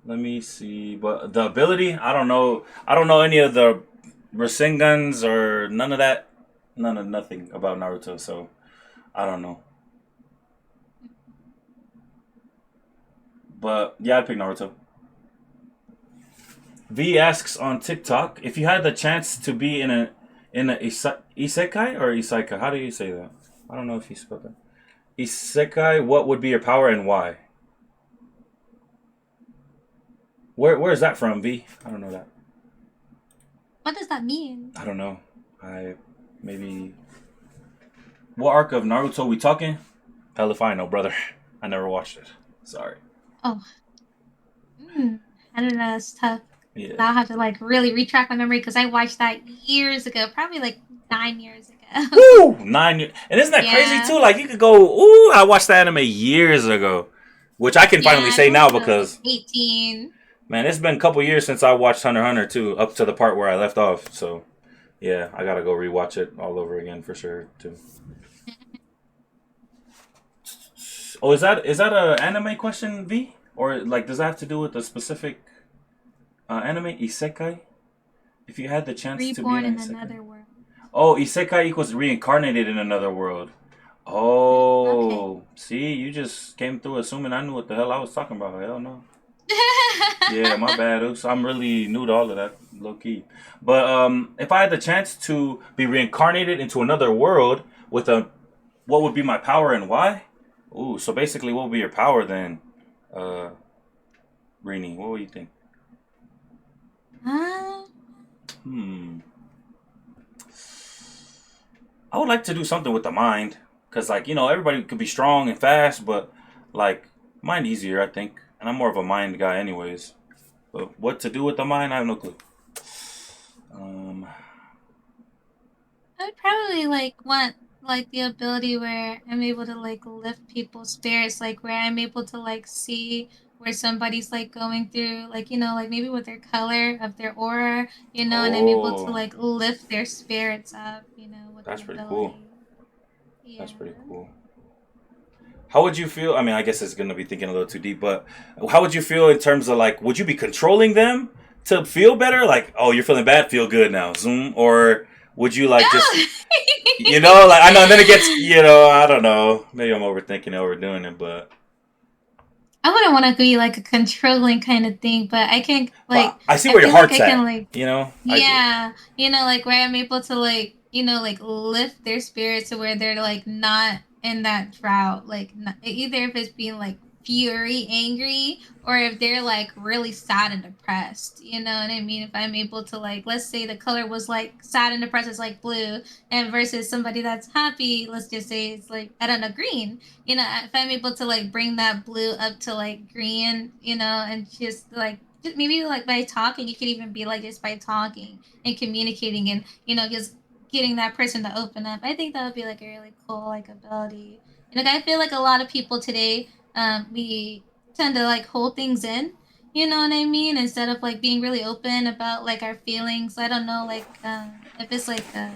[SPEAKER 2] Let me see, but the ability, I don't know. I don't know any of the Rasengans or none of that. None of nothing about Naruto, so I don't know. But yeah, I'd pick Naruto. V asks on TikTok if you had the chance to be in a isekai or isekai. How do you say that? I don't know if you spelled that. Isekai. What would be your power and why? Where is that from, V? I don't know that.
[SPEAKER 1] What does that mean?
[SPEAKER 2] I don't know. I maybe what arc of Naruto we talking? Hell if I know, brother. I never watched it. Sorry.
[SPEAKER 1] Oh, I don't know. It's tough.
[SPEAKER 2] Yeah.
[SPEAKER 1] I'll have to like really retract my memory because I watched that years ago, probably like 9 years ago.
[SPEAKER 2] Woo! 9 years. And isn't that crazy
[SPEAKER 1] Yeah,
[SPEAKER 2] too? Like you could go, ooh, I watched the anime years ago. Which I can finally
[SPEAKER 1] yeah. I
[SPEAKER 2] say now
[SPEAKER 1] watched it when I was like
[SPEAKER 2] because
[SPEAKER 1] 18.
[SPEAKER 2] man, it's been a couple years since I watched Hunter x Hunter too, up to the part where I left off. So yeah, I gotta go rewatch it all over again for sure too. Oh, is that a anime question, V? Or like does that have to do with a specific anime isekai? If you had the chance to be in
[SPEAKER 1] Reborn
[SPEAKER 2] an
[SPEAKER 1] in
[SPEAKER 2] isekai.
[SPEAKER 1] another world.
[SPEAKER 2] Oh, isekai equals reincarnated in another world.
[SPEAKER 1] Okay.
[SPEAKER 2] Oh, see, you just came through assuming I knew what the hell I was talking about. Hell no. Yeah, my bad. Oops, I'm really new to all of that, low key. But if I had the chance to be reincarnated into another world with what would be my power and why? Ooh, so basically, what would be your power then, uh, Rini? What would you think?
[SPEAKER 1] uh,
[SPEAKER 2] Hmm. I would like to do something with the mind, cause like everybody could be strong and fast, but like mind easier, I think. And I'm more of a mind guy, anyways. But what to do with the mind, I have no clue. Um,
[SPEAKER 1] I would probably like want like the ability where I'm able to like lift people's spirits, like where I'm able to like see where somebody's like going through, like like maybe with their color of their aura, and I'm able to
[SPEAKER 2] Oh,
[SPEAKER 1] like lift their spirits up, with the
[SPEAKER 2] that's pretty cool.
[SPEAKER 1] ability.
[SPEAKER 2] That's
[SPEAKER 1] Yeah.
[SPEAKER 2] pretty cool. How would you feel? I mean, I guess it's gonna be thinking a little too deep, but how would you feel in terms of like, would you be controlling them to feel better? Like, oh, you're feeling bad, feel good now, zoom, or would you like just,
[SPEAKER 1] Yeah.
[SPEAKER 2] like I know, and then it gets, I don't know, maybe I'm overthinking, it, overdoing it,
[SPEAKER 1] I wouldn't want to be like a controlling kind of thing, but I can
[SPEAKER 2] but
[SPEAKER 1] like
[SPEAKER 2] I see
[SPEAKER 1] I
[SPEAKER 2] where your
[SPEAKER 1] feel like
[SPEAKER 2] heart's
[SPEAKER 1] I can
[SPEAKER 2] at.
[SPEAKER 1] like
[SPEAKER 2] I do.
[SPEAKER 1] yeah, like where I'm able to like like lift their spirits to where they're like not in that drought, like not, either if it's being like fury angry or if they're like really sad and depressed. You know what I mean? If I'm able to like let's say the color was like sad and depressed, it's like blue, and versus somebody that's happy, let's just say it's like I don't know green, if I'm able to like bring that blue up to like green, and just like maybe like by talking, you could even be like just by talking and communicating and just getting that person to open up. I think that would be like a really cool like ability. And like I feel like a lot of people today, we tend to like hold things in. You know what I mean? Instead of like being really open about like our feelings. I don't know like if it's like a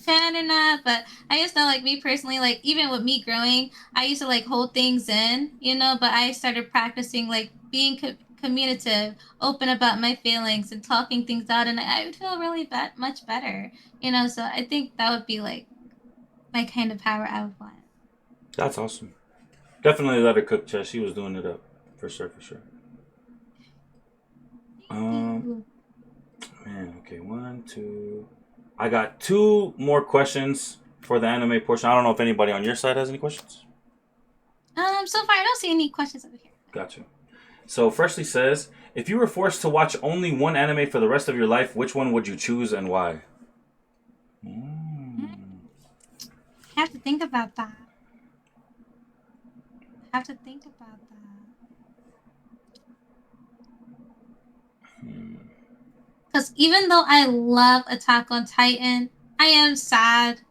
[SPEAKER 1] trend or not, but I just know like me personally, like even with me growing, I used to like hold things in, but I started practicing like being communicative, open about my feelings and talking things out, and I would feel really much better, So I think that would be like my kind of power I would want.
[SPEAKER 2] That's awesome. Definitely let her cook, Chess. She was doing it up for sure, for sure.
[SPEAKER 1] Thank
[SPEAKER 2] Um,
[SPEAKER 1] you.
[SPEAKER 2] Man, okay, one, two. I got two more questions for the anime portion. I don't know if anybody on your side has any questions.
[SPEAKER 1] So far I don't see any questions over here.
[SPEAKER 2] Gotcha. So, firstly says, if you were forced to watch only one anime for the rest of your life, which one would you choose and why?
[SPEAKER 1] Mm,
[SPEAKER 2] Mm.
[SPEAKER 1] I have to think about that. I have to think about that. Because even though I love Attack on Titan, I am sad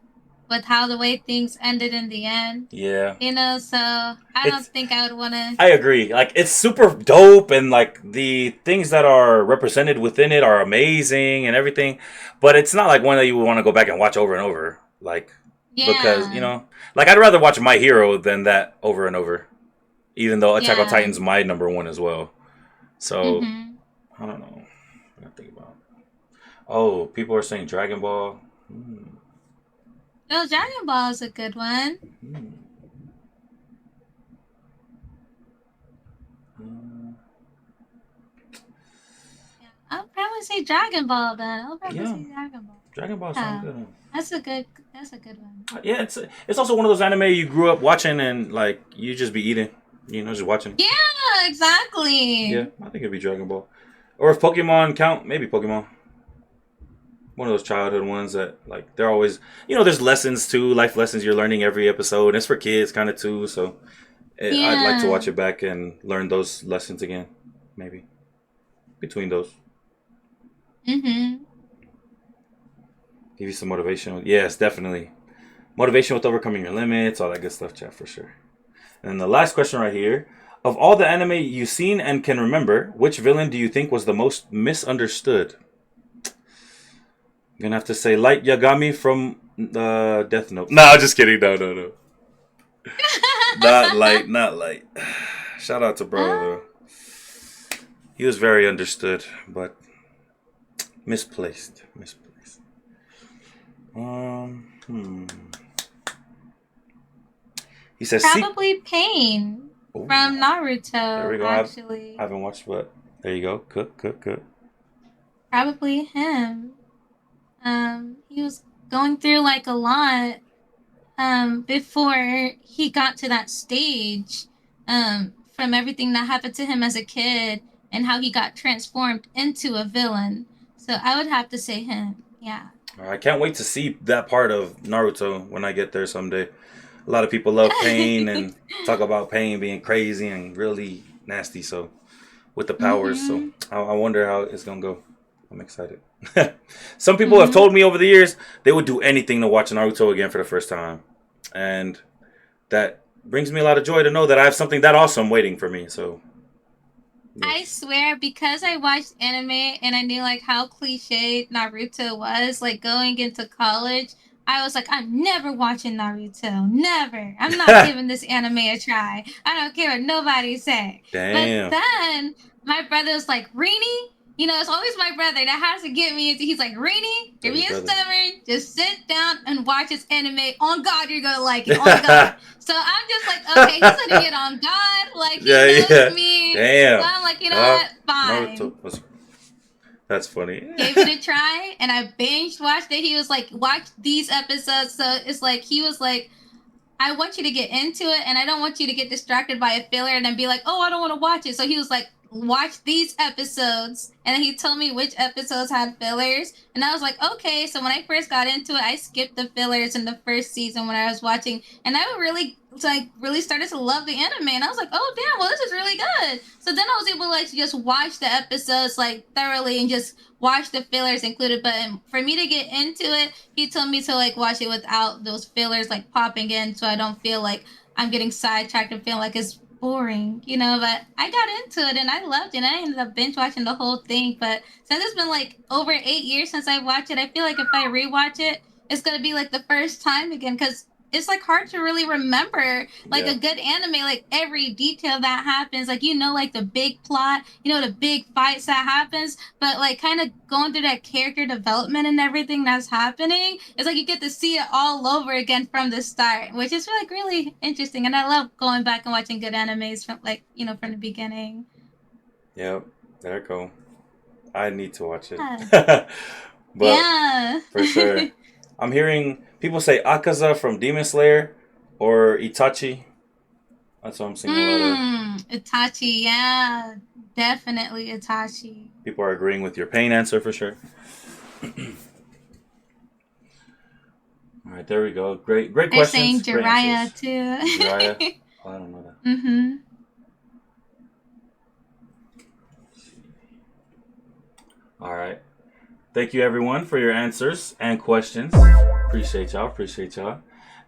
[SPEAKER 1] with how the way things ended in the end.
[SPEAKER 2] Yeah,
[SPEAKER 1] So I
[SPEAKER 2] it's.
[SPEAKER 1] don't think I would want to.
[SPEAKER 2] I agree. Like it's super dope, and like the things that are represented within it are amazing and everything. But it's not like one that you would want to go back and watch over and over. Like because
[SPEAKER 1] Yeah.
[SPEAKER 2] like I'd rather watch My Hero than that over and over. Even though Attack on
[SPEAKER 1] Yeah.
[SPEAKER 2] Titan's my number one as well. So
[SPEAKER 1] Mm-hmm.
[SPEAKER 2] I don't know. I gotta think about. Oh, people are saying Dragon Ball. Hmm.
[SPEAKER 1] No, Dragon Ball is a good one.
[SPEAKER 2] Hmm. Hmm.
[SPEAKER 1] Yeah, I'll probably say Dragon Ball then. I'll probably
[SPEAKER 2] Yeah,
[SPEAKER 1] say Dragon Ball.
[SPEAKER 2] Dragon Ball sounds
[SPEAKER 1] Yeah.
[SPEAKER 2] good.
[SPEAKER 1] That's a good that's a good one.
[SPEAKER 2] Yeah, it's also one of those anime you grew up watching and like you just be eating, just watching.
[SPEAKER 1] Yeah,
[SPEAKER 2] Yeah,
[SPEAKER 1] exactly.
[SPEAKER 2] I think it'd be Dragon Ball, or if Pokemon count, maybe Pokemon. One of those childhood ones that like they're always, there's lessons too, life lessons you're learning every episode. It's for kids kind of too, so I'd like to
[SPEAKER 1] Yeah.
[SPEAKER 2] watch it back and learn those lessons again, maybe between those.
[SPEAKER 1] Mm-hmm.
[SPEAKER 2] Give you some motivation. Yes, definitely motivation with overcoming your limits, all that good stuff, chat for sure. And the last question right here. Of all the anime you've seen and can remember, which villain do you think was the most misunderstood? I'm gonna have to say Light Yagami from Death Note. No, just kidding. No, no, no. Not Light, not Light. Shout out to bro
[SPEAKER 1] uh,
[SPEAKER 2] though. He was very understood, but misplaced. Misplaced. Hmm. He says, "See."
[SPEAKER 1] Probably Pain
[SPEAKER 2] Ooh,
[SPEAKER 1] from
[SPEAKER 2] there
[SPEAKER 1] Naruto,
[SPEAKER 2] we go. I
[SPEAKER 1] actually.
[SPEAKER 2] haven't watched, but there you go. Cook, cook, cook.
[SPEAKER 1] Probably him. He was going through like a lot before he got to that stage, from everything that happened to him as a kid and how he got transformed into a villain. So I would have to say him. Yeah.
[SPEAKER 2] I can't wait to see that part of Naruto when I get there someday. A lot of people love Pain and talk about Pain being crazy and really nasty. So with the powers, so
[SPEAKER 1] Mhm.
[SPEAKER 2] I wonder how it's gonna go. I'm excited. Some people have
[SPEAKER 1] Mm-hmm.
[SPEAKER 2] told me over the years they would do anything to watch Naruto again for the first time, and that brings me a lot of joy to know that I have something that awesome waiting for me. So,
[SPEAKER 1] I
[SPEAKER 2] yes.
[SPEAKER 1] swear, because I watched anime and I knew like how cliche Naruto was, like going into college, I was like, I'm never watching Naruto. Never. I'm not giving this anime a try. I don't care what nobody say. But
[SPEAKER 2] Damn.
[SPEAKER 1] then my brother was like, Rini, you know, it's always my brother that has to get me into. He's like, Rini, you're
[SPEAKER 2] Yeah, your
[SPEAKER 1] being
[SPEAKER 2] brother.
[SPEAKER 1] stubborn. Just sit down and watch this anime. On God, you're gonna like it. On God. So I'm just like, okay, he's letting it on God. Like he
[SPEAKER 2] Yeah,
[SPEAKER 1] knows
[SPEAKER 2] yeah.
[SPEAKER 1] me. So
[SPEAKER 2] Damn.
[SPEAKER 1] I'm like, you know
[SPEAKER 2] Uh,
[SPEAKER 1] what?
[SPEAKER 2] Naruto
[SPEAKER 1] Fine.
[SPEAKER 2] was. That's funny.
[SPEAKER 1] Gave it a try and I binge watched it. He was like, watch these episodes. So it's like, he was like, I want you to get into it and I don't want you to get distracted by a filler and then be like, oh, I don't want to watch it. So he was like, watch these episodes. And then he told me which episodes had fillers. And I was like, okay. So when I first got into it, I skipped the fillers in the first season when I was watching. And I really like really started to love the anime. And I was like, oh damn, well this is really good. So then I was able to like just watch the episodes like thoroughly and just watch the fillers included. But for me to get into it, he told me to like watch it without those fillers like popping in so I don't feel like I'm getting sidetracked and feeling like it's boring, you know. But I got into it and I loved it. And I ended up binge watching the whole thing. But since it's been like over 8 years since I watched it, I feel like if I rewatch it, it's gonna be like the first time again because it's like hard to really remember like
[SPEAKER 2] Yeah.
[SPEAKER 1] a good anime, like every detail that happens, like you know, like the big plot, you know, the big fights that happens, but like kind of going through that character development and everything that's happening, it's like you get to see it all over again from the start, which is like really interesting. And I love going back and watching good animes from like, you know, from the beginning.
[SPEAKER 2] Yep. There it go. I need to watch it.
[SPEAKER 1] Yeah.
[SPEAKER 2] But
[SPEAKER 1] Yeah.
[SPEAKER 2] for sure. I'm hearing people say Akaza from Demon Slayer or Itachi. That's what I'm seeing a lot of.
[SPEAKER 1] Itachi, yeah. Definitely Itachi.
[SPEAKER 2] People are agreeing with your pain answer for sure. All right, there we go. Great
[SPEAKER 1] They're saying
[SPEAKER 2] questions. Great
[SPEAKER 1] Jiraiya
[SPEAKER 2] answers. Jiraiya.
[SPEAKER 1] too.
[SPEAKER 2] Oh, I don't know that.
[SPEAKER 1] Mm-hmm.
[SPEAKER 2] All right. Thank you everyone for your answers and questions. Appreciate y'all. Appreciate y'all.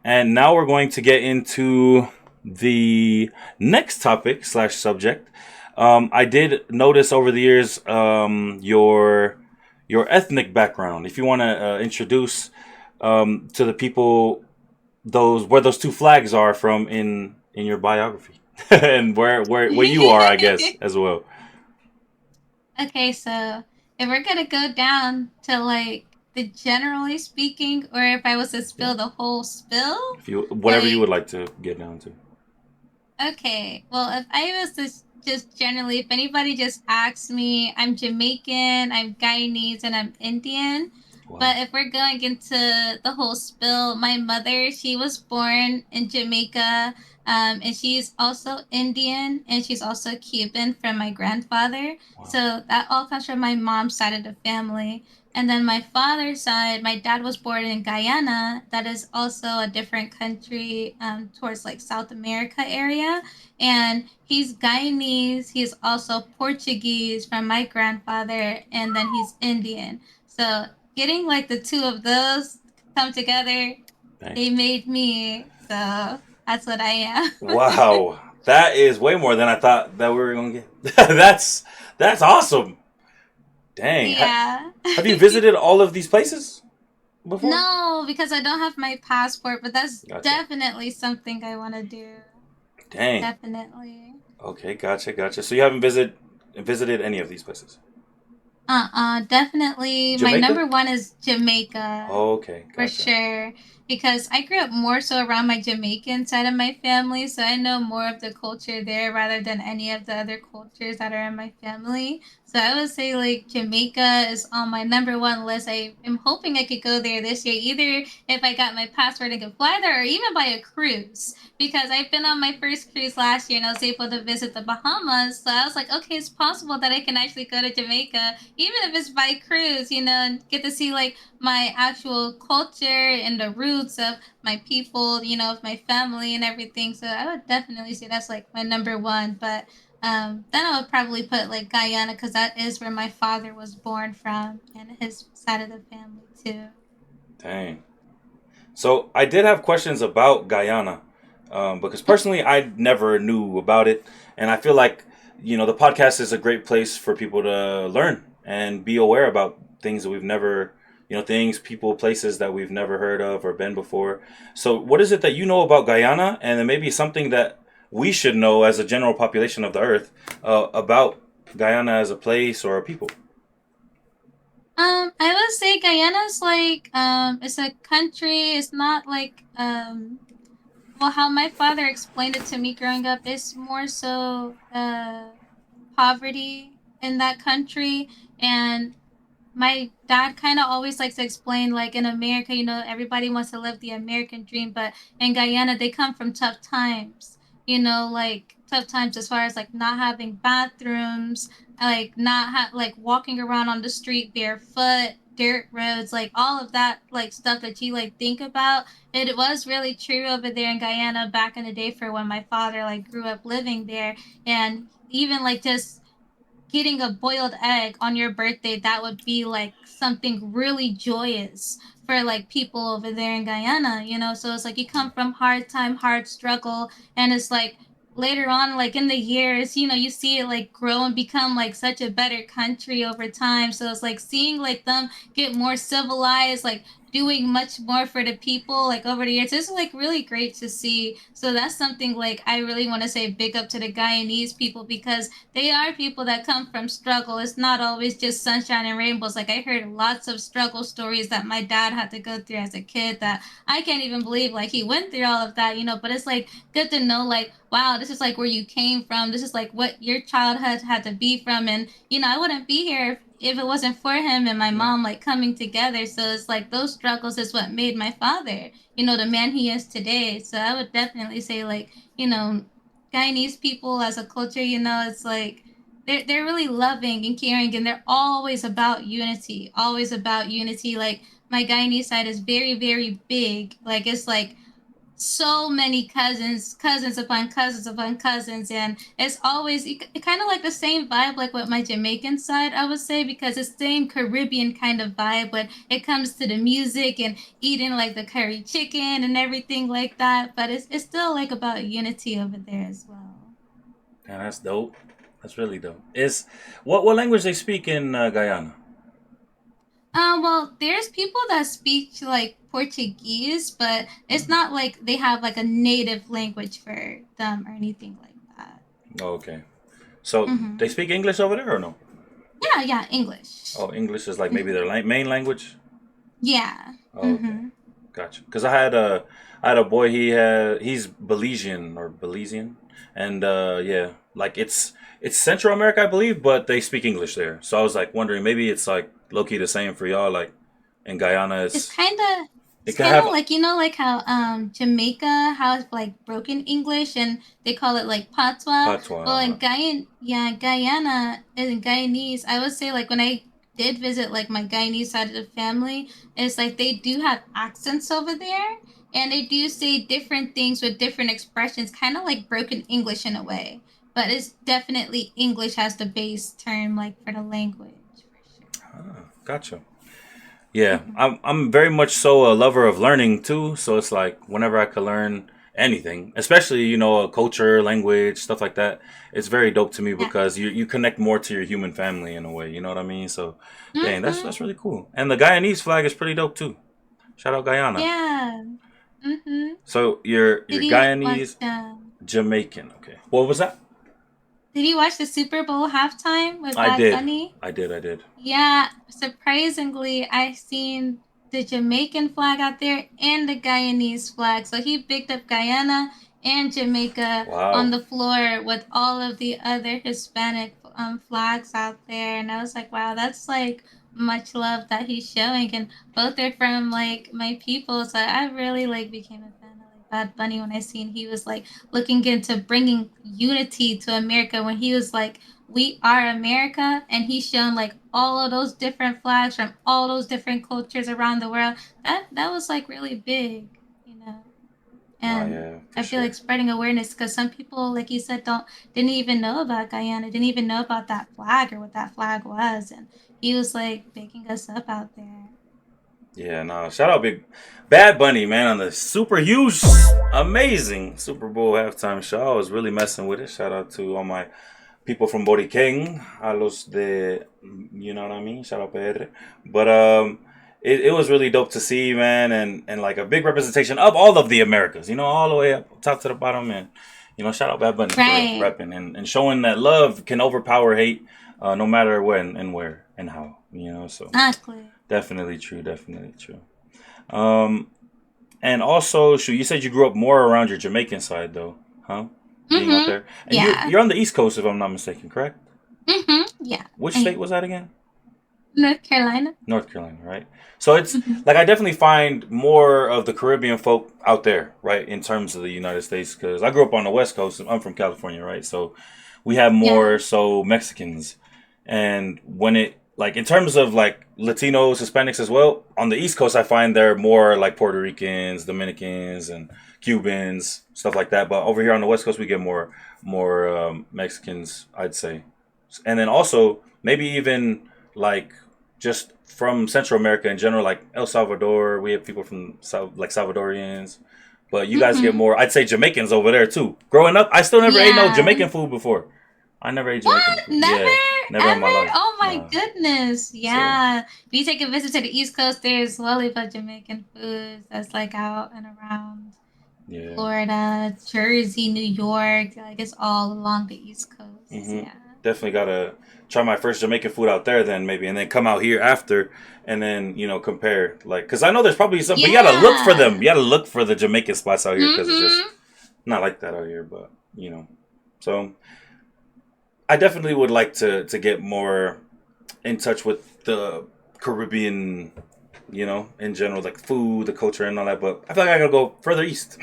[SPEAKER 2] And now we're going to get into the next topic slash subject. I did notice over the years your ethnic background. If you want to introduce to the people those where those two flags are from in your biography, and where you are, I guess, as well.
[SPEAKER 1] Okay, so if we're gonna go down to like the generally speaking, or if I was to
[SPEAKER 2] Yeah.
[SPEAKER 1] spill the whole spill,
[SPEAKER 2] If you whatever you would
[SPEAKER 1] like,
[SPEAKER 2] like to get down to.
[SPEAKER 1] okay, well, if I was to just generally, if anybody just asks me, I'm Jamaican, I'm Guyanese, and I'm Indian.
[SPEAKER 2] Wow.
[SPEAKER 1] But if we're going into the whole spill, my mother, she was born in Jamaica, and she's also Indian, and she's also Cuban from my grandfather.
[SPEAKER 2] Wow.
[SPEAKER 1] So that all comes from my mom's side of the family. And then my father's side, my dad was born in Guyana. That is also a different country towards like South America area. And he's Guyanese. He's also Portuguese from my grandfather, and then he's Indian. So getting like the two of those come together,
[SPEAKER 2] Dang.
[SPEAKER 1] they made me. So that's what I am.
[SPEAKER 2] Wow. That is way more than I thought that we were gonna get. That's awesome. Dang.
[SPEAKER 1] Yeah.
[SPEAKER 2] Have you visited all of these places before?
[SPEAKER 1] No, because I don't have my passport, but that's
[SPEAKER 2] Gotcha.
[SPEAKER 1] definitely something I want to do.
[SPEAKER 2] Dang.
[SPEAKER 1] Definitely.
[SPEAKER 2] Okay, gotcha. So you haven't visited any of these places?
[SPEAKER 1] Definitely. My
[SPEAKER 2] Jamaica?
[SPEAKER 1] number one is Jamaica.
[SPEAKER 2] Okay,
[SPEAKER 1] For
[SPEAKER 2] gotcha.
[SPEAKER 1] sure. Because I grew up more so around my Jamaican side of my family, so I know more of the culture there rather than any of the other cultures that are in my family. So I would say like Jamaica is on my number one list. I am hoping I could go there this year, either if I got my passport and could fly there or even by a cruise. Because I've been on my first cruise last year and I was able to visit the Bahamas. So I was like, okay, it's possible that I can actually go to Jamaica, even if it's by cruise, you know, and get to see like my actual culture and the roots of my people, you know, of my family and everything. So I would definitely say that's like my number one. But Then I would probably put like Guyana because that is where my father was born from and his side of the family too.
[SPEAKER 2] Dang. So I did have questions about Guyana, because personally I never knew about it, and I feel like the podcast is a great place for people to learn and be aware about things that we've never, things, people, places that we've never heard of or been before. So what is it that you know about Guyana, and then maybe something that we should know as a general population of the Earth about Guyana as a place or a people?
[SPEAKER 1] I would say Guyana's like it's a country. It's not like well, how my father explained it to me growing up is more so poverty in that country, and my dad kind of always likes to explain like in America, everybody wants to live the American dream, but in Guyana they come from tough times. Like tough times as far as like not having bathrooms, like not like walking around on the street barefoot, dirt roads, like all of that like stuff that you like think about. It was really true over there in Guyana back in the day for when my father like grew up living there, and even like just getting a boiled egg on your birthday, that would be like something really joyous for like people over there in Guyana. So it's like you come from hard time, hard struggle, and it's like later on, like in the years, you see it like grow and become like such a better country over time. So it's like seeing like them get more civilized, like doing much more for the people like over the years. It's like really great to see. So that's something like I really want to say big up to the Guyanese people because they are people that come from struggle. It's not always just sunshine and rainbows. Like I heard lots of struggle stories that my dad had to go through as a kid that I can't even believe like he went through all of that. But it's like good to know like wow, this is like where you came from. This is like what your childhood had to be from, and I wouldn't be here if it wasn't for him and my
[SPEAKER 2] Yeah.
[SPEAKER 1] mom like coming together. So it's like those struggles is what made my father, the man he is today. So I would definitely say like, Guyanese people as a culture, it's like they're really loving and caring, and they're always about unity, always about unity. Like my Guyanese side is very, very big. Like it's like so many cousins, cousins upon cousins upon cousins, and it's always kind of like the same vibe like with my Jamaican side, I would say, because it's the same Caribbean kind of vibe when it comes to the music and eating like the curry chicken and everything like that. But it's still like about unity over there as well.
[SPEAKER 2] Yeah, that's dope. That's really dope. Is what language they speak in Guyana?
[SPEAKER 1] Well, there's people that speak like Portuguese, but it's not like they have like a native language for them or anything like that.
[SPEAKER 2] Oh, okay. So they
[SPEAKER 1] Mm-hmm.
[SPEAKER 2] speak English over there or no?
[SPEAKER 1] Yeah, yeah, English.
[SPEAKER 2] Oh, English is like maybe
[SPEAKER 1] Hmm.
[SPEAKER 2] their main language.
[SPEAKER 1] Yeah.
[SPEAKER 2] Oh, okay,
[SPEAKER 1] Mm-hmm.
[SPEAKER 2] gotcha. Because I had a boy. He's Belizean or Belizean, and yeah, like it's Central America, I believe, but they speak English there. So I was like wondering maybe it's like low key the same for y'all. Like in Guyana,
[SPEAKER 1] It's kind of
[SPEAKER 2] it
[SPEAKER 1] it's
[SPEAKER 2] can
[SPEAKER 1] kind of
[SPEAKER 2] have
[SPEAKER 1] like like how Jamaica has like broken English and they call it like patois.
[SPEAKER 2] patois.
[SPEAKER 1] Well,
[SPEAKER 2] Uh-huh.
[SPEAKER 1] in Guyana in Guyanese, I would say like when I did visit like my Guyanese side of the family, it's like they do have accents over there and they do say different things with different expressions, kind of like broken English in a way. But it's definitely English as the base term like for the language for sure.
[SPEAKER 2] Ah, gotcha. Yeah,
[SPEAKER 1] Hmm.
[SPEAKER 2] I'm very much so a lover of learning too. So it's like whenever I could learn anything, especially a culture, language, stuff like that, it's very dope to me
[SPEAKER 1] Yeah.
[SPEAKER 2] because you connect more to your human family in a way. You know what I mean? So, dang, that's
[SPEAKER 1] Hmm.
[SPEAKER 2] really cool. And the Guyanese flag is pretty dope too. Shout out Guyana.
[SPEAKER 1] Yeah. Mm-hmm.
[SPEAKER 2] So you're
[SPEAKER 1] Did you watch
[SPEAKER 2] Guyanese, Jamaican. Okay, what was that?
[SPEAKER 1] Did you watch the Super Bowl halftime with
[SPEAKER 2] I
[SPEAKER 1] Bad
[SPEAKER 2] did,
[SPEAKER 1] Bunny?
[SPEAKER 2] I did, I did.
[SPEAKER 1] Yeah, surprisingly, I seen the Jamaican flag out there and the Guyanese flag. So he picked up Guyana and Jamaica on
[SPEAKER 2] Wow.
[SPEAKER 1] the floor with all of the other Hispanic flags out there. And I was like, wow, that's like much love that he's showing. And both are from like my people. So I really like became a fan of like Bad Bunny when I seen he was like looking into bringing unity to America when he was like we are America, and he's shown like all of those different flags from all those different cultures around the world. That was like really big.
[SPEAKER 2] Oh
[SPEAKER 1] And
[SPEAKER 2] yeah, for
[SPEAKER 1] I feel
[SPEAKER 2] sure.
[SPEAKER 1] like spreading awareness because some people, like you said, don't didn't even know about Guyana, didn't even know about that flag or what that flag was, and he was like baking us up out there.
[SPEAKER 2] Yeah, no. Shout out Big Bad Bunny, man, on the super huge, amazing Super Bowl halftime show. I was really messing with it. Shout out to all my people from Boriken, a los de, you know what I mean? Shout out PR. But it was really dope to see, man, and like a big representation of all of the Americas, all the way up top to the bottom, and shout out Bad Bunny for
[SPEAKER 1] Right.
[SPEAKER 2] repping and showing that love can overpower hate, no matter when and where and how, So
[SPEAKER 1] Exactly.
[SPEAKER 2] definitely true, definitely true. Um, and also, shoot, you said you grew up more around your Jamaican side, though, huh? Being out
[SPEAKER 1] Mm-hmm.
[SPEAKER 2] there, and you're
[SPEAKER 1] Yeah.
[SPEAKER 2] you're on the East Coast, if I'm not mistaken, correct?
[SPEAKER 1] Mm-hmm. Yeah.
[SPEAKER 2] Which
[SPEAKER 1] I
[SPEAKER 2] state
[SPEAKER 1] am.
[SPEAKER 2] was that again?
[SPEAKER 1] North Carolina.
[SPEAKER 2] North Carolina, right? So it's
[SPEAKER 1] Mm-hmm.
[SPEAKER 2] like I definitely find more of the Caribbean folk out there, right, in terms of the United States, because I grew up on the West Coast. I'm from California, right? So we have
[SPEAKER 1] Yeah.
[SPEAKER 2] more so Mexicans, and when it like in terms of like Latinos, Hispanics as well, on the East Coast, I find they're more like Puerto Ricans, Dominicans, and Cubans, stuff like that. But over here on the West Coast, we get more Mexicans, I'd say, and then also maybe even like just from Central America in general, like El Salvador. We have people from like Salvadorians, but you guys get
[SPEAKER 1] Mm-hmm.
[SPEAKER 2] more. I'd say Jamaicans over there too. Growing up, I still never ate no
[SPEAKER 1] Yeah.
[SPEAKER 2] Jamaican food before. I never ate Jamaican
[SPEAKER 1] What?
[SPEAKER 2] food.
[SPEAKER 1] Never?
[SPEAKER 2] Yeah, never in my
[SPEAKER 1] Ever?
[SPEAKER 2] life.
[SPEAKER 1] Oh my
[SPEAKER 2] Nah.
[SPEAKER 1] goodness.
[SPEAKER 2] So
[SPEAKER 1] Yeah. If you take a visit to the East Coast, there's well about Jamaican foods that's like out and around
[SPEAKER 2] yeah.
[SPEAKER 1] Florida, Jersey, New York. Like it's all along the East Coast.
[SPEAKER 2] hmm
[SPEAKER 1] Yeah.
[SPEAKER 2] Definitely gotta try my first Jamaican food out there, then maybe, and then come out here after, and then compare, like, because I know there's probably some, but you gotta look for them.
[SPEAKER 1] Yeah.
[SPEAKER 2] You gotta look for the Jamaican spots out here because it's just
[SPEAKER 1] Mm-hmm.
[SPEAKER 2] not like that out here. But so I definitely would like to get more in touch with the Caribbean, in general, like food, the culture, and all that. But I feel like I gotta go further east,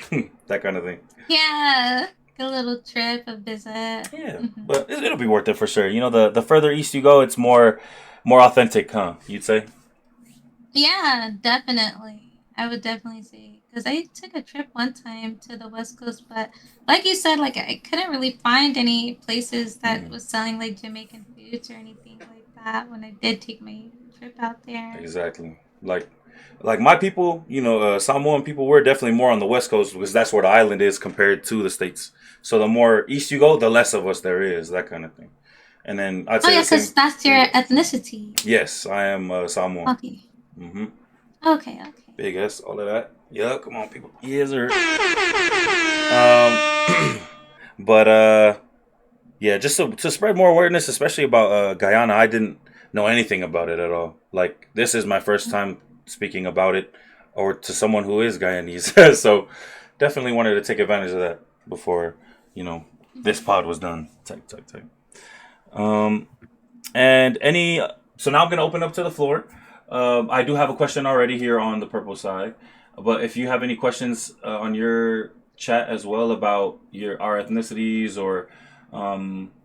[SPEAKER 2] that kind of thing.
[SPEAKER 1] Yeah. A little trip, a visit.
[SPEAKER 2] Yeah,
[SPEAKER 1] Mm-hmm.
[SPEAKER 2] but it'll be worth it for sure. The further east you go, it's more authentic, huh? You'd say.
[SPEAKER 1] Yeah, definitely. I would definitely say because I took a trip one time to the West Coast, but like you said, like I couldn't really find any places that
[SPEAKER 2] Mm,
[SPEAKER 1] was selling like Jamaican foods or anything like that when I did take my trip out there.
[SPEAKER 2] exactly. Like my people, Samoan people, we're definitely more on the west coast because that's where the island is compared to the states. So the more east you go, the less of us there is, that kind of thing. And then I'd
[SPEAKER 1] Oh
[SPEAKER 2] say
[SPEAKER 1] yeah,
[SPEAKER 2] the
[SPEAKER 1] because
[SPEAKER 2] same
[SPEAKER 1] that's
[SPEAKER 2] for
[SPEAKER 1] your
[SPEAKER 2] you guys.
[SPEAKER 1] ethnicity.
[SPEAKER 2] Yes, I am Samoan.
[SPEAKER 1] Okay.
[SPEAKER 2] Mm-hmm.
[SPEAKER 1] Okay. Okay.
[SPEAKER 2] Big S, all of that. Yeah, come on, people. Yes, sir. Um, but yeah, just to spread more awareness, especially about Guyana. I didn't know anything about it at all. Like this is my first time speaking about it, or to someone who is Guyanese. So definitely wanted to take advantage of that before this
[SPEAKER 1] Mhm.
[SPEAKER 2] pod was done. Type type type. Um, and any. So now I'm gonna open up to the floor. I do have a question already here on the purple side, but if you have any questions on your chat as well about our ethnicities or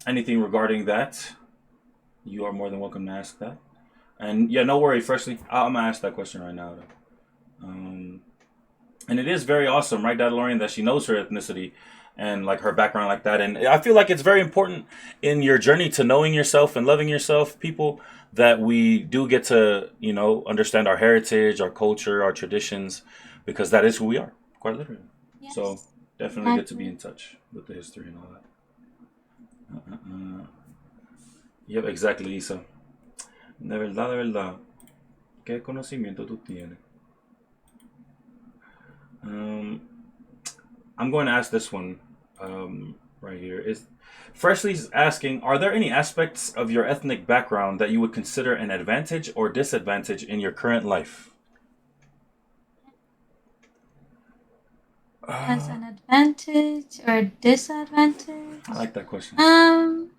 [SPEAKER 2] anything regarding that, you are more than welcome to ask that. And yeah, no worry. Firstly, I'm gonna ask that question right now. Um, and it is very awesome, right, Dad Lorian, that she knows her ethnicity and like her background like that. And I feel like it's very important in your journey to knowing yourself and loving yourself, people, that we do get to understand our heritage, our culture, our traditions, because that is who we are, quite literally. So
[SPEAKER 1] Yes.
[SPEAKER 2] definitely good to be
[SPEAKER 1] Exactly.
[SPEAKER 2] in touch with the history and all that. Yep, exactly, Isa. De verdad, ¿qué conocimiento tú tienes? Um, I'm going to ask this one right here. Is Freshly's asking, are there any aspects of your ethnic background that you would consider an advantage or disadvantage in your current life?
[SPEAKER 1] As
[SPEAKER 2] Uh,
[SPEAKER 1] an advantage or
[SPEAKER 2] I
[SPEAKER 1] disadvantage?
[SPEAKER 2] like that question.
[SPEAKER 1] Um,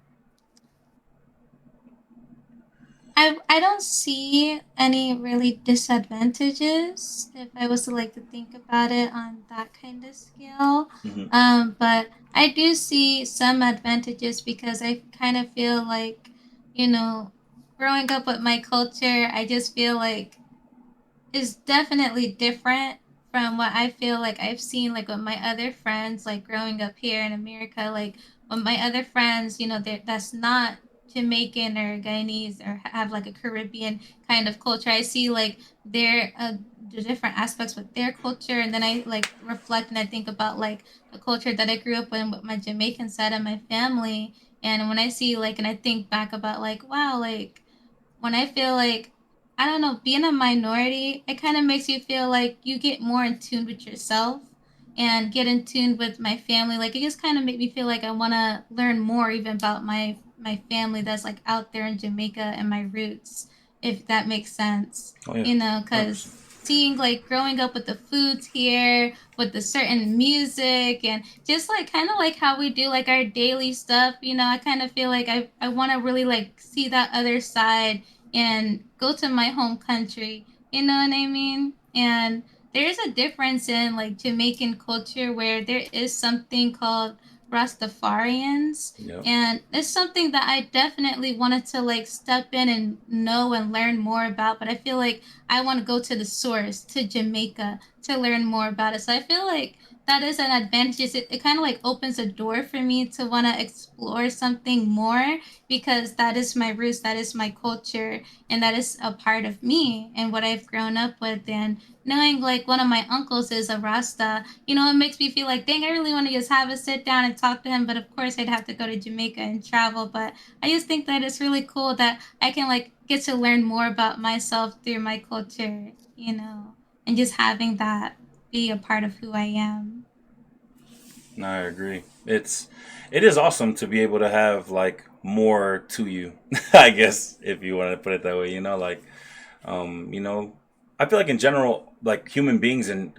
[SPEAKER 1] I don't see any really disadvantages if I was to like to think about it on that kind of scale.
[SPEAKER 2] Hmm.
[SPEAKER 1] But I do see some advantages because I kind of feel like, you know, growing up with my culture, I just feel like is definitely different from what I feel like I've seen, like with my other friends, like growing up here in America, like with my other friends, that's not Jamaican or Guyanese or have like a Caribbean kind of culture. I see like the different aspects with their culture, and then I like reflect and I think about like the culture that I grew up in with my Jamaican side of my family. And when I see like, and I think back about like, wow, like when I feel like, I don't know, being a minority, it kind of makes you feel like you get more in tune with yourself and get in tune with my family. Like it just kind of made me feel like I want to learn more even about my family that's like out there in Jamaica and my roots, if that makes sense.
[SPEAKER 2] Oh yeah,
[SPEAKER 1] Because
[SPEAKER 2] 100%.
[SPEAKER 1] seeing like growing up with the foods here, with the certain music and just like kind of like how we do like our daily stuff, I kind of feel like I want to really like see that other side and go to my home country. You know what I mean? And there's a difference in like Jamaican culture where there is something called Rastafarians.
[SPEAKER 2] Yep.
[SPEAKER 1] And it's something that I definitely wanted to like step in and know and learn more about. But I feel like I want to go to the source, to Jamaica, to learn more about it. So I feel like that is an advantage. It kind of like opens a door for me to want to explore something more because that is my roots, that is my culture, and that is a part of me and what I've grown up with. And knowing like one of my uncles is a Rasta, it makes me feel like, dang, I really want to just have a sit down and talk to him. But of course, I'd have to go to Jamaica and travel. But I just think that it's really cool that I can like get to learn more about myself through my culture, and just having that be a part of who I am.
[SPEAKER 2] No, I agree. It is awesome to be able to have like more to you. I guess if you want to put it that way, like you know, I feel like in general, like human beings and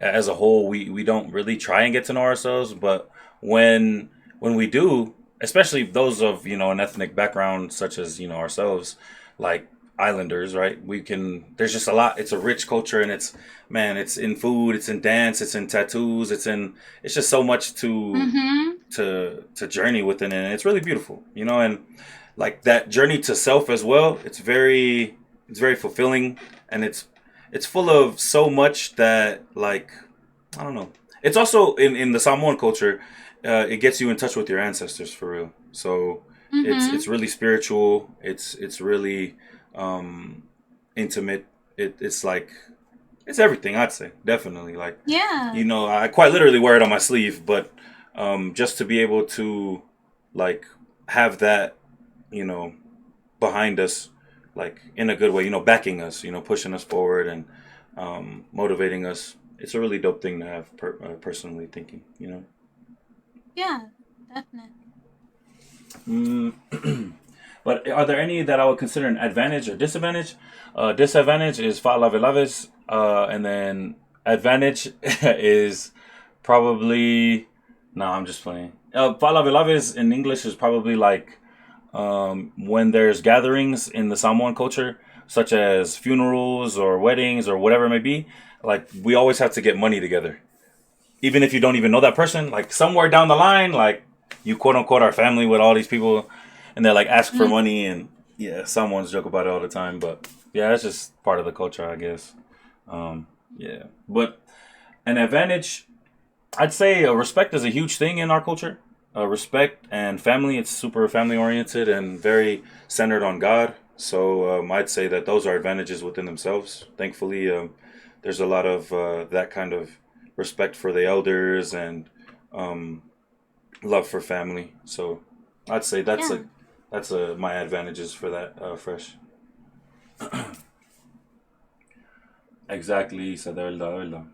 [SPEAKER 2] as a whole, we don't really try and get to know ourselves, but when we do, especially those of an ethnic background such as ourselves, like islanders, right? We can. There's just a lot. It's a rich culture, and it's man. It's in food. It's in dance. It's in tattoos. It's just so much
[SPEAKER 1] Mm-hmm.
[SPEAKER 2] to journey within, and it's really beautiful, and like that journey to self as well. It's very fulfilling, and it's full of so much that like I don't know. It's also in the Samoan culture. It gets you in touch with your ancestors for real. So it's
[SPEAKER 1] Mm-hmm.
[SPEAKER 2] really spiritual. It's really um, intimate. It's like it's everything. I'd say definitely. Like
[SPEAKER 1] Yeah.
[SPEAKER 2] I quite literally wear it on my sleeve. But just to be able to like have that you know behind us, like in a good way. Backing us. Pushing us forward and motivating us. It's a really dope thing to have personally thinking.
[SPEAKER 1] Yeah. Definitely.
[SPEAKER 2] Mm. But are there any that I would consider an advantage or disadvantage? Disadvantage is Faalavilavis, and then advantage is probably no. I'm just playing. Faalavilavis in English is probably like when there's gatherings in the Samoan culture, such as funerals or weddings or whatever it may be. Like we always have to get money together, even if you don't even know that person. Like somewhere down the line, like you quote unquote are family with all these people, and they like ask for
[SPEAKER 1] Mm-hmm.
[SPEAKER 2] money, and yeah, someone's joke about it all the time. But yeah, that's just part of the culture, I guess. Yeah, but an advantage, I'd say, respect is a huge thing in our culture. Respect and family, it's super family oriented and very centered on God. So I'd say that those are advantages within themselves. Thankfully, there's a lot of that kind of respect for the elders and um, love for family. So I'd say
[SPEAKER 1] Yeah.
[SPEAKER 2] that's my advantages for that. Fresh. Exactly, Isa, de verdad, de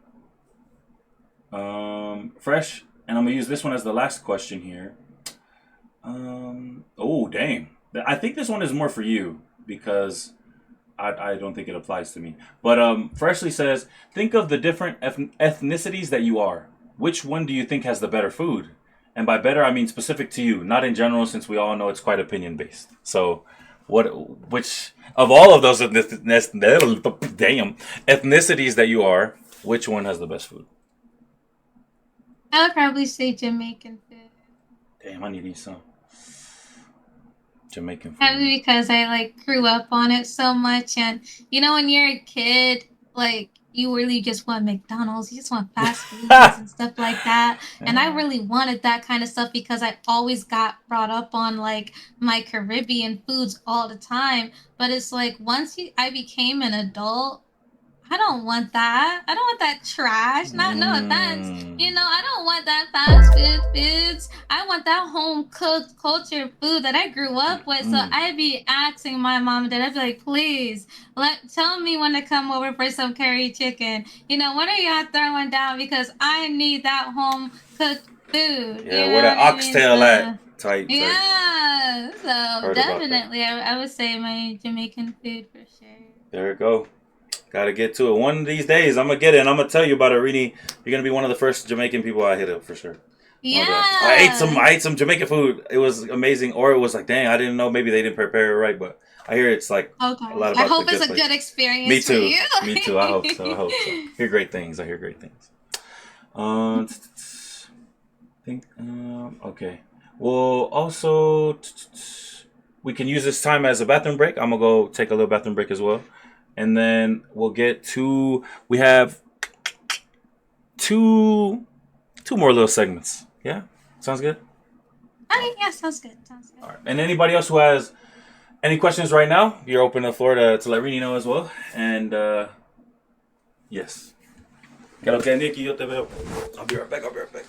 [SPEAKER 2] verdad. Fresh, and I'm gonna use this one as the last question here. Oh, dang. I think this one is more for you because I don't think it applies to me. But Freshly says, think of the different ethnicities that you are. Which one do you think has the better food? And by better, I mean specific to you, not in general, since we all know it's quite opinion based. So, which of all of those damn ethnicities that you are, which one has the best food?
[SPEAKER 1] I would probably say Jamaican food.
[SPEAKER 2] Damn, I need to eat some Jamaican food.
[SPEAKER 1] Probably because I like grew up on it so much, and when you're a kid, like you really just want McDonald's, you just want fast foods and stuff like that. And I really wanted that kind of stuff because I always got brought up on like my Caribbean foods all the time. But it's like I became an adult, I don't want that. I don't want that trash. Not no offense.
[SPEAKER 2] Mm.
[SPEAKER 1] I don't want that fast food foods. I want that home cooked culture food that I grew up with. So
[SPEAKER 2] Mm.
[SPEAKER 1] I'd be asking my mom and dad, I'd be like, please tell me when to come over for some curry chicken. What are y'all throwing down? Because I need that home cooked food.
[SPEAKER 2] Yeah,
[SPEAKER 1] You
[SPEAKER 2] where
[SPEAKER 1] know
[SPEAKER 2] that
[SPEAKER 1] what I mean?
[SPEAKER 2] oxtail at?
[SPEAKER 1] So
[SPEAKER 2] Type.
[SPEAKER 1] yeah. So
[SPEAKER 2] Heard about that.
[SPEAKER 1] definitely I would say my Jamaican food for sure.
[SPEAKER 2] There it go. Gotta get to it. One of these days, I'm gonna get it, and I'm gonna tell you about it, Rini. You're gonna be one of the first Jamaican people I hit up for sure. One of the
[SPEAKER 1] Yeah.
[SPEAKER 2] I ate some Jamaican food. It was amazing. Or it was like, dang, I didn't know. Maybe they didn't prepare it right, but I hear it's like
[SPEAKER 1] Oh
[SPEAKER 2] a lot
[SPEAKER 1] gosh. I
[SPEAKER 2] about the
[SPEAKER 1] hope it's
[SPEAKER 2] good
[SPEAKER 1] a good
[SPEAKER 2] place. Me
[SPEAKER 1] experience for
[SPEAKER 2] too.
[SPEAKER 1] you.
[SPEAKER 2] Me too. I hope so. I hope so. Hear great things. I hear great things. Um, think. Okay. Well, also, we can use this time as a bathroom break. I'm gonna go take a little bathroom break as well, and then we'll get to. We have two two more little segments. Yeah, sounds good.
[SPEAKER 1] Okay, yeah, sounds good. Sounds good.
[SPEAKER 2] All right. And anybody else who has any questions right now, you're open the floor to let Rini know as well. And yes. Claro que Nicky, yo te veo. I'll be right back. I'll be right back.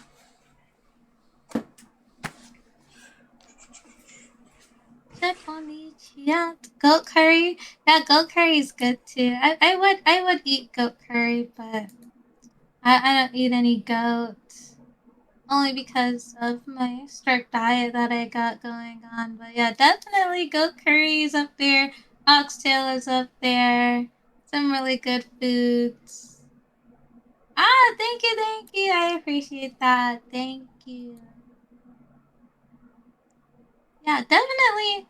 [SPEAKER 1] Yeah, goat curry. Yeah, goat curry is good too. I would eat goat curry, but I don't eat any goat only because of my strict diet that I got going on. But yeah, definitely goat curry is up there. Oxtail is up there. Some really good foods. Ah, thank you, thank you. I appreciate that. Thank you. Yeah, definitely.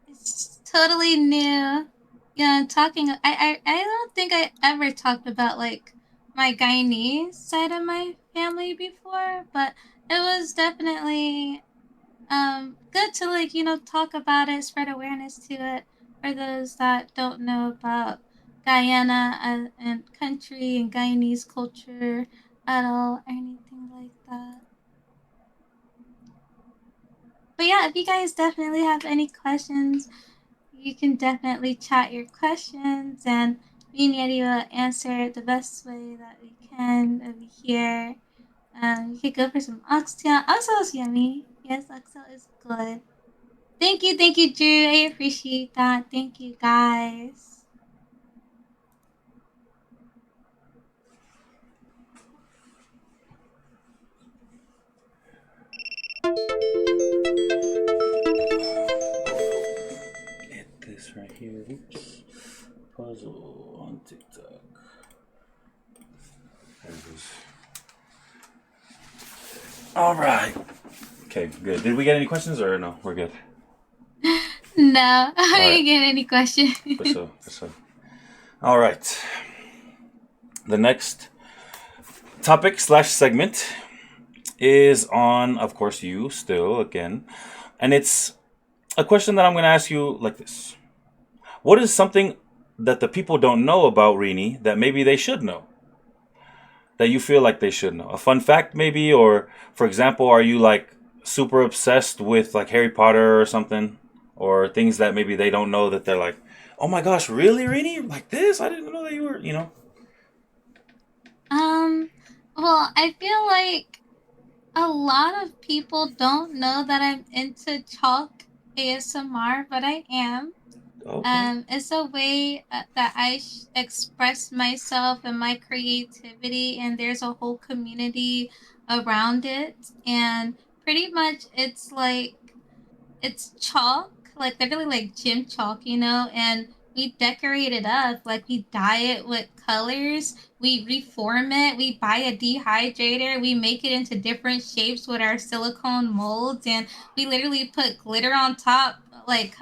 [SPEAKER 1] It's totally new. Yeah, talking. I don't think I ever talked about like my Guyanese side of my family before, but it was definitely good to like talk about it, spread awareness to it for those that don't know about Guyana and country and Guyanese culture at all or anything like that. But yeah, if you guys definitely have any questions, you can definitely chat your questions, and me and Yeti will answer it the best way that we can over here. You could go for some oxtail. Oxtail is yummy. Yes, oxtail is good. Thank you, Drew. I appreciate that. Thank you, guys.
[SPEAKER 2] Hit this right here. Oops. Puzzle on TikTok. There it is. All right. Okay, good. Did we get any questions or no? We're good.
[SPEAKER 1] No, I
[SPEAKER 2] All right.
[SPEAKER 1] didn't get any questions.
[SPEAKER 2] For sure. For sure. All right. The next topic slash segment is on, of course, you still again, and it's a question that I'm going to ask you like this: what is something that the people don't know about Rini that maybe they should know? That you feel like they should know? A fun fact, maybe, or for example, are you like super obsessed with like Harry Potter or something, or things that maybe they don't know that they're like, oh my gosh, really, Rini? Like this? I didn't know that you were.
[SPEAKER 1] um, well, I feel like a lot of people don't know that I'm into chalk ASMR, but I am.
[SPEAKER 2] Okay.
[SPEAKER 1] It's a way that I express myself and my creativity, and there's a whole community around it. And pretty much, it's chalk, like literally like gym chalk, and we decorate it up, like we dye it with colors, we reform it, we buy a dehydrator, we make it into different shapes with our silicone molds, and we literally put glitter on top, like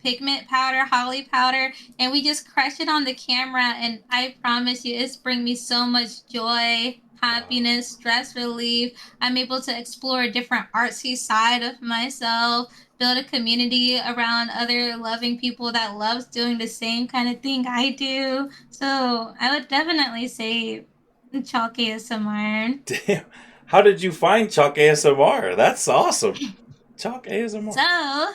[SPEAKER 1] pigment powder, holly powder, and we just crush it on the camera. And I promise you, it's bring me so much joy,
[SPEAKER 2] Wow.
[SPEAKER 1] happiness, stress relief. I'm able to explore a different artsy side of myself, build a community around other loving people that loves doing the same kind of thing I do. So I would definitely say chalk ASMR.
[SPEAKER 2] Damn. How did you find Chalk ASMR? That's awesome. Chalk ASMR.
[SPEAKER 1] So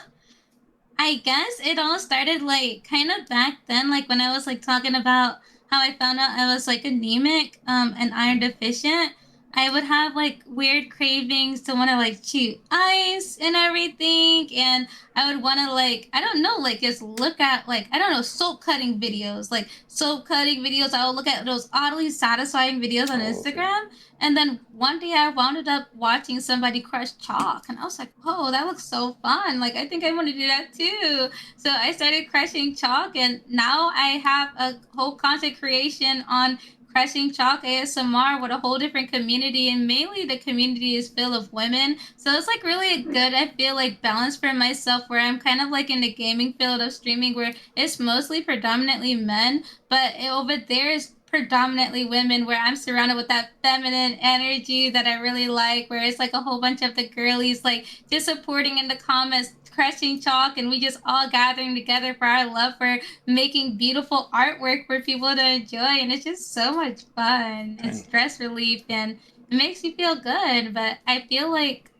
[SPEAKER 1] I guess it all started like kind of back then, like when I was like talking about how I found out I was like anemic, and iron deficient. I would have like weird cravings to want to like chew ice and everything, and I would want to like I don't know like just look at like I don't know soap cutting videos, like soap cutting videos. I would look at those oddly satisfying videos on
[SPEAKER 2] Oh, okay.
[SPEAKER 1] Instagram, and then one day I wound up watching somebody crush chalk, and I was like, "Whoa, that looks so fun! Like, I think I want to do that too." So I started crushing chalk, and now I have a whole content creation on crushing chalk ASMR with a whole different community, and mainly the community is full of women. So it's like really good. I feel like balance for myself, where I'm kind of like in the gaming field of streaming, where it's mostly predominantly men, but over there is predominantly women, where I'm surrounded with that feminine energy that I really like, where it's like a whole bunch of the girlies like just supporting in the comments, crushing chalk, and we just all gathering together for our love for making beautiful artwork for people to enjoy. And it's just so much fun and
[SPEAKER 2] Dang.
[SPEAKER 1] stress relief, and it makes you feel good. But I feel like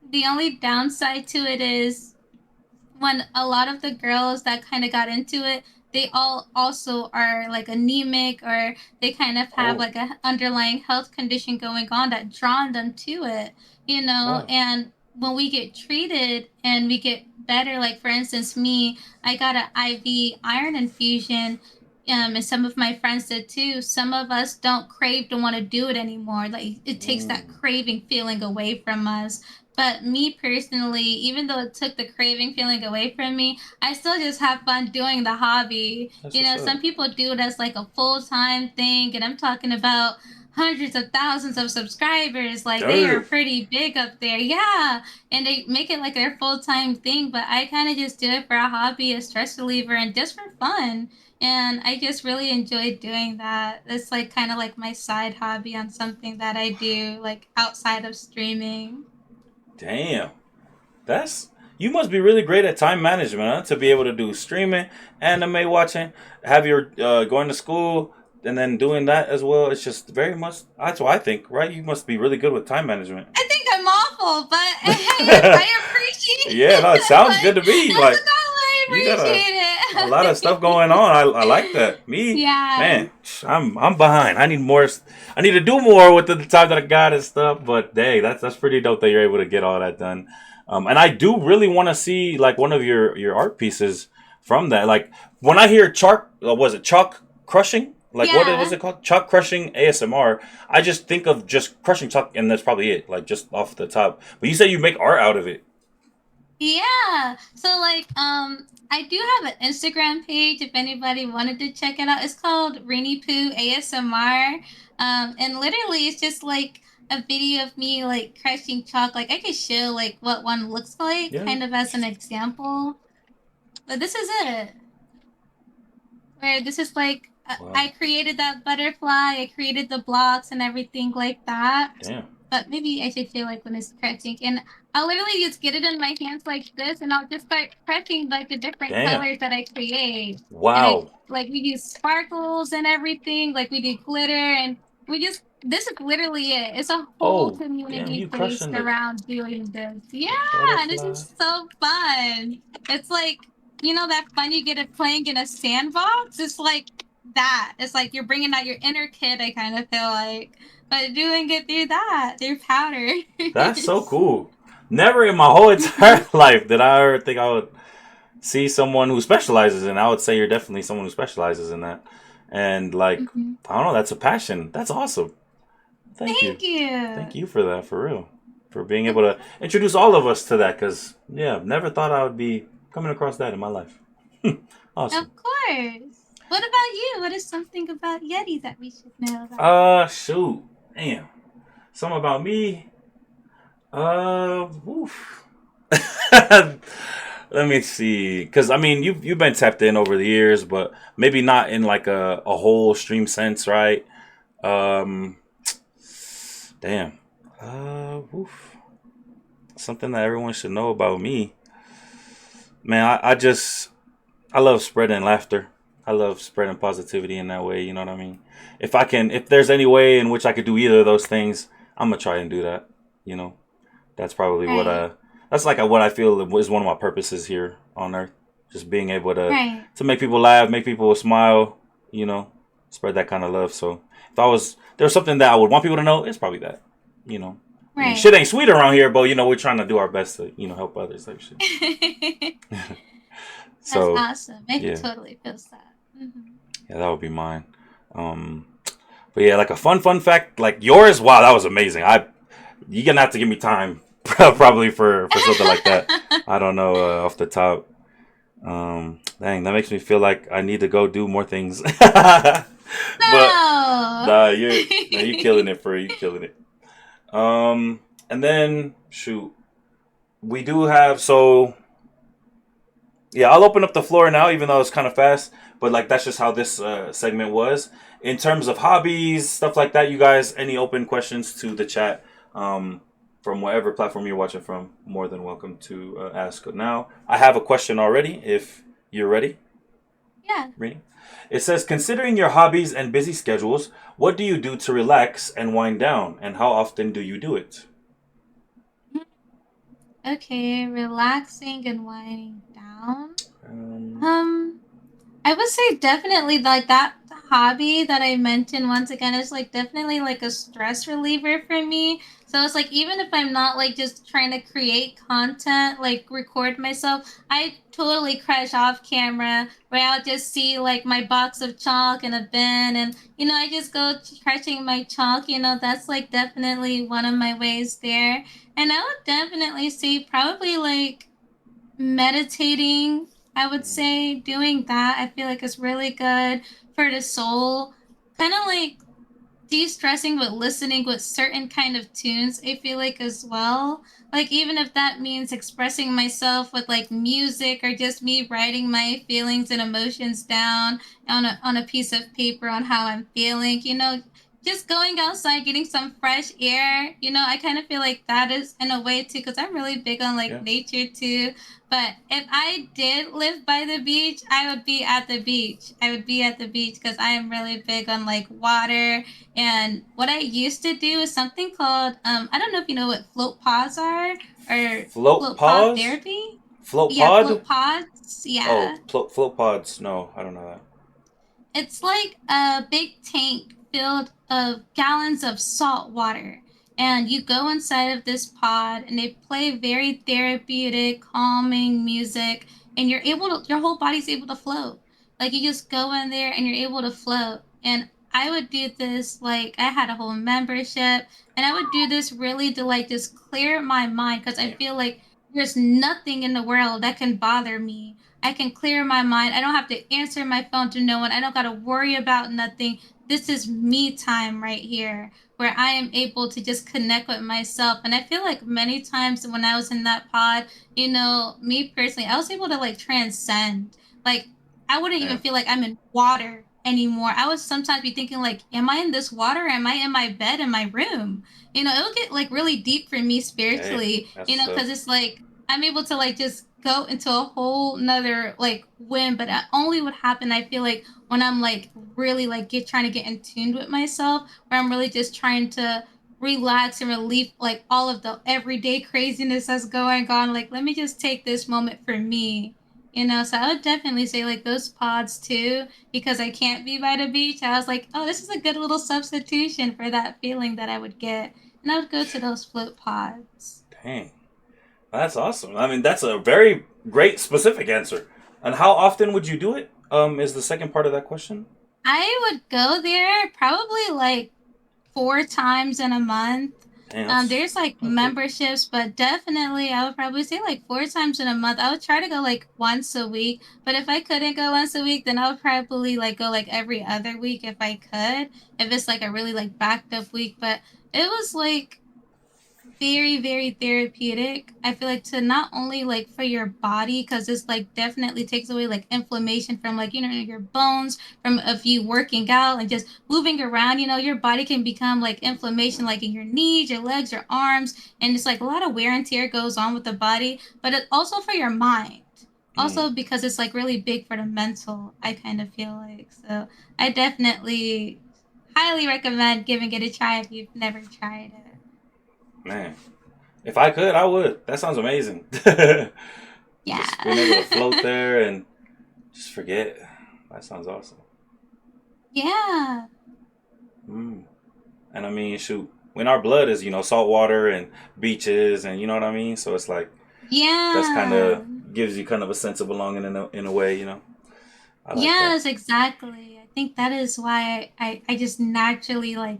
[SPEAKER 1] the only downside to it is when a lot of the girls that kind of got into it, they all also are like anemic, or they kind of have
[SPEAKER 2] Oh,
[SPEAKER 1] like a underlying health condition going on that drawn them to it, you know.
[SPEAKER 2] wow.
[SPEAKER 1] And when we get treated and we get better, like for instance me, I got an IV iron infusion, and some of my friends did too. Some of us don't crave to want to do it anymore, like it takes that
[SPEAKER 2] Mm,
[SPEAKER 1] craving feeling away from us. But me personally, even though it took the craving feeling away from me, I still just have fun doing the hobby.
[SPEAKER 2] that's
[SPEAKER 1] You
[SPEAKER 2] what's
[SPEAKER 1] know,
[SPEAKER 2] up.
[SPEAKER 1] some people do it as like a full-time thing, and I'm talking about hundreds of thousands of subscribers. Like they are
[SPEAKER 2] Dirt.
[SPEAKER 1] pretty big up there. Yeah. And they make it like their full-time thing, but I kind of just do it for a hobby, a stress reliever, and just for fun. And I just really enjoy doing that. It's like kind of like my side hobby on something that I do like outside of streaming.
[SPEAKER 2] Damn. That's you must be really great at time management, huh? To be able to do streaming, anime watching, have your going to school, and then doing that as well. It's just very much. That's what I think, right? You must be really good with time management.
[SPEAKER 1] I think I'm awful, but I appreciate
[SPEAKER 2] Yeah, no, it
[SPEAKER 1] it.
[SPEAKER 2] sounds good
[SPEAKER 1] Like,
[SPEAKER 2] to me.
[SPEAKER 1] that's
[SPEAKER 2] Like
[SPEAKER 1] a compliment. I
[SPEAKER 2] you got a lot of
[SPEAKER 1] appreciate
[SPEAKER 2] stuff going on. I like that. Me,
[SPEAKER 1] Yeah.
[SPEAKER 2] man, I'm behind. I need more. I need to do more with the time that I got and stuff. But dang, that's pretty dope that you're able to get all that done. And I do really want to see like one of your art pieces from that. Like when I hear chalk, was it chalk crushing? Like what was
[SPEAKER 1] Yeah.
[SPEAKER 2] it called? Chalk crushing ASMR. I just think of just crushing chalk, and that's probably it. Like just off the top. But you say you make art out of it.
[SPEAKER 1] Yeah. So like I do have an Instagram page if anybody wanted to check it out. It's called Rainy Poo ASMR. And literally it's just like a video of me like crushing chalk. Like I could show like what one looks like
[SPEAKER 2] Yeah.
[SPEAKER 1] kind of as an example. But this is it. Where this is like
[SPEAKER 2] Wow.
[SPEAKER 1] I created that butterfly, I created the blocks and everything like that.
[SPEAKER 2] Damn.
[SPEAKER 1] But maybe I should feel like when it's stretching, and I'll literally just get it in my hands like this, and I'll just start pressing like the different
[SPEAKER 2] Damn.
[SPEAKER 1] colors that I create, and I
[SPEAKER 2] Wow.
[SPEAKER 1] like we use sparkles and everything, like we do glitter, and we just this is literally it. It's a whole
[SPEAKER 2] Oh, damn,
[SPEAKER 1] community
[SPEAKER 2] you
[SPEAKER 1] based
[SPEAKER 2] crushing
[SPEAKER 1] around doing this. Yeah,
[SPEAKER 2] the
[SPEAKER 1] and it's
[SPEAKER 2] butterfly.
[SPEAKER 1] just so fun. It's like that fun you get at playing in a sandbox. It's like that. It's like you're bringing out your inner kid. I kind of feel like, but doing it through that, through
[SPEAKER 2] That's so
[SPEAKER 1] powders.
[SPEAKER 2] cool. Never in my whole
[SPEAKER 1] Mhm.
[SPEAKER 2] entire life did I ever think I would see someone who specializes in. I would say you're definitely someone who specializes in that. And like,
[SPEAKER 1] Mhm.
[SPEAKER 2] I don't know, that's a passion. That's awesome. Thank you.
[SPEAKER 1] Thank
[SPEAKER 2] Thank
[SPEAKER 1] you.
[SPEAKER 2] you for that, for real. For being able to introduce all of us to that, because, yeah, never thought I would be coming across that in my life.
[SPEAKER 1] Of
[SPEAKER 2] Awesome.
[SPEAKER 1] course. What about you? What is something about Yeti that we should know about?
[SPEAKER 2] Shoot. Damn. Something about me. Oof. Let me see, because I mean you've been tapped in over the years, but maybe not in like a whole stream sense, right? Um, damn. Oof. Something that everyone should know about me. Man, I love spreading laughter. I love spreading positivity in that way. You know what I mean? If there's any way in which I could do either of those things, I'm gonna try and do that. You know, that's probably
[SPEAKER 1] Right.
[SPEAKER 2] that's like what I feel is one of my purposes here on Earth. Just being able
[SPEAKER 1] Right.
[SPEAKER 2] to make people laugh, make people smile. You know, spread that kind of love. So if there's something that I would want people to know, it's probably that. You know, I mean, shit
[SPEAKER 1] Right.
[SPEAKER 2] ain't sweet around here, but we're trying to do our best to help others type shit.
[SPEAKER 1] That's
[SPEAKER 2] So
[SPEAKER 1] awesome. I can
[SPEAKER 2] yeah,
[SPEAKER 1] totally feel that. Hmm.
[SPEAKER 2] yeah, that would be mine. Um, but yeah, like a fun fact, like yours. Wow, that was amazing. You're gonna have to give me time, probably for something like that. I don't know off the top. Dang, that makes me feel like I need to go do more things. But
[SPEAKER 1] No.
[SPEAKER 2] you killing it, for you killing it. And then shoot, we do have so yeah. I'll open up the floor now, even though it's kind of fast. But like that's just how this segment was in terms of hobbies, stuff like that. You guys, any open questions to the chat? Um, from whatever platform you're watching from, more than welcome to ask. Now, I have a question already. If you're ready.
[SPEAKER 1] Yeah.
[SPEAKER 2] Reading. It says, considering your hobbies and busy schedules, what do you do to relax and wind down, and how often do you do it?
[SPEAKER 1] Okay, relaxing and winding down.
[SPEAKER 2] Um,
[SPEAKER 1] Um, I would say definitely like that hobby that I mentioned once again is like definitely like a stress reliever for me. So it's like even if I'm not like just trying to create content, like record myself, I totally crash off camera where I'll just see like my box of chalk in a bin and I just go crushing my chalk, that's like definitely one of my ways there. And I would definitely say probably like meditating, I would say doing that. I feel like it's really good for the soul. Kind of like de-stressing with listening with certain kind of tunes, I feel like as well. Like even if that means expressing myself with like music or just me writing my feelings and emotions down on a piece of paper on how I'm feeling, just going outside, getting some fresh air. I kind of feel like that is in a way too, because I'm really big on like
[SPEAKER 2] yeah,
[SPEAKER 1] nature too. But if I did live by the beach, I would be at the beach. I would be at the beach because I am really big on like water, and what I used to do is something called I don't know if you know what float pods are or
[SPEAKER 2] float
[SPEAKER 1] float pod
[SPEAKER 2] pause,
[SPEAKER 1] therapy.
[SPEAKER 2] float
[SPEAKER 1] Yeah,
[SPEAKER 2] pod.
[SPEAKER 1] float pods.
[SPEAKER 2] Oh,
[SPEAKER 1] Yeah.
[SPEAKER 2] float pods. No, I don't know that.
[SPEAKER 1] It's like a big tank filled of gallons of salt water. And you go inside of this pod and they play very therapeutic, calming music, and your whole body's able to float. Like you just go in there and you're able to float. And I would do this like I had a whole membership, and I would do this really to like just clear my mind because I
[SPEAKER 2] Damn.
[SPEAKER 1] feel like there's nothing in the world that can bother me. I can clear my mind. I don't have to answer my phone to no one. I don't got to worry about nothing. This is me time right here where I am able to just connect with myself. And I feel like many times when I was in that pod, me personally, I was able to like transcend. Like I wouldn't even
[SPEAKER 2] Damn.
[SPEAKER 1] feel like I'm in water anymore. I would sometimes be thinking like, am I in this water? Am I in my bed in my room? It would get like really deep for me
[SPEAKER 2] Hey,
[SPEAKER 1] spiritually,
[SPEAKER 2] that's what's up.
[SPEAKER 1] because it's like I'm able to like just go into a whole nother like win, but that only would happen, I feel like, when I'm like really like trying to get in tune with myself, where I'm really just trying to relax and relieve like all of the everyday craziness that's going on. Like, let me just take this moment for me. So I would definitely say like those pods too, because I can't be by the beach. I was like, oh, this is a good little substitution for that feeling that I would get. And I would go to those float pods.
[SPEAKER 2] Dang, that's awesome. I mean, that's a very great specific answer. And how often would you do it? Is the second part of that question?
[SPEAKER 1] I would go there probably like 4 times in a month.
[SPEAKER 2] Dang,
[SPEAKER 1] There's like
[SPEAKER 2] that's good.
[SPEAKER 1] memberships, but definitely I would probably say like 4 times in a month. I would try to go like once a week, but if I couldn't go once a week, then I would probably like go like every other week if I could, if it's like a really like backed up week. But it was like very, very therapeutic. I feel like to not only like for your body, because this like definitely takes away like inflammation from like, your bones from of you working out and just moving around. Your body can become like inflammation like in your knees, your legs, your arms, and it's like a lot of wear and tear goes on with the body, but it also for your mind.
[SPEAKER 2] Mm.
[SPEAKER 1] Also because it's like really big for the mental, I kind of feel like. So I definitely highly recommend giving it a try if you've never tried it.
[SPEAKER 2] Man, if I could, I would. That sounds amazing. Just being able to float
[SPEAKER 1] Yeah.
[SPEAKER 2] there and just forget. That sounds awesome.
[SPEAKER 1] Yeah.
[SPEAKER 2] Mm. And I mean, shoot, when our blood is, salt water and beaches, and you know what I mean. So it's like that's kind
[SPEAKER 1] Yeah.
[SPEAKER 2] of gives you kind of a sense of belonging in a way. I like that.
[SPEAKER 1] Yes, exactly. I think that is why I just naturally like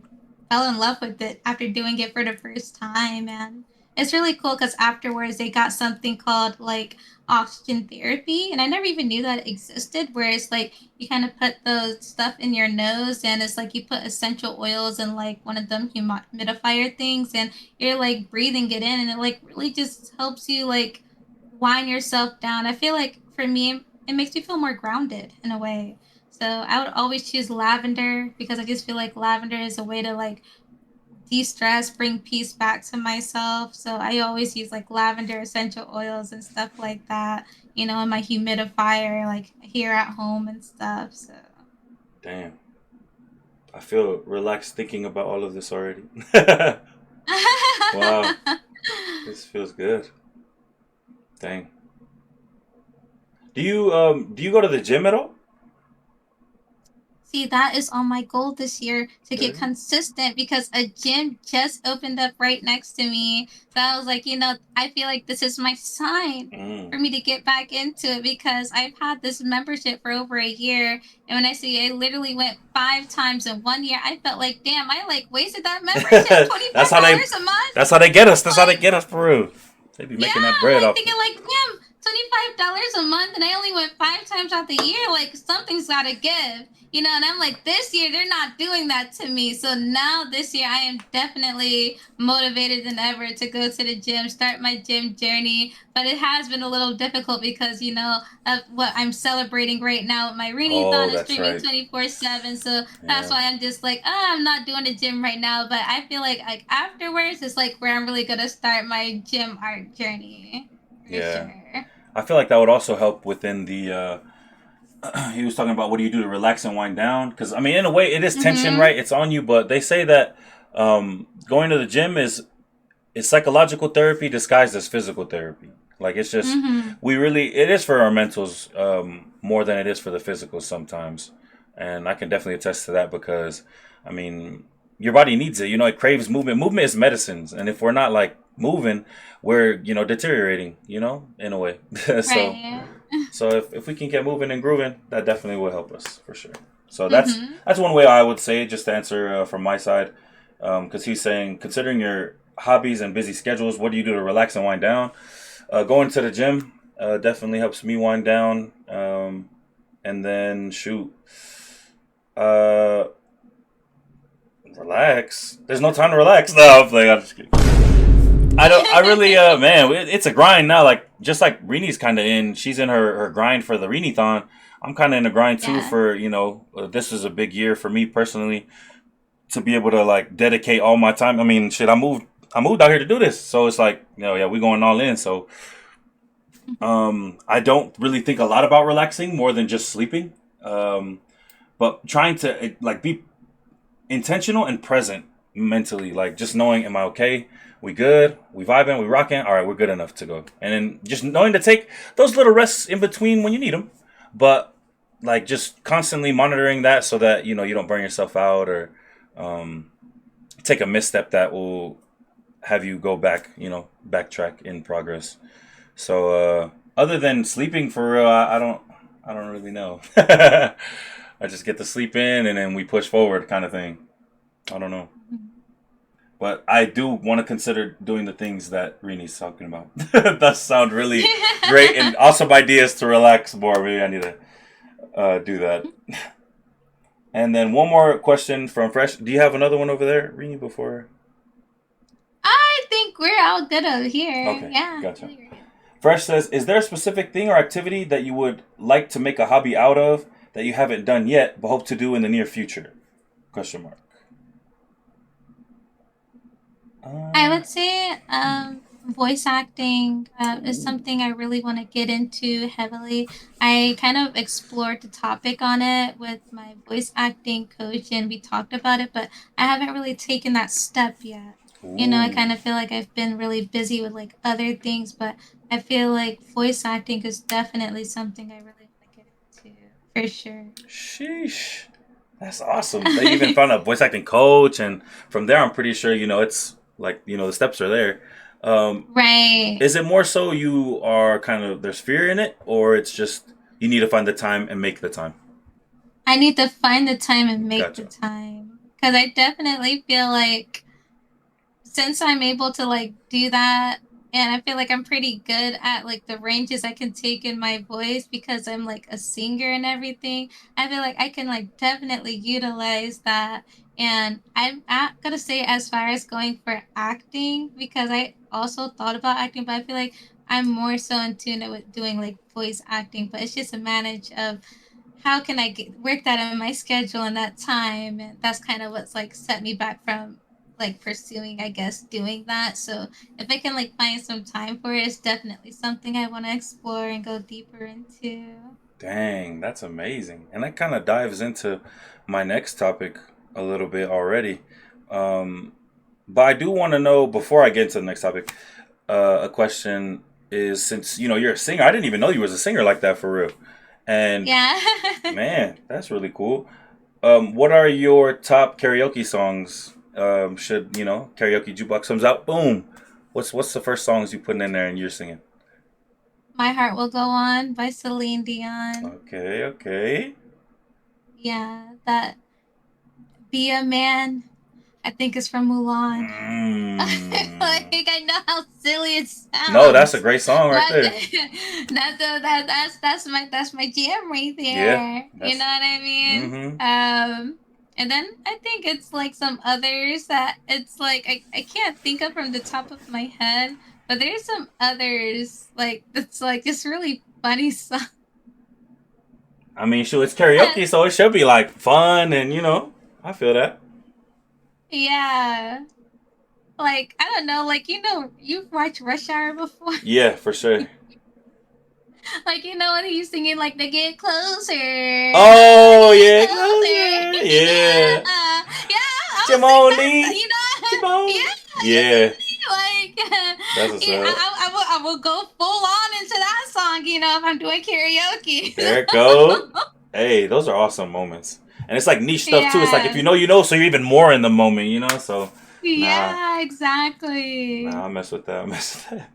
[SPEAKER 1] fell in love with it after doing it for the first time. And it's really cool because afterwards they got something called like oxygen therapy. And I never even knew that it existed, where it's like you kind of put the stuff in your nose and it's like you put essential oils in like one of them humidifier things and you're like breathing it in and it like really just helps you like wind yourself down. I feel like for me, it makes me feel more grounded in a way. So I would always choose lavender because I just feel like lavender is a way to like de-stress, bring peace back to myself. So I always use like lavender essential oils and stuff like that, in my humidifier, like here at home and stuff. So
[SPEAKER 2] Damn, I feel relaxed thinking about all of this already. Wow, this feels good. Dang. Do you go to the gym at all?
[SPEAKER 1] See, that is on my goal this year to get
[SPEAKER 2] Really?
[SPEAKER 1] consistent because a gym just opened up right next to me. So I was like, I feel like this is my sign
[SPEAKER 2] Mm.
[SPEAKER 1] for me to get back into it because I've had this membership for over a year. And when I say I literally went 5 times in 1 year, I felt like, damn, I like wasted that membership,
[SPEAKER 2] that's how they.
[SPEAKER 1] $25 a month.
[SPEAKER 2] That's how they get us. That's how they
[SPEAKER 1] Like,
[SPEAKER 2] get us for real. They be
[SPEAKER 1] yeah,
[SPEAKER 2] making that
[SPEAKER 1] I'm
[SPEAKER 2] bread
[SPEAKER 1] like
[SPEAKER 2] off.
[SPEAKER 1] thinking like, damn, $25 a month and I only went 5 times out the year. Like something's gotta give. And I'm like, this year they're not doing that to me. So now this year I am definitely motivated than ever to go to the gym, start my gym journey. But it has been a little difficult because, of what I'm celebrating right now with my
[SPEAKER 2] Oh,
[SPEAKER 1] readathon is
[SPEAKER 2] that's
[SPEAKER 1] streaming
[SPEAKER 2] right.
[SPEAKER 1] 24/7. So that's
[SPEAKER 2] Yeah.
[SPEAKER 1] why I'm just like, I'm not doing the gym right now. But I feel like afterwards it's like where I'm really gonna start my gym art journey for
[SPEAKER 2] Yeah.
[SPEAKER 1] sure.
[SPEAKER 2] I feel like that would also help within the. He was talking about what do you do to relax and wind down? Because I mean, in a way, it is tension,
[SPEAKER 1] Mhm.
[SPEAKER 2] right? It's on you, but they say that going to the gym is psychological therapy disguised as physical therapy. Like it's just
[SPEAKER 1] Mhm.
[SPEAKER 2] it is for our mentals more than it is for the physicals sometimes, and I can definitely attest to that because I mean your body needs it. It craves movement. Movement is medicines, and if we're not like moving, we're deteriorating. In a way. so
[SPEAKER 1] Right.
[SPEAKER 2] so if we can get moving and grooving, that definitely will help us for sure. So that's
[SPEAKER 1] Mhm.
[SPEAKER 2] that's one way I would say, just to answer from my side, because he's saying considering your hobbies and busy schedules, what do you do to relax and wind down? Going to the gym definitely helps me wind down, and then shoot, uh, relax. There's no time to relax. No, I'm playing. I'm just kidding. I don't. I really, man, it's a grind now. Like just like Rini's kind of in. She's in her grind for the Rini-thon. I'm kind of in a grind too
[SPEAKER 1] Yeah.
[SPEAKER 2] for this is a big year for me personally to be able to like dedicate all my time. I mean, shit, I moved out here to do this, so it's like yeah, we going all in. So
[SPEAKER 1] Mhm.
[SPEAKER 2] I don't really think a lot about relaxing more than just sleeping. Um, but trying to like be intentional and present mentally, like just knowing, am I okay? We good? We vibing? We rocking? All right, we're good enough to go. And then just knowing to take those little rests in between when you need them, but like just constantly monitoring that so that you don't burn yourself out or um, take a misstep that will have you go back, backtrack in progress. So other than sleeping for real, I don't really know. I just get to sleep in and then we push forward kind of thing. I don't know.
[SPEAKER 1] Mhm.
[SPEAKER 2] But I do want to consider doing the things that Rini's talking about. That sound really great and awesome ideas to relax more. Maybe I need to do that. And then one more question from Fresh. Do you have another one over there, Rini, before?
[SPEAKER 1] I think we're all good over here.
[SPEAKER 2] Okay,
[SPEAKER 1] Yeah, I
[SPEAKER 2] gotcha.
[SPEAKER 1] think we're good.
[SPEAKER 2] Fresh says, is there a specific thing or activity that you would like to make a hobby out of that you haven't done yet but hope to do in the near future? Question mark.
[SPEAKER 1] I
[SPEAKER 2] Uh,
[SPEAKER 1] would say voice acting is
[SPEAKER 2] Ooh.
[SPEAKER 1] something I really want to get into heavily. I kind of explored the topic on it with my voice acting coach and we talked about it, but I haven't really taken that step yet. You know, I
[SPEAKER 2] Ooh.
[SPEAKER 1] kind of feel like I've been really busy with like other things, but I feel like voice acting is definitely something I really want to get into for sure.
[SPEAKER 2] Sheesh. That's awesome. They even found a voice acting coach, and from there, I'm pretty sure it's like the steps are there. Um,
[SPEAKER 1] Right.
[SPEAKER 2] is it more so you are kind of there's fear in it, or it's just you need to find the time and make the time?
[SPEAKER 1] I need to find the time and make the
[SPEAKER 2] Gotcha.
[SPEAKER 1] time because I definitely feel like since I'm able to like do that and I feel like I'm pretty good at like the ranges I can take in my voice because I'm like a singer and everything. I feel like I can like definitely utilize that. And I'm not gonna say as far as going for acting because I also thought about acting, but I feel like I'm more so in tune with doing like voice acting. But it's just a manage of how can I work that in my schedule and that time, and that's kind of what's like set me back from like pursuing, I guess, doing that. So if I can like find some time for it, it's definitely something I want to explore and go deeper into.
[SPEAKER 2] Dang, that's amazing. And that kind of dives into my next topic a little bit already. Um, but I do want to know before I get into the next topic, a question is since you're a singer, I didn't even know you was a singer like that for real. And
[SPEAKER 1] Yeah.
[SPEAKER 2] man, that's really cool. What are your top karaoke songs? Should karaoke jukebox comes out, boom. What's the first songs you putting in there and you're singing?
[SPEAKER 1] My Heart Will Go On by Celine Dion.
[SPEAKER 2] Okay, okay.
[SPEAKER 1] Yeah, that Be a Man, I think is from Mulan. Like
[SPEAKER 2] Mm.
[SPEAKER 1] I know how silly it
[SPEAKER 2] No, that's a
[SPEAKER 1] sounds,
[SPEAKER 2] great song right
[SPEAKER 1] but
[SPEAKER 2] there.
[SPEAKER 1] that's my jam right
[SPEAKER 2] Yeah,
[SPEAKER 1] there. You know
[SPEAKER 2] that's.
[SPEAKER 1] what I mean?
[SPEAKER 2] Mm-hmm.
[SPEAKER 1] And then I think it's like some others that it's like I can't think of from the top of my head, but there's some others like that's like just really funny song.
[SPEAKER 2] I mean, shoot, it's karaoke, so it should be like fun and I feel that.
[SPEAKER 1] Yeah, like I don't know, like you've watched Rush Hour before.
[SPEAKER 2] Yeah, for sure.
[SPEAKER 1] Like when he's singing like they get closer, they
[SPEAKER 2] Oh
[SPEAKER 1] get
[SPEAKER 2] yeah,
[SPEAKER 1] closer.
[SPEAKER 2] closer. Yeah,
[SPEAKER 1] Yeah, I would sing that.
[SPEAKER 2] Jimoni, Jimon.
[SPEAKER 1] Yeah,
[SPEAKER 2] Yeah,
[SPEAKER 1] like
[SPEAKER 2] that's what's
[SPEAKER 1] yeah,
[SPEAKER 2] up.
[SPEAKER 1] I will go full on into that song. If I'm doing karaoke.
[SPEAKER 2] There it goes. Hey, those are awesome moments, and it's like niche stuff too. It's like if
[SPEAKER 1] Yeah,
[SPEAKER 2] you know, you know, so you're even more in the moment. So, nah,
[SPEAKER 1] yeah,
[SPEAKER 2] nah,
[SPEAKER 1] exactly.
[SPEAKER 2] I mess with that. I mess with that.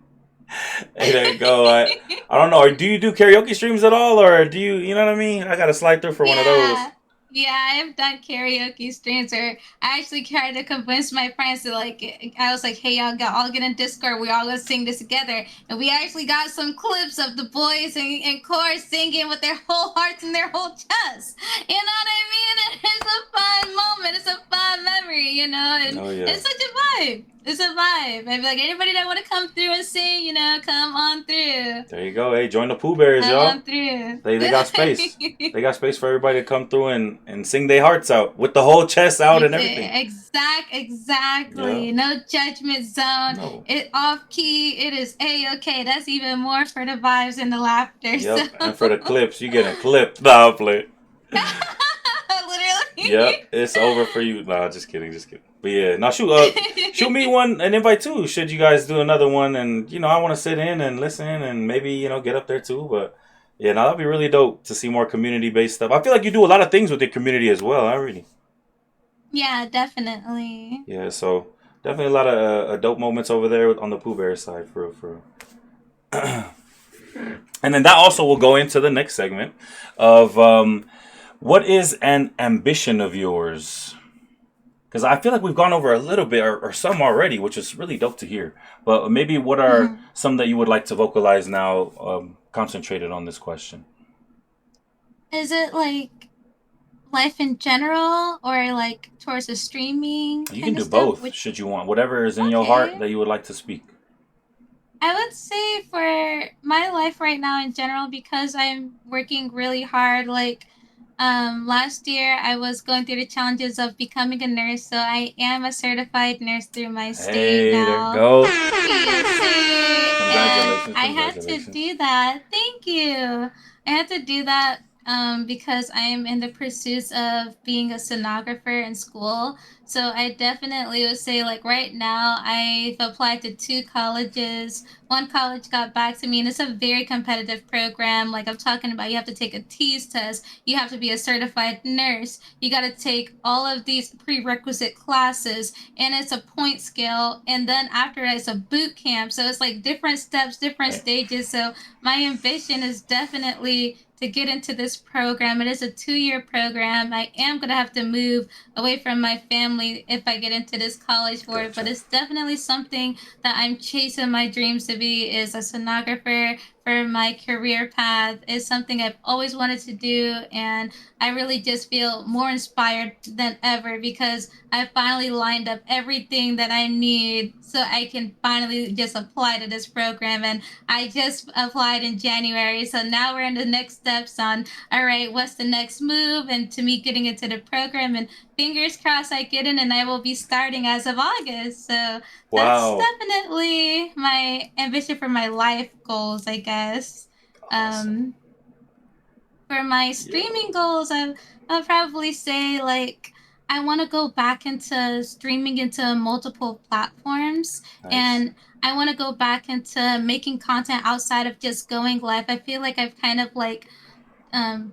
[SPEAKER 2] Hey, there you go. I don't know. Or do you do karaoke streams at all, or do you know what I mean? I gotta slide through for one of those.
[SPEAKER 1] Yeah. Yeah, I've done karaoke streams where I actually tried to convince my friends to like I was like, hey y'all all get in Discord, we're all gonna sing this together. And we actually got some clips of the boys in chorus singing with their whole hearts and their whole chest. You know what I mean? It's a fun moment, it's a fun memory, and
[SPEAKER 2] Oh yeah.
[SPEAKER 1] it's such a vibe. It's a vibe. I'd be like, anybody that wanna come through and sing, come on through.
[SPEAKER 2] There you go. Hey, join the Pooh Bears,
[SPEAKER 1] Come
[SPEAKER 2] y'all.
[SPEAKER 1] on through.
[SPEAKER 2] They got space. They got space for everybody to come through and sing their hearts out with the whole chest out and everything. Yeah.
[SPEAKER 1] Exactly. No judgment zone.
[SPEAKER 2] No.
[SPEAKER 1] It off key. It is a okay. That's even more for the vibes and the laughter. So
[SPEAKER 2] Yep. And for the clips, you getting clipped. Nah, I'll play.
[SPEAKER 1] literally.
[SPEAKER 2] Yep. It's over for you. Nah, just kidding. Just kidding. But yeah, now shoot me an invite too. Should you guys do another one? And I want to sit in and listen and maybe get up there too. But yeah, now that'd be really dope to see more community based stuff. I feel like you do a lot of things with the community as well. I really.
[SPEAKER 1] Yeah, definitely.
[SPEAKER 2] Yeah, so definitely a lot of dope moments over there on the Pooh Bear side, for real, for real. And then that also will go into the next segment of what is an ambition of yours? Because I feel like we've gone over a little bit or some already, which is really dope to hear. But maybe what are
[SPEAKER 1] Mhm.
[SPEAKER 2] some that you would like to vocalize now, concentrated on this question?
[SPEAKER 1] Is it like life in general or like towards the streaming
[SPEAKER 2] You can
[SPEAKER 1] kind of
[SPEAKER 2] do
[SPEAKER 1] stuff?
[SPEAKER 2] both,
[SPEAKER 1] Which
[SPEAKER 2] should you want. Whatever is in your heart
[SPEAKER 1] okay.
[SPEAKER 2] that you would like to speak.
[SPEAKER 1] I would say for my life right now in general, because I'm working really hard, like Last year I was going through the challenges of becoming a nurse, so I am a certified nurse through my state
[SPEAKER 2] Hey, there you
[SPEAKER 1] now.
[SPEAKER 2] go.
[SPEAKER 1] Yes, sir. And
[SPEAKER 2] Congratulations,
[SPEAKER 1] I had to
[SPEAKER 2] congratulations.
[SPEAKER 1] do that. Thank you. I had to do that because I am in the pursuits of being a sonographer in school. So I definitely would say, like, right now, I've applied to two colleges. One college got back to me, and it's a very competitive program. Like, I'm talking about, you have to take a TEAS test, you have to be a certified nurse, you got to take all of these prerequisite classes, and it's a point scale, and then after that it's a boot camp, so it's like different steps, different
[SPEAKER 2] Hey,
[SPEAKER 1] stages. So my ambition is definitely to get into this program. It is a 2-year program. I am going to have to move away from my family if I get into this college for it, but
[SPEAKER 2] gotcha.
[SPEAKER 1] it's definitely something that I'm chasing my dreams to be, is a sonographer for my career path. Is something I've always wanted to do, and I really just feel more inspired than ever because I finally lined up everything that I need so I can finally just apply to this program. And I just applied in January. So now we're in the next steps on, all right, what's the next move? And to me getting into the program, and fingers crossed I get in and I will be starting as of August. So that's
[SPEAKER 2] Wow.
[SPEAKER 1] definitely my ambition for my life goals, I guess.
[SPEAKER 2] Awesome.
[SPEAKER 1] Um, for my
[SPEAKER 2] Yo.
[SPEAKER 1] streaming goals, I'll probably say, like, I want to go back into streaming into multiple platforms,
[SPEAKER 2] Nice.
[SPEAKER 1] and I want to go back into making content outside of just going live. I feel like I've kind of like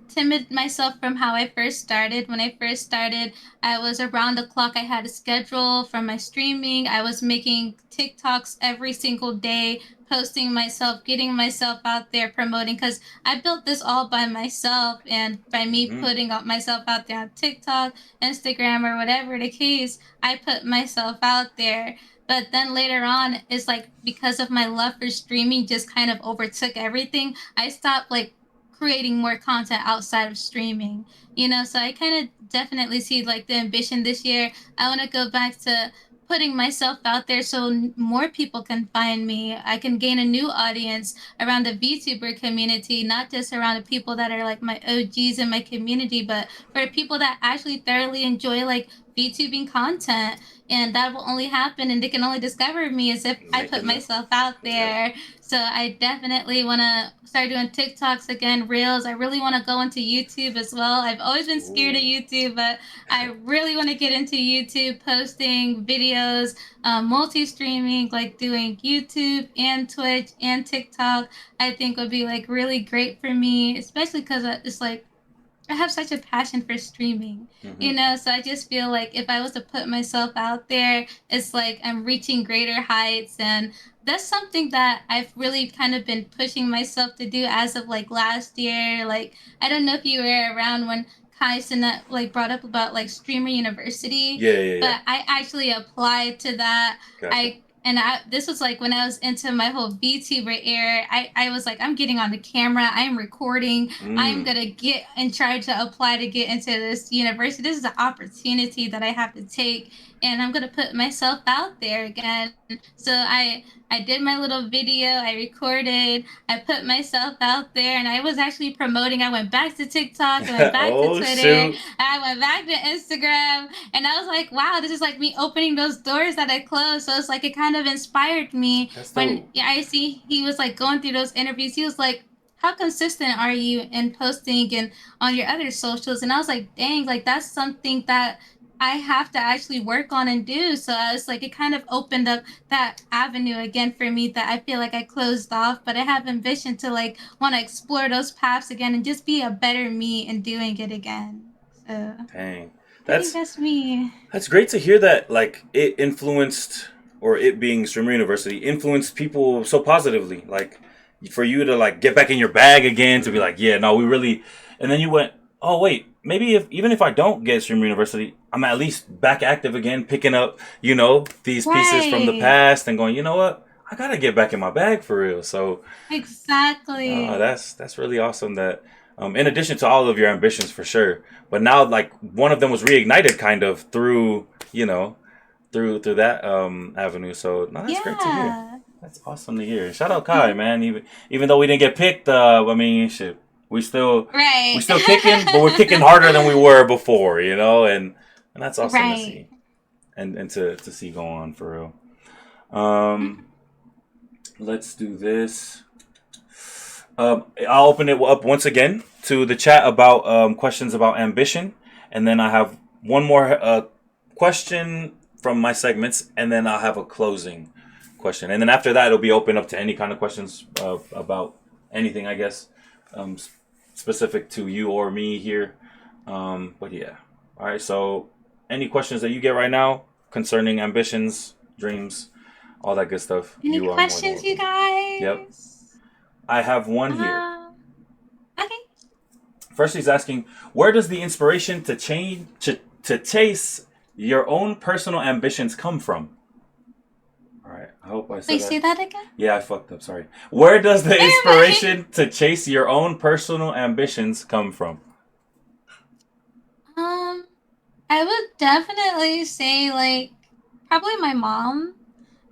[SPEAKER 1] timid myself from how I first started. When I first started, I was around the clock. I had a schedule for my streaming. I was making TikToks every single day, posting myself, getting myself out there, promoting, because I built this all by myself. And by me
[SPEAKER 2] Hmm.
[SPEAKER 1] putting up myself out there on TikTok, Instagram, or whatever the case, I put myself out there. But then later on, it's like because of my love for streaming just kind of overtook everything. I stopped like creating more content outside of streaming, so I kind of definitely see like the ambition this year. I want to go back to putting myself out there so more people can find me. I can gain a new audience around the VTuber community, not just around the people that are like my OGs in my community, but for people that actually thoroughly enjoy like VTubing content. And that will only happen and they can only discover me as if I put
[SPEAKER 2] Making the.
[SPEAKER 1] myself out
[SPEAKER 2] Yep.
[SPEAKER 1] there. So I definitely want to start doing TikToks again, Reels. I really want to go into YouTube as well. I've always been scared
[SPEAKER 2] Ooh.
[SPEAKER 1] of YouTube, but I really want to get into YouTube, posting videos, multi-streaming, like doing YouTube and Twitch and TikTok. I think would be like really great for me, especially because it's like I have such a passion for streaming,
[SPEAKER 2] Hmm.
[SPEAKER 1] so I just feel like if I was to put myself out there, it's like I'm reaching greater heights. And that's something that I've really kind of been pushing myself to do as of like last year. Like, I don't know if you were around when Kaisen that like brought up about like streamer university,
[SPEAKER 2] Yeah, yeah, yeah.
[SPEAKER 1] but I actually applied to that.
[SPEAKER 2] Gotcha.
[SPEAKER 1] This was like when I was into my whole VTuber era. I was like, I'm getting on the camera, I'm recording, I'm
[SPEAKER 2] Mm.
[SPEAKER 1] gonna get and try to apply to get into this university. This is an opportunity that I have to take, and I'm gonna put myself out there again. So I did my little video, I recorded, I put myself out there, and I was actually promoting. I went back to TikTok, I went back to
[SPEAKER 2] Oh
[SPEAKER 1] Twitter,
[SPEAKER 2] shoot.
[SPEAKER 1] I went back to Instagram, and I was like, wow, this is like me opening those doors that I closed. So it's like it kind of inspired me
[SPEAKER 2] That's
[SPEAKER 1] when
[SPEAKER 2] dope.
[SPEAKER 1] I see he was like going through those interviews. He was like, how consistent are you in posting and on your other socials? And I was like, dang, like that's something that I have to actually work on and do. So I was like, it kind of opened up that avenue again for me that I feel like I closed off, but I have ambition to like want to explore those paths again and just be a better me in doing it again. So
[SPEAKER 2] Dang.
[SPEAKER 1] I think
[SPEAKER 2] That's
[SPEAKER 1] that's me.
[SPEAKER 2] That's great to hear that like it influenced or it being Streamer University influenced people so positively. Like for you to like get back in your bag again to be like, yeah, no, we really and then you went, oh wait, maybe if even if I don't get Streamer University, I'm at least back active again, picking up, these pieces from the
[SPEAKER 1] Right.
[SPEAKER 2] past and going, you know what? I gotta get back in my bag for real. So no,
[SPEAKER 1] Exactly.
[SPEAKER 2] that's really awesome that in addition to all of your ambitions for sure, but now like one of them was reignited kind of through, through that avenue. So no, that's great to hear.
[SPEAKER 1] Yeah.
[SPEAKER 2] That's awesome to hear. Shout out Kai, man. Even though we didn't get picked, I mean shit. We still we
[SPEAKER 1] Right.
[SPEAKER 2] still kicking, but we're kicking harder than we were before, you know, and that's awesome to
[SPEAKER 1] Right.
[SPEAKER 2] see and to see go on for real. Um, let's do this. I'll open it up once again to the chat about questions about ambition, and then I have one more question from my segments, and then I'll have a closing question, and then after that, it'll be open up to any kind of questions about anything, I guess, um, specific to you or me here. But yeah, all right. So, any questions that you get right now concerning ambitions, dreams, all that good stuff,
[SPEAKER 1] Any
[SPEAKER 2] you are more than
[SPEAKER 1] questions, you
[SPEAKER 2] welcome. Yep,
[SPEAKER 1] guys?
[SPEAKER 2] I have one here.
[SPEAKER 1] Uh, okay.
[SPEAKER 2] First, he's asking, where does the inspiration to change to chase your own personal ambitions come from? All right, I hope I said
[SPEAKER 1] Please say
[SPEAKER 2] that.
[SPEAKER 1] that again.
[SPEAKER 2] Yeah, I fucked up. Sorry. Where does the
[SPEAKER 1] Never mind.
[SPEAKER 2] inspiration to chase your own personal ambitions come from?
[SPEAKER 1] Um, I would definitely say like probably my mom.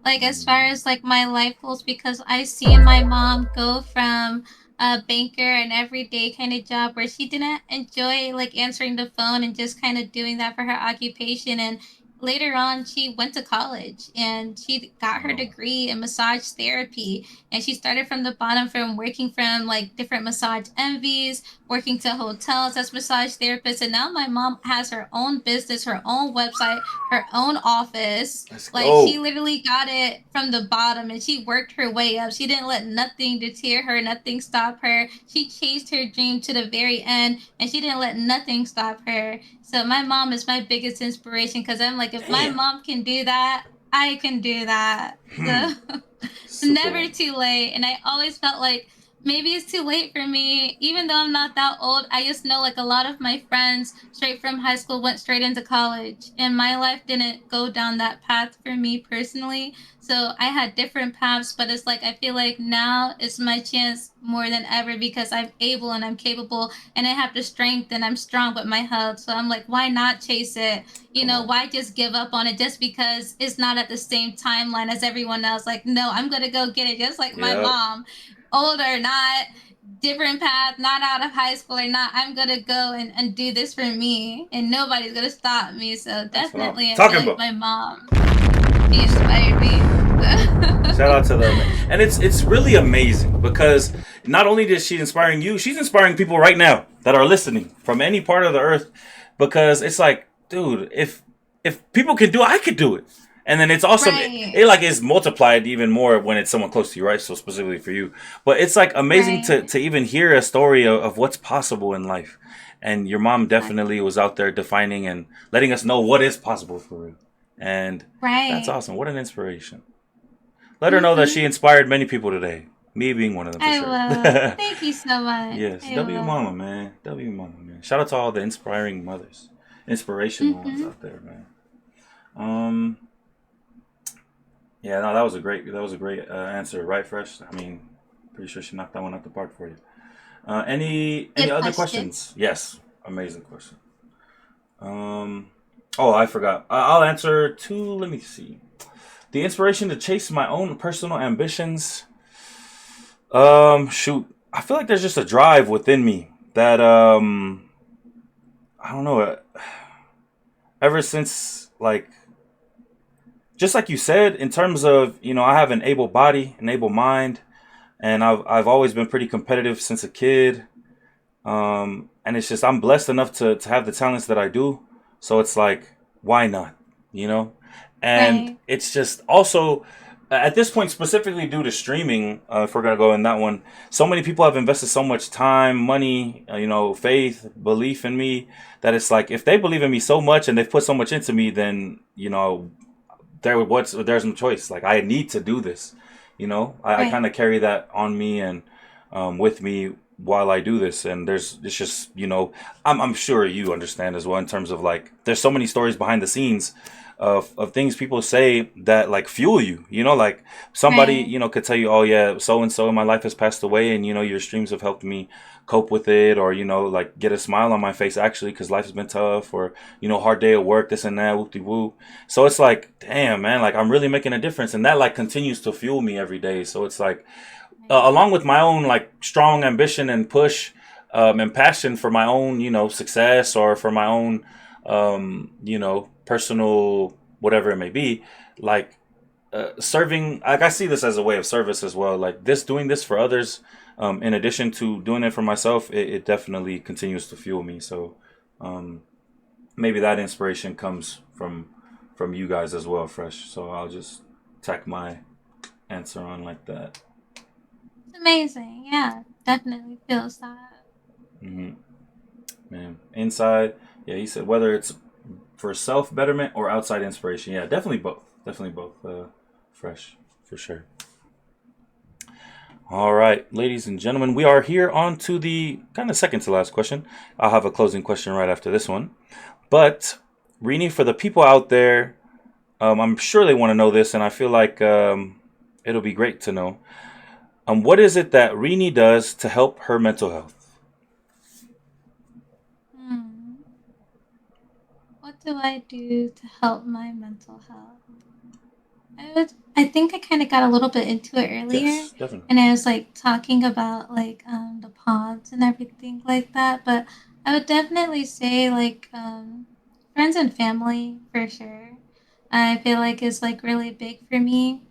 [SPEAKER 1] Like as far as like my life goals, because I seen my mom go from a banker and everyday kind of job where she didn't enjoy like answering the phone and just kind of doing that for her occupation. And later on she went to college and she got her
[SPEAKER 2] Oh,
[SPEAKER 1] degree in massage therapy, and she started from the bottom, from working from like different massage envies, working to hotels as massage therapist, and now my mom has her own business, her own website, her own office.
[SPEAKER 2] let's
[SPEAKER 1] Like she
[SPEAKER 2] go.
[SPEAKER 1] literally got it from the bottom and she worked her way up. She didn't let nothing deter her, nothing stop her. She chased her dream to the very end and she didn't let nothing stop her. So my mom is my biggest inspiration because I'm like, if my
[SPEAKER 2] Damn.
[SPEAKER 1] mom can do that, I can do that.
[SPEAKER 2] Hmm.
[SPEAKER 1] So it's
[SPEAKER 2] Super
[SPEAKER 1] never
[SPEAKER 2] one.
[SPEAKER 1] too late. And I always felt like maybe it's too late for me. Even though I'm not that old, I just know like a lot of my friends straight from high school went straight into college. And my life didn't go down that path for me personally. So I had different paths, but it's like I feel like now is my chance more than ever because I'm able and I'm capable and I have the strength and I'm strong with my health. So I'm like, why not chase it? You
[SPEAKER 2] Come
[SPEAKER 1] know,
[SPEAKER 2] on.
[SPEAKER 1] why just give up on it just because it's not at the same timeline as everyone else? Like, no, I'm gonna go get it just like my
[SPEAKER 2] Yep.
[SPEAKER 1] mom. Older, not different path, not out of high school or not. I'm gonna go and do this for me and nobody's gonna stop me. So
[SPEAKER 2] That's what I'm
[SPEAKER 1] definitely I feel
[SPEAKER 2] talking
[SPEAKER 1] like
[SPEAKER 2] about.
[SPEAKER 1] my mom, she inspired me.
[SPEAKER 2] Shout out to them, and it's really amazing because not only is she inspiring you, she's inspiring people right now that are listening from any part of the earth. Because it's like, dude, if people can do it, I could do it. And then it's awesome. It
[SPEAKER 1] Right.
[SPEAKER 2] like is multiplied even more when it's someone close to you, right? So specifically for you, but it's like amazing
[SPEAKER 1] Right.
[SPEAKER 2] to even hear a story of what's possible in life. And your mom definitely
[SPEAKER 1] Exactly.
[SPEAKER 2] was out there defining and letting us know what is possible for real. And that's
[SPEAKER 1] Right.
[SPEAKER 2] awesome. What an inspiration. Let her know that she
[SPEAKER 1] Mm-hmm.
[SPEAKER 2] inspired many people today. Me being one of them for
[SPEAKER 1] I
[SPEAKER 2] sure.
[SPEAKER 1] will. Thank you so much.
[SPEAKER 2] Yes.
[SPEAKER 1] I
[SPEAKER 2] W Mama,
[SPEAKER 1] will.
[SPEAKER 2] man. W Mama, man. Shout out to all the inspiring mothers. Inspirational ones
[SPEAKER 1] Mm-hmm.
[SPEAKER 2] out there, man. Um yeah, no, that was a great answer, right, Fresh? I mean, pretty sure she knocked that one out the park for you. Any
[SPEAKER 1] Good
[SPEAKER 2] other
[SPEAKER 1] question.
[SPEAKER 2] questions? Yes. Amazing question. Um oh, I forgot. I'll answer two. Let me see. The inspiration to chase my own personal ambitions. Shoot. I feel like there's just a drive within me that I don't know. Ever since like just like you said, in terms of I have an able body, an able mind, and I've always been pretty competitive since a kid. And it's just I'm blessed enough to have the talents that I do. So it's like, why not? You know? And
[SPEAKER 1] Right.
[SPEAKER 2] it's just also at this point, specifically due to streaming, if we're gonna go in that one, so many people have invested so much time, money, faith, belief in me that it's like if they believe in me so much and they've put so much into me, then there's no choice. Like I need to do this. I kind
[SPEAKER 1] Right.
[SPEAKER 2] of carry that on me and with me while I do this. And it's just I'm sure you understand as well in terms of like there's so many stories behind the scenes of things people say that like fuel you. Like somebody
[SPEAKER 1] Right.
[SPEAKER 2] could tell you, oh yeah, so and so in my life has passed away, and your streams have helped me cope with it, or like get a smile on my face actually because life has been tough, or hard day at work, this and that, whoop de whoop. So it's like, damn, man, like I'm really making a difference, and that like continues to fuel me every day. So it's like,
[SPEAKER 1] Right.
[SPEAKER 2] along with my own like strong ambition and push, and passion for my own, success, or for my own, personal whatever it may be, like serving. Like I see this as a way of service as well. Like this, doing this for others, in addition to doing it for myself, it definitely continues to fuel me. So um, maybe that inspiration comes from you guys as well, Fresh. So I'll just tack my answer on like that.
[SPEAKER 1] It's amazing. Yeah, definitely feels that.
[SPEAKER 2] Hmm. Man, inside, yeah, he said whether it's for self betterment or outside inspiration. Yeah, definitely both. Definitely both. Fresh for sure. All right, ladies and gentlemen, we are here on to the kind of second to last question. I'll have a closing question right after this one. But Rini, for the people out there, I'm sure they want to know this, and I feel like it'll be great to know. What is it that Rini does to help her mental health?
[SPEAKER 1] Hmm. What do I do to help my mental health? I think I kind of got a little bit into it earlier,
[SPEAKER 2] Yes, definitely.
[SPEAKER 1] and I was like talking about like the pods and everything like that. But I would definitely say like friends and family for sure. I feel like is like really big for me.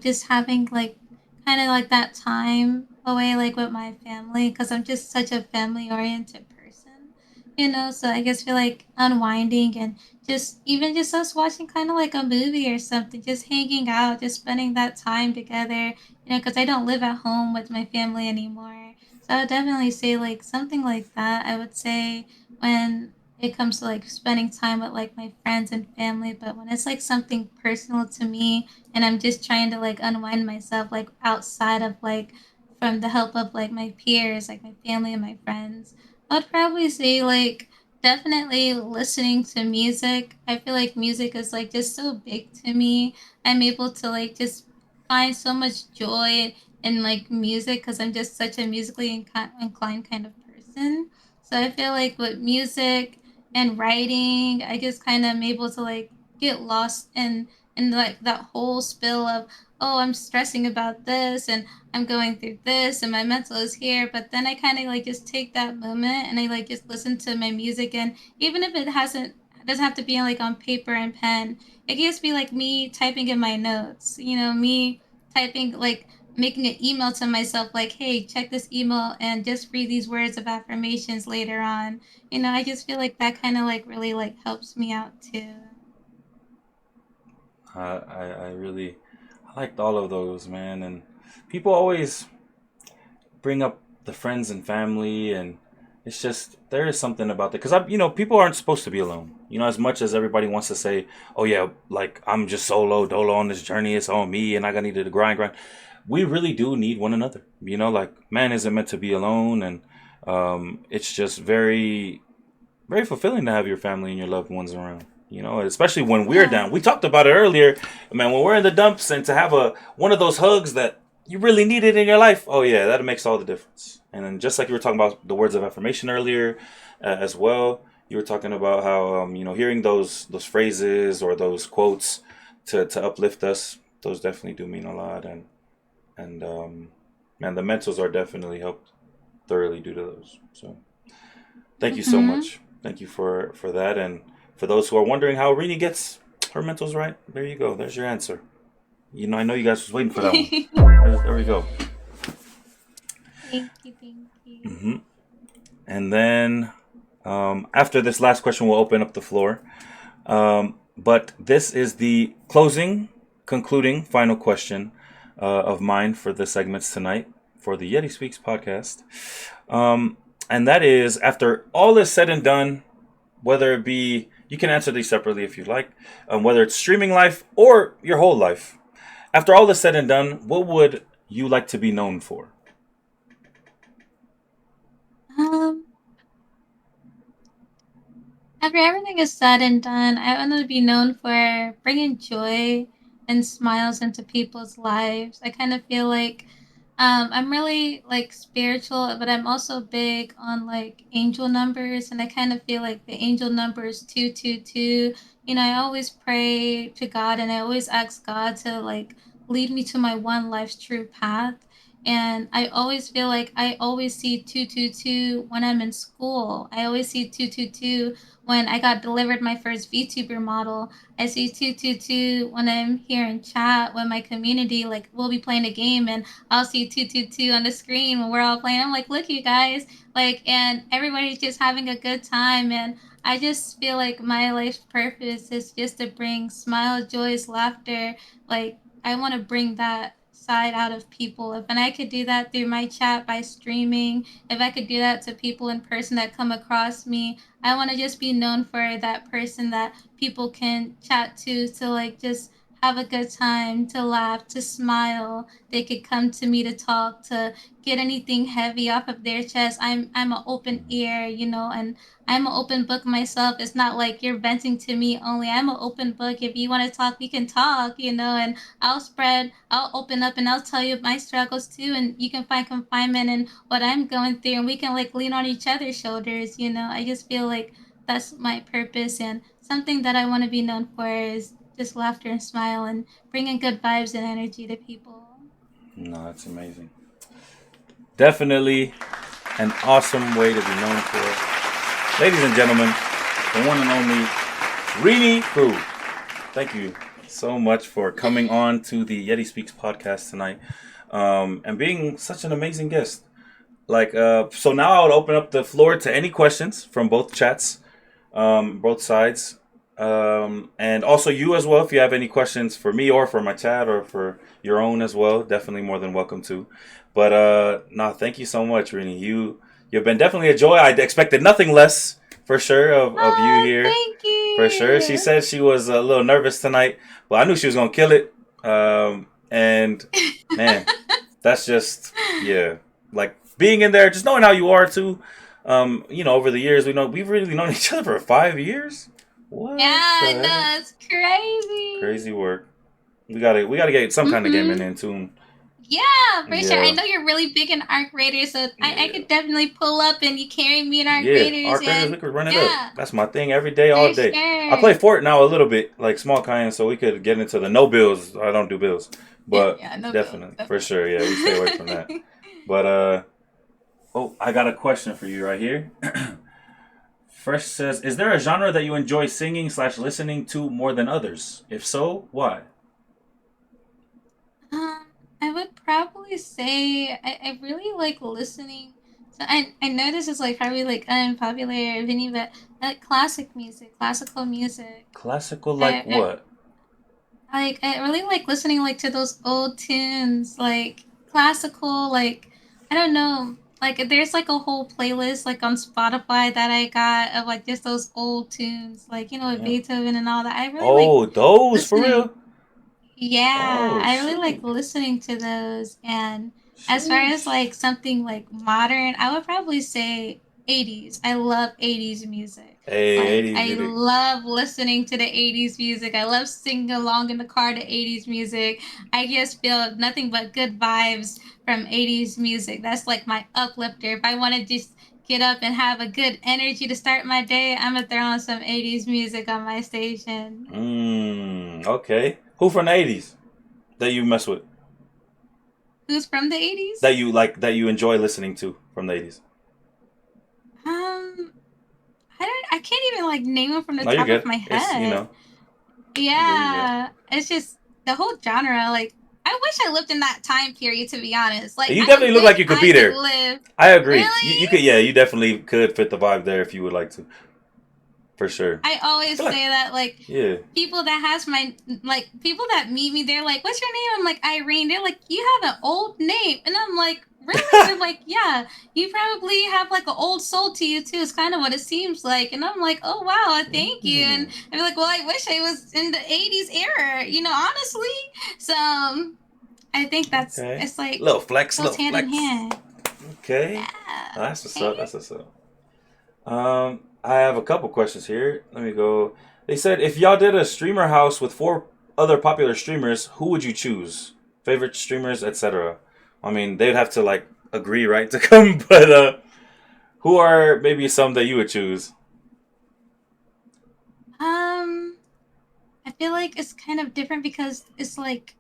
[SPEAKER 1] Just having like kind of like that time away like with my family because I'm just such a family oriented person. So I guess feel like unwinding and just even just us watching kind of like a movie or something, just hanging out, just spending that time together, because I don't live at home with my family anymore. So I would definitely say like something like that. I would say when it comes to like spending time with like my friends and family, but when it's like something personal to me and I'm just trying to like unwind myself like outside of like from the help of like my peers, like my family and my friends, I would probably say like definitely listening to music. I feel like music is like just so big to me. I'm able to like just find so much joy in like music because I'm just such a musically inclined kind of person. So I feel like with music and writing, I just kind of am able to like get lost in like that whole spill of, oh, I'm stressing about this and I'm going through this and my mental is here. But then I kind of like just take that moment and I like just listen to my music. And even if doesn't have to be like on paper and pen, it can just be like me typing in my notes, me typing like making an email to myself like, hey, check this email and just read these words of affirmations later on. I just feel like that kind of like really like helps me out too.
[SPEAKER 2] I really I liked all of those, man. And people always bring up the friends and family, and it's just there is something about that because people aren't supposed to be alone. As much as everybody wants to say, "Oh yeah, like I'm just solo dolo on this journey. It's on me, and I got needed to grind." We really do need one another. Like man isn't meant to be alone, and it's just very very fulfilling to have your family and your loved ones around. Especially when we're down.
[SPEAKER 1] Yeah.
[SPEAKER 2] We talked about it earlier, man. When we're in the dumps, and to have a one of those hugs that you really needed in your life, oh yeah, that makes all the difference. And then just like you were talking about the words of affirmation earlier, as well, you were talking about how hearing those phrases or those quotes to uplift us, those definitely do mean a lot. And man, the mentals are definitely helped thoroughly due to those. So thank you so
[SPEAKER 1] Mm-hmm.
[SPEAKER 2] much. Thank you for that. And for those who are wondering how Rini gets her mentals right, there you go. There's your answer. I know you guys was waiting for that one. There we go.
[SPEAKER 1] Thank you, thank you.
[SPEAKER 2] Hmm. And then after this last question, we'll open up the floor. But this is the closing, concluding, final question of mine for the segments tonight for the Yeddispeaks podcast. Um, and that is, after all is said and done, whether it be, you can answer these separately if you like, whether it's streaming life or your whole life. After all is said and done, what would you like to be known for?
[SPEAKER 1] Um, After everything is said and done, I want to be known for bringing joy and smiles into people's lives. I kind of feel like I'm really like spiritual, but I'm also big on like angel numbers, and I kind of feel like the angel number is 222. I always pray to God, and I always ask God to like lead me to my one life's true path. And I always feel like I always see 222 when I'm in school. I always see 222 when I got delivered my first VTuber model. I see 222 when I'm here in chat with my community. Like, we'll be playing a game and I'll see 222 on the screen when we're all playing. I'm like, look, you guys. Like, and everybody's just having a good time. And I just feel like my life's purpose is just to bring smile, joys, laughter. Like, I want to bring that side out of people. If and I could do that through my chat by streaming, if I could do that to people in person that come across me, I want to just be known for that person that people can chat to like just have a good time, to laugh, to smile. They could come to me to talk, to get anything heavy off of their chest. I'm an open ear, and I'm an open book myself. It's not like you're venting to me only. I'm an open book. If you want to talk, we can talk, and I'll open up and I'll tell you my struggles too. And you can find confinement in what I'm going through and we can like lean on each other's shoulders. I just feel like that's my purpose and something that I want to be known for is just laughter and smile and bringing good vibes and energy to people.
[SPEAKER 2] No, that's amazing. Definitely an awesome way to be known for. Ladies and gentlemen, the one and only Rini Crew. Thank you so much for coming on to the Yeddispeaks podcast tonight, and being such an amazing guest. So now I would open up the floor to any questions from both chats, both sides, and also you as well. If you have any questions for me or for my chat or for your own as well, definitely more than welcome to. But no, thank you so much, Rini. You've been definitely a joy. I expected nothing less for sure of you
[SPEAKER 1] Oh,
[SPEAKER 2] here.
[SPEAKER 1] thank
[SPEAKER 2] For sure. She
[SPEAKER 1] you.
[SPEAKER 2] said she was a little nervous tonight, but I knew she was gonna kill it. And man, that's just yeah, like being in there, just knowing how you are too. Over the years, we've really known each other for 5 years.
[SPEAKER 1] Yeah,
[SPEAKER 2] What
[SPEAKER 1] I
[SPEAKER 2] the heck?
[SPEAKER 1] know it's crazy.
[SPEAKER 2] Crazy work. We gotta get some kind of gaming
[SPEAKER 1] Mhm.
[SPEAKER 2] in too.
[SPEAKER 1] Yeah, for sure. I
[SPEAKER 2] Yeah,
[SPEAKER 1] know you're really big in Arc Raiders, so I
[SPEAKER 2] yeah,
[SPEAKER 1] could definitely pull up and you carry me in Arc
[SPEAKER 2] yeah.
[SPEAKER 1] Raiders,
[SPEAKER 2] Arc Raiders, we
[SPEAKER 1] and
[SPEAKER 2] could run it up.
[SPEAKER 1] yeah,
[SPEAKER 2] That's my thing every day, all
[SPEAKER 1] for
[SPEAKER 2] day. I
[SPEAKER 1] sure.
[SPEAKER 2] play Fort now a little bit, like small kind, so we could get into the no bills. I don't do bills,
[SPEAKER 1] Yeah,
[SPEAKER 2] but
[SPEAKER 1] yeah, no bills,
[SPEAKER 2] definitely
[SPEAKER 1] no
[SPEAKER 2] for sure, yeah, we stay away from that.
[SPEAKER 1] bills.
[SPEAKER 2] But oh, I got a question for you right here. First says, is there a genre that you enjoy singing/listening to more than others? If so, why?
[SPEAKER 1] I would probably say I really like listening. So I know this is like probably like unpopular opinion, but I like classic music, classical music.
[SPEAKER 2] Classical, like
[SPEAKER 1] I
[SPEAKER 2] what?
[SPEAKER 1] I really like listening like to those old tunes, like classical, like I don't know, like there's like a whole playlist like on Spotify that I got of like just those old tunes, like with
[SPEAKER 2] Damn.
[SPEAKER 1] Beethoven and all that. I really like
[SPEAKER 2] Oh, those for
[SPEAKER 1] listening.
[SPEAKER 2] real?
[SPEAKER 1] Yeah,
[SPEAKER 2] Oh,
[SPEAKER 1] I really like
[SPEAKER 2] shoot.
[SPEAKER 1] listening to those. And as far as
[SPEAKER 2] Sheesh.
[SPEAKER 1] like something like modern, I would probably say 80s. I love 80s music.
[SPEAKER 2] Hey,
[SPEAKER 1] Like
[SPEAKER 2] 80s
[SPEAKER 1] I
[SPEAKER 2] music.
[SPEAKER 1] love listening to the 80s music. I love singing along in the car to 80s music. I just feel nothing but good vibes from 80s music. That's like my uplifter. If I want to just get up and have a good energy to start my day, I'm gonna throw on some 80s music on my station.
[SPEAKER 2] Okay. Who from the 80s that you mess with?
[SPEAKER 1] Who's from the 80s?
[SPEAKER 2] That you like, that you enjoy listening to from the 80s?
[SPEAKER 1] Um, I can't even like name them from the
[SPEAKER 2] No, you're
[SPEAKER 1] top of
[SPEAKER 2] good.
[SPEAKER 1] my
[SPEAKER 2] It's,
[SPEAKER 1] head.
[SPEAKER 2] you're good, you're good.
[SPEAKER 1] Yeah, it's just the whole genre. Like, I wish I lived in that time period. To be honest, like,
[SPEAKER 2] You
[SPEAKER 1] I
[SPEAKER 2] definitely look
[SPEAKER 1] wish
[SPEAKER 2] like you could
[SPEAKER 1] I
[SPEAKER 2] be
[SPEAKER 1] could
[SPEAKER 2] there.
[SPEAKER 1] live.
[SPEAKER 2] I agree. You
[SPEAKER 1] Really?
[SPEAKER 2] could, yeah, you definitely could fit the vibe there if you would like to, for sure.
[SPEAKER 1] I
[SPEAKER 2] I
[SPEAKER 1] always
[SPEAKER 2] feel like,
[SPEAKER 1] say that like
[SPEAKER 2] yeah.
[SPEAKER 1] people that has my like people that meet me, they're like, "What's your name?" I'm like Irene. They're like, "You have an old name," and I'm like, "Really?" They're like, "Yeah, you probably have like an old soul to you too. It's kind of what it seems like." And I'm like, "Oh wow, thank you." And
[SPEAKER 2] Mm,
[SPEAKER 1] I'm like, "Well, I wish I was in the '80s era, honestly." So I think that's
[SPEAKER 2] okay.
[SPEAKER 1] it's like
[SPEAKER 2] Little flex,
[SPEAKER 1] goes
[SPEAKER 2] little
[SPEAKER 1] hand in
[SPEAKER 2] flex.
[SPEAKER 1] hand.
[SPEAKER 2] Okay.
[SPEAKER 1] Yeah.
[SPEAKER 2] That's what's
[SPEAKER 1] Hey.
[SPEAKER 2] up. That's what's up. I have a couple questions here. Let me go. They said if y'all did a streamer house with four other popular streamers, who would you choose? Favorite streamers, etc. I mean, they'd have to like agree, right, to come. But who are maybe some that you would choose?
[SPEAKER 1] Um, I feel like it's kind of different because it's like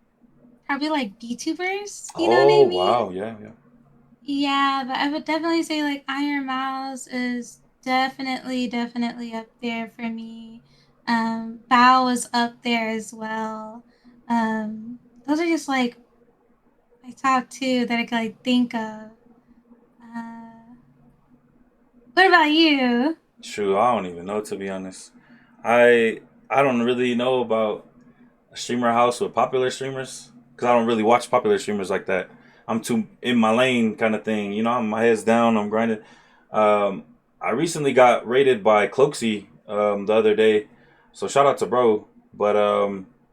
[SPEAKER 1] probably like VTubers. You know what I
[SPEAKER 2] Oh
[SPEAKER 1] mean?
[SPEAKER 2] wow, yeah, yeah.
[SPEAKER 1] Yeah, but I would definitely say like Iron Mouse is definitely up there for me. Bao is up there as well. Those are just like my top two that I could like think of. Uh, what about you?
[SPEAKER 2] True, I don't even know to be honest. I don't really know about a streamer house with popular streamers because I don't really watch popular streamers like that. I'm too in my lane kind of thing. You know, my head's down. I'm grinding. Um, I recently got rated by Cloaksy the other day, so shout out to bro. But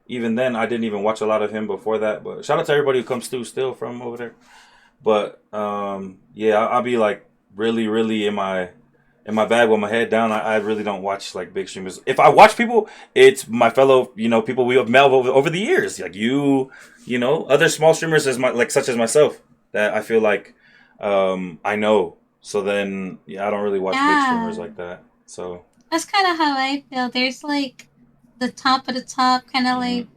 [SPEAKER 2] even then, I didn't even watch a lot of him before that. But shout out to everybody who comes through still from over there. But yeah, I'll be like really in my bag with my head down. I really don't watch like big streamers. If I watch people, it's my fellow, people we have met over the years, like other small streamers as my like such as myself that I feel like I know. So then, yeah, I don't really watch big streamers
[SPEAKER 1] Yeah,
[SPEAKER 2] like that. So
[SPEAKER 1] that's kind of how I feel. There's like the top of the top, kind of
[SPEAKER 2] mhm.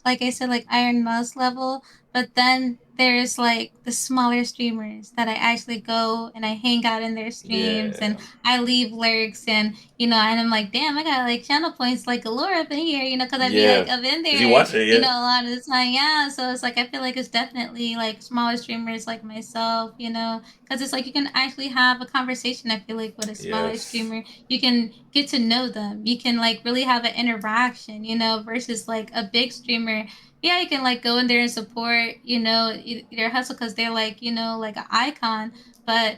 [SPEAKER 1] like I said, like Iron Mouse level. But then there's like the smaller streamers that I actually go and I hang out in their streams
[SPEAKER 2] Yeah,
[SPEAKER 1] and I leave lurks and and I'm like, damn, I got like channel points like galore up in here, because I'd be
[SPEAKER 2] yeah.
[SPEAKER 1] like up in
[SPEAKER 2] Did you
[SPEAKER 1] there,
[SPEAKER 2] watch it? Yeah.
[SPEAKER 1] a lot of the time, yeah. So it's like I feel like it's definitely like smaller streamers like myself, because it's like you can actually have a conversation. I feel like with a smaller
[SPEAKER 2] Yes.
[SPEAKER 1] streamer, you can get to know them. You can like really have an interaction, versus like a big streamer. Yeah, you can like go in there and support, their hustle because they're like, like an icon. But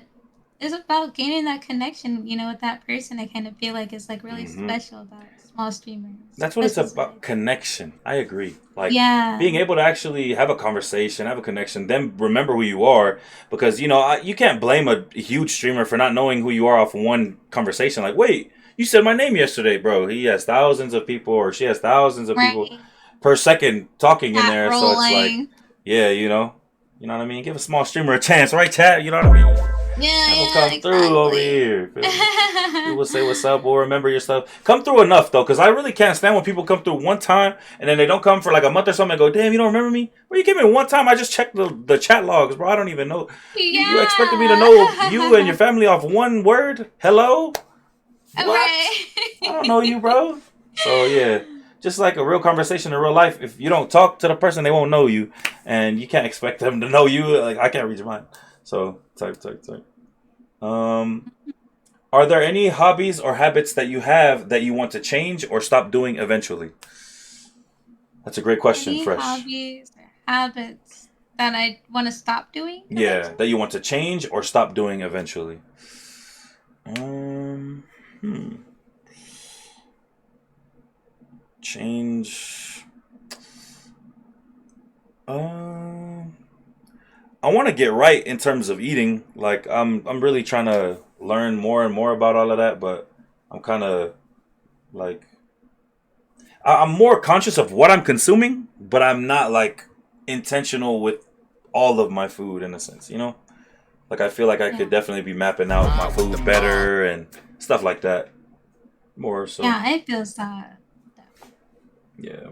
[SPEAKER 1] it's about gaining that connection, with that person. I kind of feel like it's like really
[SPEAKER 2] Hmm.
[SPEAKER 1] special about small streamers
[SPEAKER 2] That's what it's
[SPEAKER 1] versus
[SPEAKER 2] about,
[SPEAKER 1] like,
[SPEAKER 2] connection. I agree. Like
[SPEAKER 1] yeah,
[SPEAKER 2] being able to actually have a conversation, have a connection, then remember who you are. Because you can't blame a huge streamer for not knowing who you are off one conversation. Like, wait, you said my name yesterday, bro. He has thousands of people, or she has thousands of people
[SPEAKER 1] right,
[SPEAKER 2] per second talking in
[SPEAKER 1] chat
[SPEAKER 2] there. So it's like,
[SPEAKER 1] rolling.
[SPEAKER 2] yeah, you know what I mean. Give a small streamer a chance, right, Tat? You know what I mean.
[SPEAKER 1] Yeah,
[SPEAKER 2] Have them
[SPEAKER 1] yeah,
[SPEAKER 2] come through over
[SPEAKER 1] exactly.
[SPEAKER 2] here. Feel me? People say what's up. We'll remember your stuff. Come through enough though, because I really can't stand when people come through one time and then they don't come for like a month or something. And go, damn, you don't remember me? Well, you came in one time. I just checked the chat logs, bro. I don't even know. You expected me to know you and your
[SPEAKER 1] Yeah.
[SPEAKER 2] family off one word? Hello? What?
[SPEAKER 1] Right.
[SPEAKER 2] I don't know you, bro. So yeah, just like a real conversation in real life. If you don't talk to the person, they won't know you, and you can't expect them to know you. Like I can't read your mind. So type. Um, are there any hobbies or habits that you have that you want to change or stop doing eventually? That's a great question,
[SPEAKER 1] Any
[SPEAKER 2] Fresh.
[SPEAKER 1] hobbies or habits that I want to stop doing
[SPEAKER 2] Yeah,
[SPEAKER 1] eventually?
[SPEAKER 2] that you want to change or stop doing eventually. Um, hmm. Change. Um, I want to get right in terms of eating. Like I'm really trying to learn more and more about all of that, but I'm kind of like I'm more conscious of what I'm consuming, but I'm not like intentional with all of my food in a sense, you know? Like I feel like I
[SPEAKER 1] Yeah.
[SPEAKER 2] could definitely be mapping out my food better and stuff like that. More so.
[SPEAKER 1] Yeah, I feel that.
[SPEAKER 2] Yeah.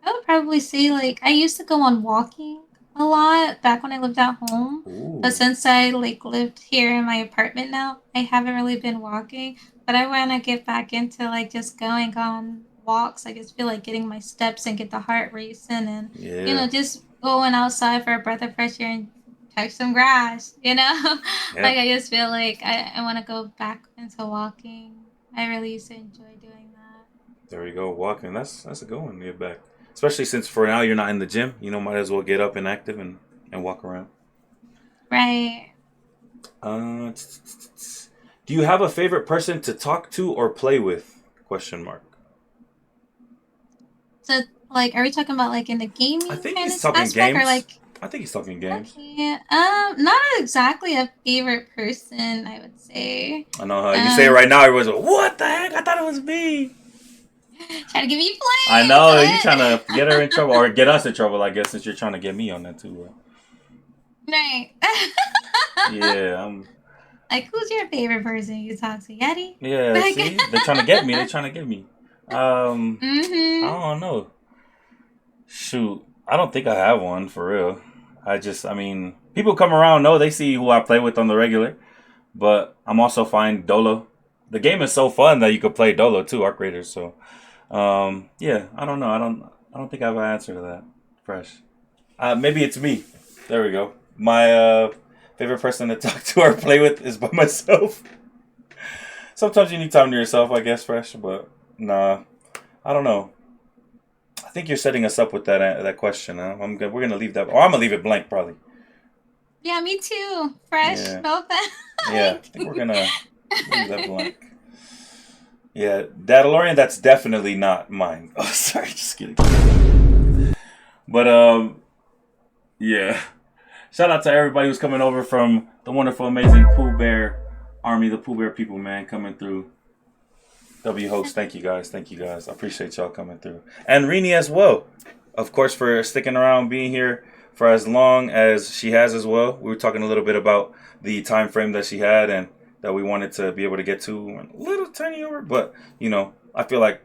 [SPEAKER 1] I would probably say like I used to go on walking a lot back when I lived at home, but
[SPEAKER 2] Ooh.
[SPEAKER 1] since I like lived here in my apartment now, I haven't really been walking. But I want to get back into like just going on walks. I just feel like getting my steps and get the heart racing and
[SPEAKER 2] Yeah.
[SPEAKER 1] just going outside for a breath of fresh air and touch some grass.
[SPEAKER 2] Yeah.
[SPEAKER 1] Like I just feel like I want to go back into walking. I really used to enjoy doing that.
[SPEAKER 2] There you go. Walking. That's a good one to get back. Especially since for now you're not in the gym. Might as well get up and active and walk around.
[SPEAKER 1] Right.
[SPEAKER 2] Do you have a favorite person to talk to or play with? Question mark.
[SPEAKER 1] So, like, are we talking about like in the
[SPEAKER 2] I
[SPEAKER 1] gaming
[SPEAKER 2] think
[SPEAKER 1] kind
[SPEAKER 2] he's
[SPEAKER 1] of
[SPEAKER 2] talking
[SPEAKER 1] aspect, or
[SPEAKER 2] games.
[SPEAKER 1] like,
[SPEAKER 2] I think he's talking games.
[SPEAKER 1] okay, not exactly a favorite person, I would say.
[SPEAKER 2] I know how you say it
[SPEAKER 1] Um,
[SPEAKER 2] right now. Everyone's like, "What the heck? I thought it was me."
[SPEAKER 1] trying to give me
[SPEAKER 2] I
[SPEAKER 1] flames.
[SPEAKER 2] know you trying to get her in trouble or get us in trouble. I guess since you're trying to get me on that too. Right?
[SPEAKER 1] Right.
[SPEAKER 2] Yeah,
[SPEAKER 1] Like, who's your favorite person you talk to, Yeti?
[SPEAKER 2] yeah.
[SPEAKER 1] Like,
[SPEAKER 2] See, they're trying to get me. They're trying to get me. I
[SPEAKER 1] mm-hmm.
[SPEAKER 2] don't know. Shoot. I don't think I have one for real. I mean, people come around know they see who I play with on the regular, but I'm also fine Dolo. The game is so fun that you could play Dolo too, Arc Raiders. So, yeah, I don't know. I don't think I have an answer to that. Fresh. Maybe it's me. There we go. My favorite person to talk to or play with is by myself. Sometimes you need time to yourself, I guess, Fresh. But nah, I don't know. I think you're setting us up with that question. Huh? We're gonna leave that, or I'm gonna leave it blank, probably.
[SPEAKER 1] Yeah, me too. Fresh,
[SPEAKER 2] Yeah,
[SPEAKER 1] no offense.
[SPEAKER 2] yeah. I think we're gonna leave that blank. Yeah, Dadalorian. That's definitely not mine. Oh, sorry, just kidding. But yeah. Shout out to everybody who's coming over from the wonderful, amazing Pooh Bear Army, the Pooh Bear people, man, coming through. W host, thank you guys, thank you guys. I appreciate y'all coming through, and Rini as well, of course, for sticking around, being here for as long as she has as well. We were talking a little bit about the time frame that she had and that we wanted to be able to get to a little tiny over, but I feel like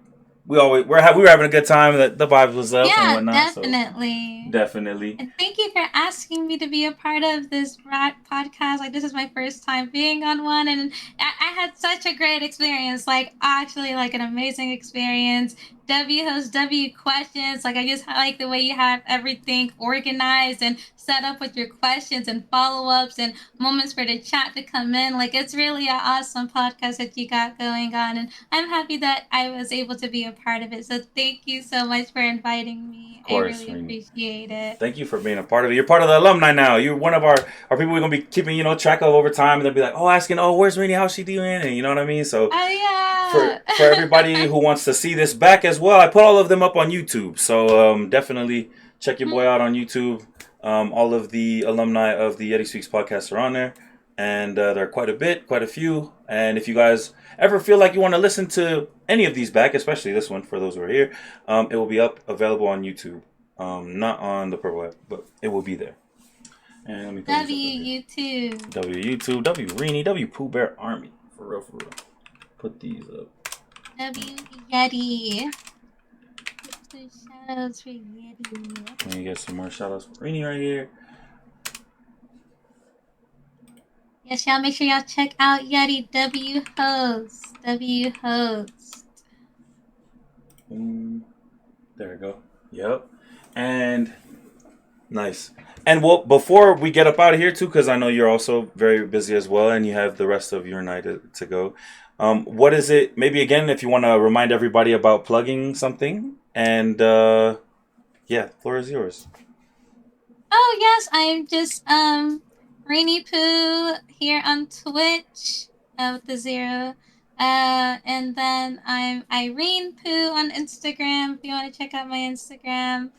[SPEAKER 2] we were having a good time. That the vibes was up and
[SPEAKER 1] Yeah,
[SPEAKER 2] whatnot. So
[SPEAKER 1] definitely.
[SPEAKER 2] definitely,
[SPEAKER 1] And thank you for asking me to be a part of this podcast. Like, this is my first time being on one, and I had such a great experience. Like, actually, like an amazing experience. W host, W questions. Like, I just like the way you have everything organized and set up with your questions and follow ups and moments for the chat to come in. Like, it's really an awesome podcast that you got going on, and I'm happy that I was able to be a part of it. So, thank you so much for inviting me.
[SPEAKER 2] of
[SPEAKER 1] I
[SPEAKER 2] course,
[SPEAKER 1] really
[SPEAKER 2] Rini.
[SPEAKER 1] appreciate it.
[SPEAKER 2] Thank you for being a part of it. You're part of the alumni now. You're one of our people we're gonna be keeping track of over time, and they'll be like, asking, where's Rini? How's she doing? And you know what I mean. So
[SPEAKER 1] Oh
[SPEAKER 2] for everybody
[SPEAKER 1] yeah.
[SPEAKER 2] who wants to see this back as well, I put all of them up on YouTube. So definitely check your boy out on YouTube. All of the alumni of the Yeddispeaks podcast are on there, and there are quite a few. And if you guys ever feel like you want to listen to any of these back, especially this one for those who are here, it will be available on YouTube. Not on the Purple app, but it will be there. And let me throw
[SPEAKER 1] W
[SPEAKER 2] these up here.
[SPEAKER 1] YouTube.
[SPEAKER 2] W YouTube, W Rini, W Pooh Bear Army. For real, for real. Put these up.
[SPEAKER 1] W Yeti. Put some shadows for Yeti.
[SPEAKER 2] Let me get some more shout outs for Rini right here.
[SPEAKER 1] Yes, y'all make sure y'all check out Yeti W host. W host.
[SPEAKER 2] There we go. Yep. And nice. And well, before we get up out of here too, because I know you're also very busy as well, and you have the rest of your night to go. What is it? Maybe again, if you want to remind everybody about plugging something, and yeah, floor is yours.
[SPEAKER 1] Oh yes, I'm just Rainy Poo here on Twitch with the zero. And then I'm Irene Poo on Instagram if you want to check out my Instagram.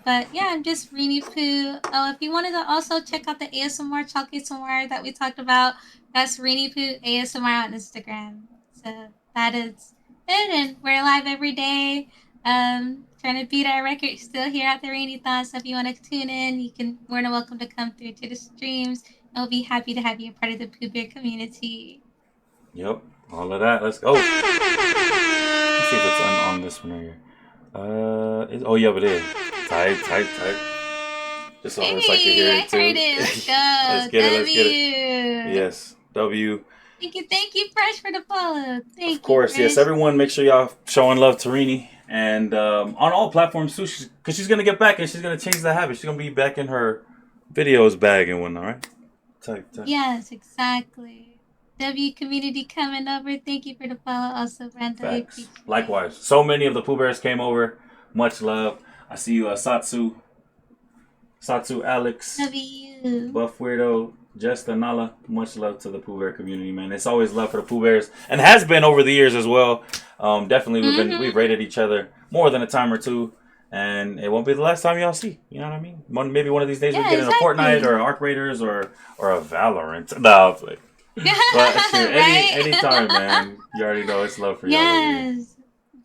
[SPEAKER 1] But yeah, I'm just Rainy Poo. Oh, if you wanted to also check out the ASMR, Chalk ASMR that we talked about, that's Rainy Poo ASMR on Instagram. So that is it, and we're live every day. Trying to beat our record still here at the Rainy Thoughts. So if you want to tune in, you can more than welcome to come through to the streams. I'll be happy to have you a part of the Pooh Bear community.
[SPEAKER 2] Yep, all of that. Let's go. Let's see if it's on this one right here. Oh yeah, but it is. Tight, tight, tight. Just so it's like you hear it too.
[SPEAKER 1] I heard it. Let's go.
[SPEAKER 2] Let's get it. Let's get it.
[SPEAKER 1] W.
[SPEAKER 2] Yes, W.
[SPEAKER 1] Thank you, Fresh, for the follow. Thank
[SPEAKER 2] Of course,
[SPEAKER 1] you,
[SPEAKER 2] yes. Everyone, make sure y'all showing love to Rini, and on all platforms too, because she's gonna get back and she's gonna change the habit. She's gonna be back in her videos bag and whatnot, right? Tight.
[SPEAKER 1] Yes, exactly. W community coming over. Thank you for the follow, also, Brenda.
[SPEAKER 2] Facts. Likewise, so many of the Pooh Bears came over. Much love. I see you, Satsu, Alex,
[SPEAKER 1] W.
[SPEAKER 2] Buff Weirdo, Jesta Nala. Much love to the Pooh Bear community, man. It's always love for the Pooh Bears, and has been over the years as well. Definitely, we've rated each other more than a time or two, and it won't be the last time y'all see. You know what I mean? Maybe one of these days we get in a Fortnite or Arc Raiders or a Valorant. No, I'll play. But anytime, man. You already know it's love for y'all.
[SPEAKER 1] Yes.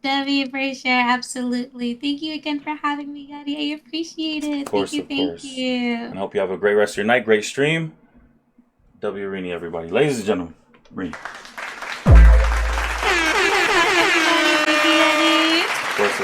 [SPEAKER 1] W Brazier, absolutely. Thank you again for having me, Yadi. I appreciate it.
[SPEAKER 2] Of course,
[SPEAKER 1] thank you.
[SPEAKER 2] And I hope you have a great rest of your night. Great stream. W Rini, everybody. Ladies and gentlemen, Rini. Of course.